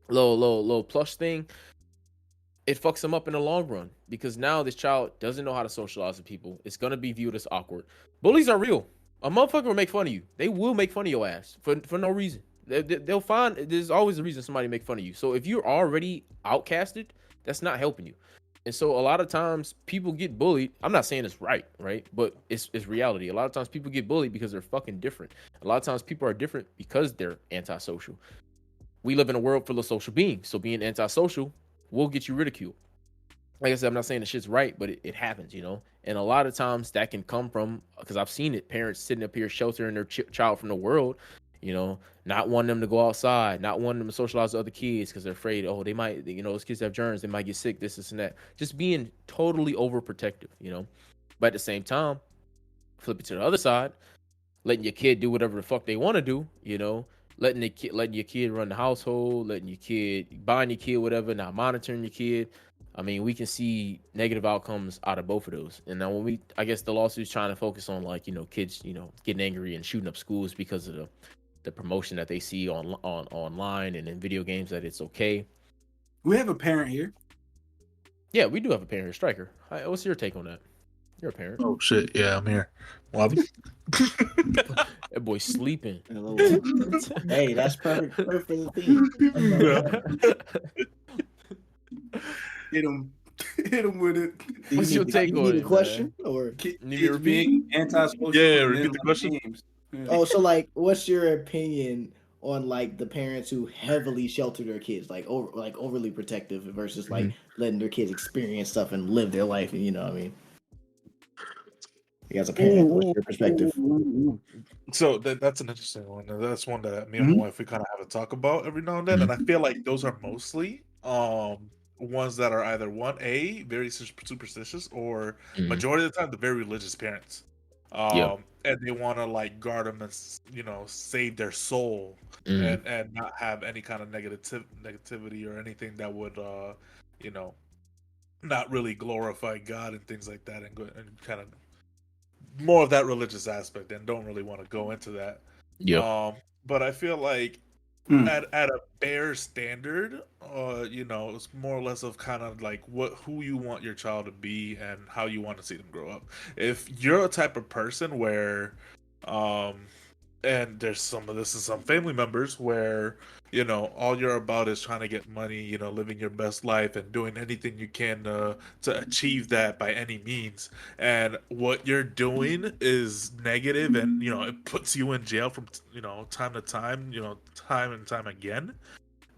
little plush thing. It fucks them up in the long run because now this child doesn't know how to socialize with people. It's going to be viewed as awkward. Bullies are real. A motherfucker will make fun of you. They will make fun of your ass for no reason. They'll find there's always a reason somebody make fun of you. So if you're already outcasted, that's not helping you. And so a lot of times people get bullied. I'm not saying it's right? But it's reality. A lot of times people get bullied because they're fucking different. A lot of times people are different because they're antisocial. We live in a world full of social beings. So being antisocial will get you ridiculed. Like I said, I'm not saying the shit's right, but it happens, And a lot of times that can come from, because I've seen it, parents sitting up here sheltering their child from the world, not wanting them to go outside, not wanting them to socialize with other kids because they're afraid, they might, those kids have germs, they might get sick, this and that. Just being totally overprotective, But at the same time, flip it to the other side, letting your kid do whatever the fuck they want to do, letting your kid run the household, letting your kid, buying your kid whatever, not monitoring your kid. We can see negative outcomes out of both of those. And now I guess the lawsuit's trying to focus on kids, getting angry and shooting up schools because of the promotion that they see online and in video games that it's okay. We have a parent here. Yeah, we do have a parent here. Striker, what's your take on that? You're a parent. Oh shit, yeah, I'm here. Well, that boy's sleeping. Hey, that's perfect for the theme. Hit him with it. What's your take on it? Question or need me to repeat? Antisocial. Yeah, repeat the question. Oh, so like, what's your opinion on like the parents who heavily shelter their kids, like overly protective versus like letting their kids experience stuff and live their life, and you know what I mean? As a parent, what's your perspective? So that's an interesting one. And that's one that me and Mhm. my wife we kind of have to talk about every now and then. And I feel like those are mostly ones that are either very superstitious, or majority of the time the very religious parents. And they want to like guard them and save their soul and not have any kind of negativity or anything that would you know not really glorify God and things like that, and go and kind of more of that religious aspect, and don't really want to go into that. But I feel like at a bare standard, it's more or less of kind of like who you want your child to be and how you want to see them grow up. If you're a type of person where, and there's some of this in some family members where all you're about is trying to get money, living your best life and doing anything you can to achieve that by any means, and what you're doing is negative, and it puts you in jail from time to time, time and time again,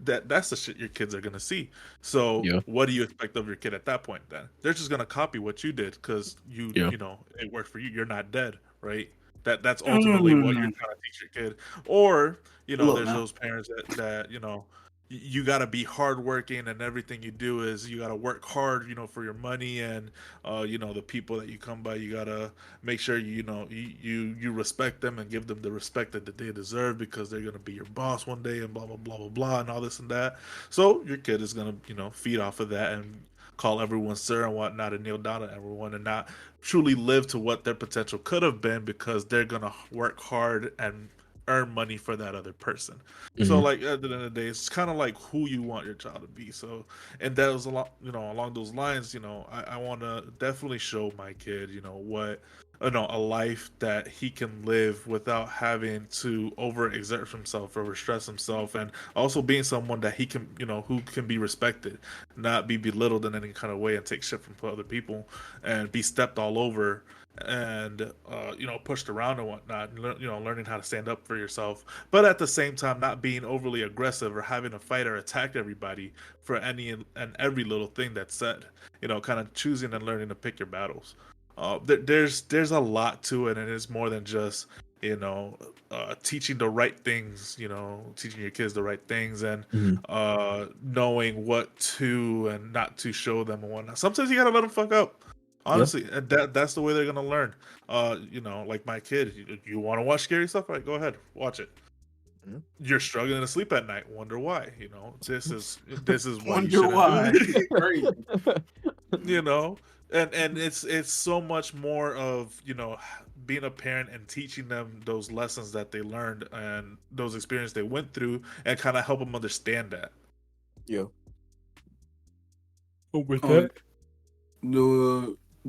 that's the shit your kids are gonna see. So what do you expect of your kid at that point? Then they're just gonna copy what you did because it worked for you. You're not dead, right? That's ultimately what you're trying to teach your kid. Or there's those parents that you got to be hardworking, and everything you do is you got to work hard, for your money, and the people that you come by, you got to make sure you respect them and give them the respect that they deserve, because they're going to be your boss one day, and blah blah blah blah blah and all this and that. So your kid is going to feed off of that and call everyone sir and whatnot, and kneel down to everyone, and not truly live to what their potential could have been, because they're going to work hard and earn money for that other person. So like at the end of the day, it's kind of like who you want your child to be. So, and that was a lot, along those lines, I want to definitely show my kid, what a life that he can live without having to overexert himself or overstress himself, and also being someone that he can, who can be respected, not be belittled in any kind of way and take shit from other people and be stepped all over, and pushed around and whatnot, learning how to stand up for yourself, but at the same time not being overly aggressive or having to fight or attack everybody for any and every little thing that's said, kind of choosing and learning to pick your battles. There's a lot to it, and it's more than just teaching the right things, teaching your kids the right things, and knowing what to and not to show them and whatnot. Sometimes you gotta let them fuck up. Honestly, and that's the way they're gonna learn. Like my kid, you want to watch scary stuff? Right, go ahead, watch it. You're struggling to sleep at night. Wonder why? This is why you shouldn't do it. And it's so much more of being a parent and teaching them those lessons that they learned and those experiences they went through, and kind of help them understand that. With that,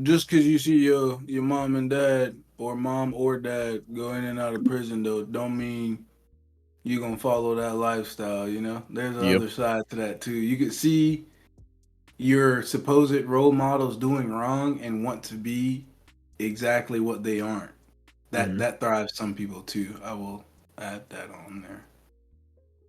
just because you see your mom and dad, or mom or dad, go in and out of prison, though, don't mean you're gonna follow that lifestyle. There's another side to that too. You could see your supposed role models doing wrong and want to be exactly what they aren't. That thrives some people too. I will add that on there.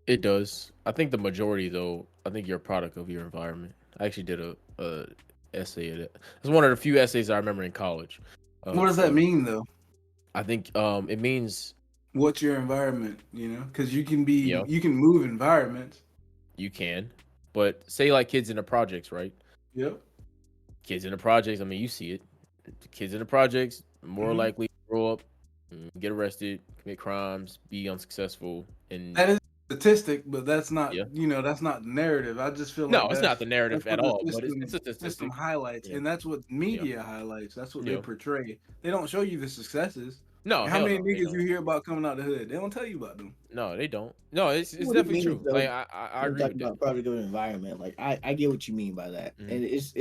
It does. I think the majority, though, I think you're a product of your environment. I actually did a essay at it. It's one of the few essays I remember in college. What does that mean, though? I think it means what's your environment, because you can you can move environments. You can, but say like kids in the projects, right? Kids in the projects, I mean, you see it. Kids in the projects more likely to grow up, get arrested, commit crimes, be unsuccessful, and that is a statistic, but that's not that's not the narrative. I just feel like it's not the narrative at all, but it's a statistic. System highlights, and that's what media highlights. That's what they portray. They don't show you the successes. No, how many niggas you hear about coming out the hood? They don't tell you about them. No, they don't. No, it's definitely true. Like I agree with that. Product of environment. Like I get what you mean by that, and it's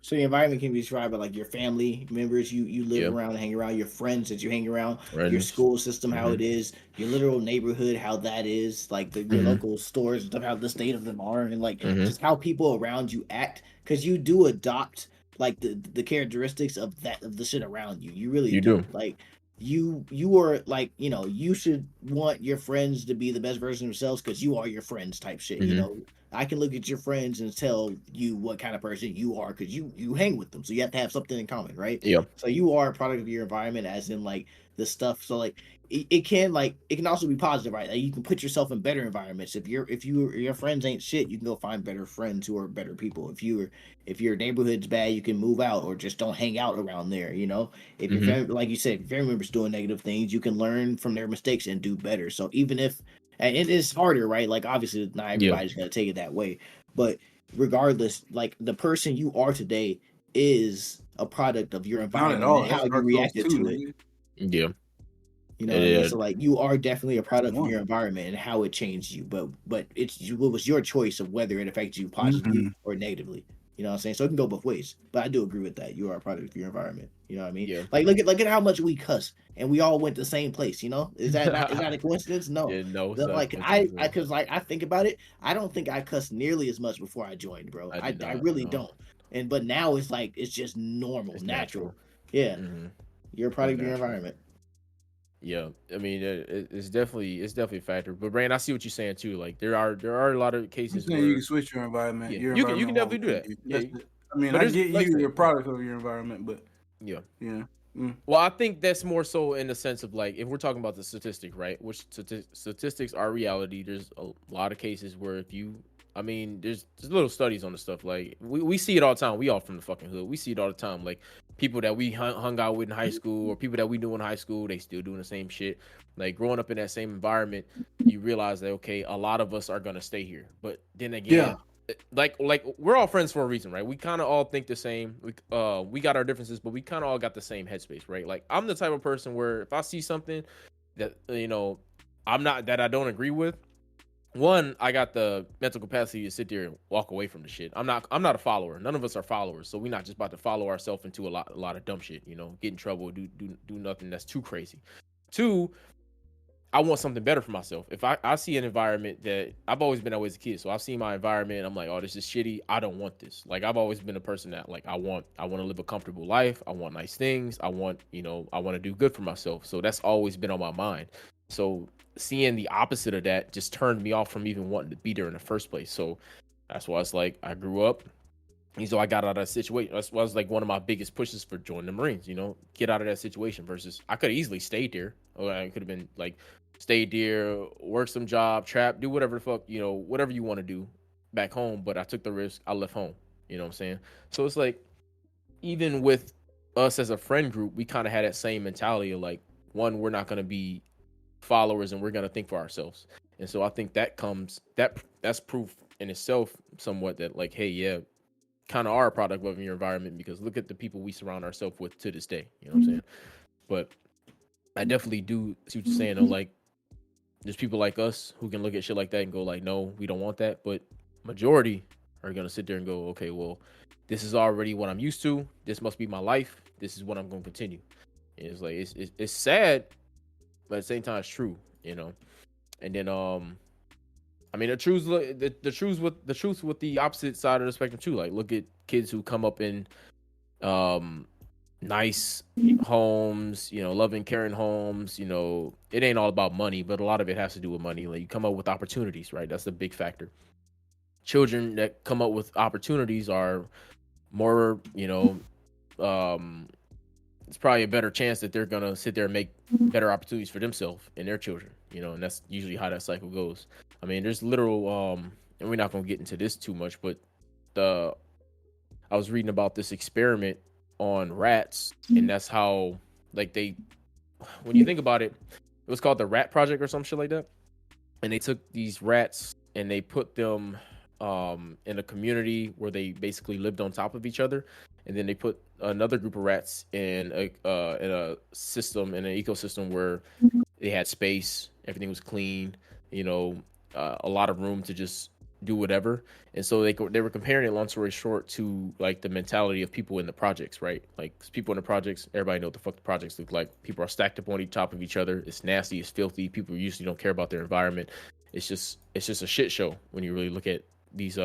so the environment can be described by like your family members you live around and hang around, your friends that you hang around, your school system, how it is, your literal neighborhood, how that is, like your local stores and stuff, how the state of them are, and like just how people around you act, because you do adopt like the characteristics of the shit around you. You really do. Like you are like, you should want your friends to be the best version of themselves because you are your friends type shit. I can look at your friends and tell you what kind of person you are because you hang with them, so you have to have something in common, right? Yeah. So you are a product of your environment, as in like the stuff. So like it can also be positive, right? Like you can put yourself in better environments. If your friends ain't shit, you can go find better friends who are better people. If your neighborhood's bad, you can move out or just don't hang out around there. If your family, like you said, family members doing negative things, you can learn from their mistakes and do better. So even if, and it is harder, right? Like obviously not everybody's gonna take it that way, but regardless, like the person you are today is a product of your environment and how you reacted to it. Yeah. You know what I mean? So like you are definitely a product of your environment and how it changed you, but it was your choice of whether it affects you positively or negatively. You know what I'm saying? So it can go both ways. But I do agree with that. You are a product of your environment. You know what I mean? Yeah. Like look at how much we cuss and we all went the same place, Is that a coincidence? No. Yeah, no. Like I think about it, I don't think I cussed nearly as much before I joined, bro. I really don't. But now it's like it's just normal, it's natural. Yeah. Mm-hmm. You're a product of your environment. Yeah, I mean it's definitely a factor. But Brand, I see what you're saying too. Like there are a lot of cases where you can switch your environment. Yeah, you can definitely do that. Yeah, I mean, I get you're a product of your environment, but yeah. Mm. Well, I think that's more so in the sense of like if we're talking about the statistic, right? Which statistics are reality. There's a lot of cases where there's little studies on the stuff. Like we see it all the time. We all from the fucking hood. We see it all the time. Like people that we hung out with in high school or people that we knew in high school, they still doing the same shit. Like growing up in that same environment, you realize that, okay, a lot of us are going to stay here. But then again, like we're all friends for a reason, right? We kind of all think the same. We got our differences, but we kind of all got the same headspace, right? Like I'm the type of person where if I see something that, I don't agree with, one, I got the mental capacity to sit there and walk away from the shit. I'm not a follower. None of us are followers, so we're not just about to follow ourselves into a lot of dumb shit. Get in trouble, do nothing that's too crazy. Two, I want something better for myself. If I see an environment that I've always been that way as a kid, so I've seen my environment, I'm like, oh, this is shitty. I don't want this. Like I've always been a person that like I want to live a comfortable life. I want nice things. I want to do good for myself. So that's always been on my mind. So seeing the opposite of that just turned me off from even wanting to be there in the first place. So that's why it's like I grew up. So I got out of that situation. That's why it was like one of my biggest pushes for joining the Marines, get out of that situation versus I could have easily stayed there. Or I could have been like stayed there, work some job, trap, do whatever the fuck, whatever you want to do back home. But I took the risk. I left home. You know what I'm saying? So it's like, even with us as a friend group, we kind of had that same mentality of like, one, we're not going to be followers and we're going to think for ourselves. And so I think that's proof in itself somewhat that like, hey, yeah, kind of are a product of your environment because look at the people we surround ourselves with to this day. You know what I'm saying? But I definitely do see what you're saying though. Like there's people like us who can look at shit like that and go like, no, we don't want that. But majority are going to sit there and go, okay, well, this is already what I'm used to. This must be my life. This is what I'm going to continue. And it's like, it's sad, but at the same time, it's true, And then, the truth with the opposite side of the spectrum too. Like, look at kids who come up in, nice homes, loving, caring homes. It ain't all about money, but a lot of it has to do with money. Like, you come up with opportunities, right? That's the big factor. Children that come up with opportunities are more, it's probably a better chance that they're gonna sit there and make better opportunities for themselves and their children, and that's usually how that cycle goes. I mean, there's literal, and we're not gonna get into this too much, but I was reading about this experiment on rats, and that's how, like, when you think about it, it was called the Rat Project or some shit like that, and they took these rats and they put them in a community where they basically lived on top of each other, and then they put another group of rats in a system, in an ecosystem where they had space, everything was clean, a lot of room to just do whatever. And so they were comparing it, long story short, to like the mentality of people in the projects, right? Like people in the projects, everybody know what the fuck the projects look like. People are stacked up on top of each other. It's nasty, it's filthy. People usually don't care about their environment. It's just a shit show when you really look at these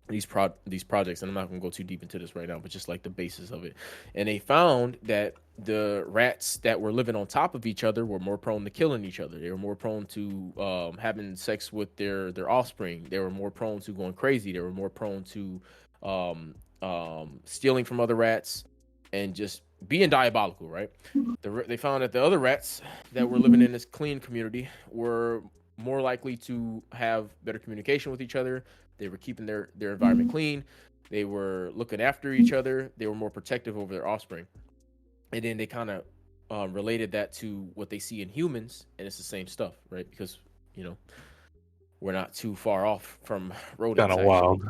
these projects, and I'm not gonna go too deep into this right now, but just like the basis of it. And they found that the rats that were living on top of each other were more prone to killing each other. They were more prone to having sex with their offspring. They were more prone to going crazy. They were more prone to stealing from other rats and just being diabolical, right? They found that the other rats that were living in this clean community were more likely to have better communication with each other. They were keeping their environment clean. They were looking after each other. They were more protective over their offspring. And then they kind of related that to what they see in humans, and it's the same stuff, right? Because we're not too far off from rodents. Kind of wild.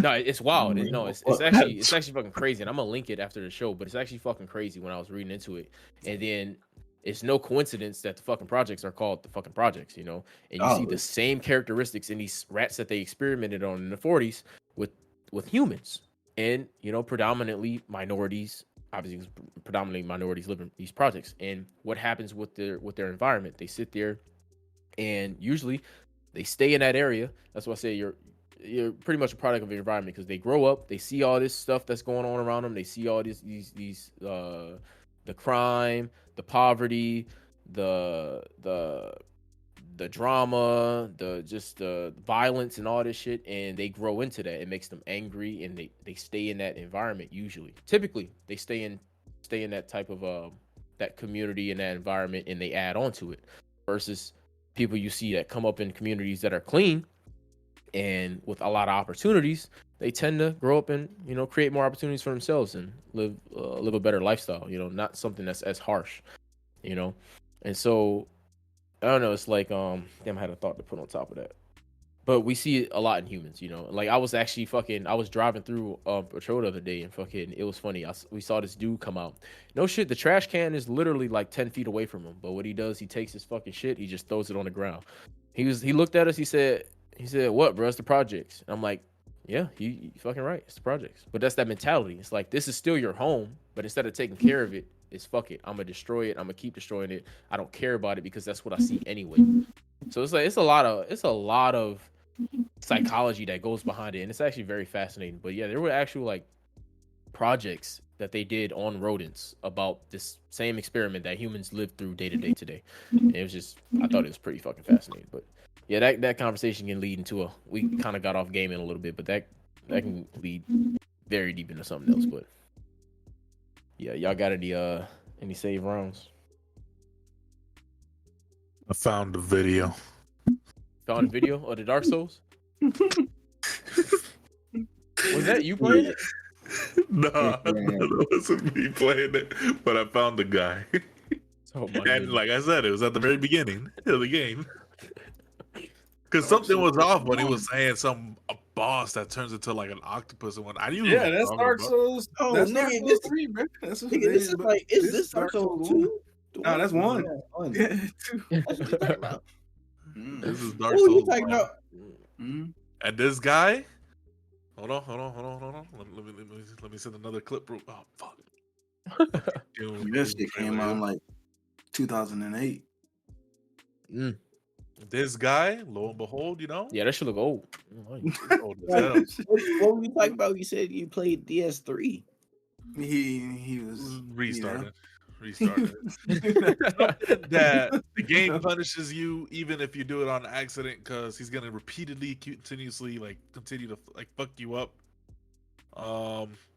No, it's wild. No, it's actually fucking crazy. And I'm gonna link it after the show, but it's actually fucking crazy when I was reading into it. And then it's no coincidence that the fucking projects are called the fucking projects, and you see the same characteristics in these rats that they experimented on in the 40s with humans, and predominantly minorities. Obviously, it was predominantly minorities living in these projects. And what happens with their environment? They sit there, and usually they stay in that area. That's why I say you're pretty much a product of your environment, because they grow up, they see all this stuff that's going on around them. They see all these the crime, the poverty, the drama, the violence and all this shit, and they grow into that. It makes them angry, and they stay in that environment. Typically they stay in that type of that community and that environment, and they add on to it, versus people you see that come up in communities that are clean and with a lot of opportunities. They tend to grow up and create more opportunities for themselves and live a better lifestyle, not something that's as harsh, and so I don't know, it's like damn, I had a thought to put on top of that. But we see it a lot in humans, like I was driving through patrol the other day, and fucking it was funny. We saw this dude come out. No shit, the trash can is literally like 10 feet away from him, but what he does, he takes his fucking shit, he just throws it on the ground. He looked at us, he said, "What, bro? It's the projects." I'm like, yeah, you fucking right, it's the projects. But that's that mentality. It's like, this is still your home, but instead of taking care of it, it's fuck it, I'm gonna destroy it, I'm gonna keep destroying it. I don't care about it because that's what I see anyway. So it's like it's a lot of psychology that goes behind it, and it's actually very fascinating. But yeah, there were actual like projects that they did on rodents about this same experiment that humans live through day to day today. And it was just, I thought it was pretty fucking fascinating. But yeah, that conversation can lead into we kind of got off gaming a little bit, but that can lead very deep into something else. But yeah, y'all got any save rounds? I found the video. Found a video of the Dark Souls? Was that you playing it? No, that wasn't me playing it, but I found the guy. Oh my and goodness. like I said, it was at the very beginning of the game. Because something was off when he was saying a boss that turns into like an octopus and what. I didn't Yeah, that's Dark Souls. Oh, That's nigga, Dark Souls 3, bro. That's what this is like, is this Dark Souls 2? No, that's 1. Yeah, 2. That's what you're talking about. This is Dark What Souls. you talking about? And this guy, hold on. Let me send another clip. Oh fuck! This shit came out in like 2008. This guy, lo and behold, Yeah, that should look old. old as hell. What were you talking about? You said you played DS3. He was restarted. That the game punishes you even if you do it on accident, because he's gonna repeatedly, continuously continue to fuck you up.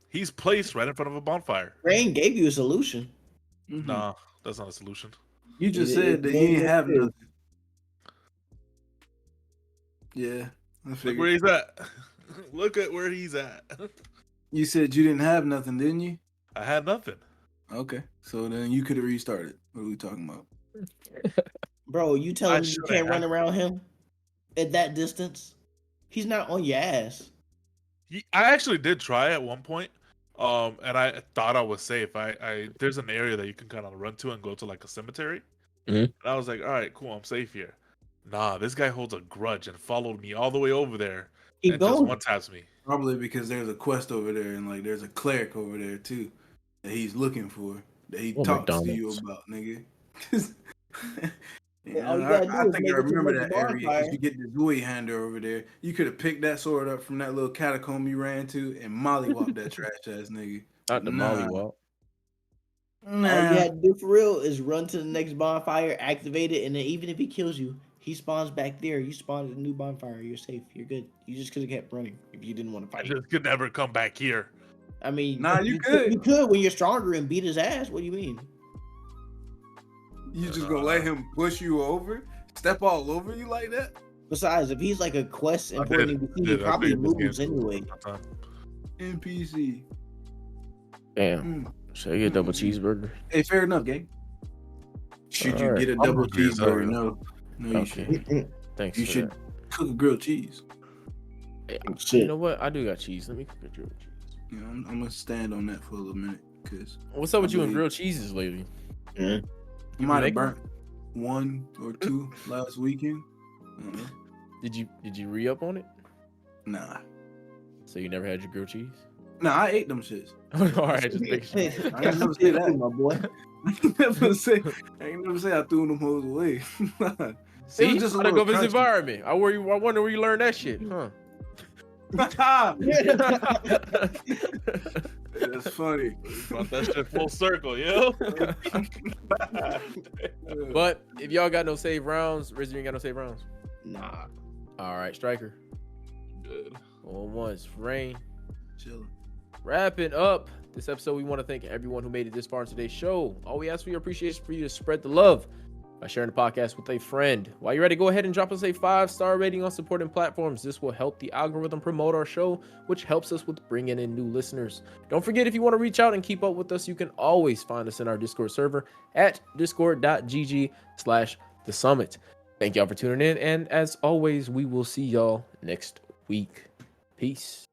He's placed right in front of a bonfire. Rain gave you a solution. Nah, that's not a solution. You just said that he didn't have nothing. Yeah, look where he's at. Look at where he's at. You said you didn't have nothing, didn't you? I had nothing. Okay, so then you could have restarted. What are we talking about? Bro, you telling me you can't run around him at that distance? He's not on your ass. I actually did try at one point, and I thought I was safe. There's an area that you can kind of run to and go to like a cemetery. And I was like, all right, cool, I'm safe here. Nah, this guy holds a grudge and followed me all the way over there. Keep going. Just one taps me. Probably because there's a quest over there, and like there's a cleric over there too that he's looking for, that he talks to you about, nigga. Yeah, All you gotta do I is think make I it to remember the that area. bonfire. Is you get the Dewey hander over there. You could have picked that sword up from that little catacomb you ran to and mollywhopped that trash ass nigga. Not the mollywop. All you had to do for real is run to the next bonfire, activate it, and then even if he kills you, he spawns back there. You spawn at a new bonfire. You're safe. You're good. You just could have kept running if you didn't want to I fight. just could never come back here. I mean, Nah, you could. You could when you're stronger and beat his ass. What do you mean? You just gonna let him push you over, step all over you like that? Besides, if he's like a quest important NPC, he probably moves anyway. NPC. Damn. Should I get a double cheeseburger? Hey, fair enough, gang. Should you get a double cheeseburger? No, you shouldn't. Thanks. You should cook a grilled cheese. Hey, you know what? I do got cheese. Let me cook a grilled cheese. Yeah, I'm gonna stand on that for a little minute. Cause what's up with you and grilled cheeses lately? I might have burnt 1 or 2 last weekend. Did you re-up on it? Nah. So you never had your grilled cheese? Nah, I ate them shits. All right, just make sure. I ain't never say that, my boy. I ain't never say I threw them hoes away. See, it was just gotta go visit environment. I wonder where you learned that shit, huh? That's funny. Brought that shit full circle, yo. But if y'all got no save rounds, Rizzy, you ain't got no save rounds? Nah. All right, Striker. Good. All once, Rain. Chilling. Wrapping up this episode, we want to thank everyone who made it this far in today's show. All we ask for your appreciation for you to spread the love by sharing the podcast with a friend. While you're ready, go ahead and drop us a 5-star rating on supporting platforms. This will help the algorithm promote our show, which helps us with bringing in new listeners. Don't forget, if you want to reach out and keep up with us, you can always find us in our Discord server at discord.gg/thesummit. Thank y'all for tuning in, and as always, we will see y'all next week. Peace.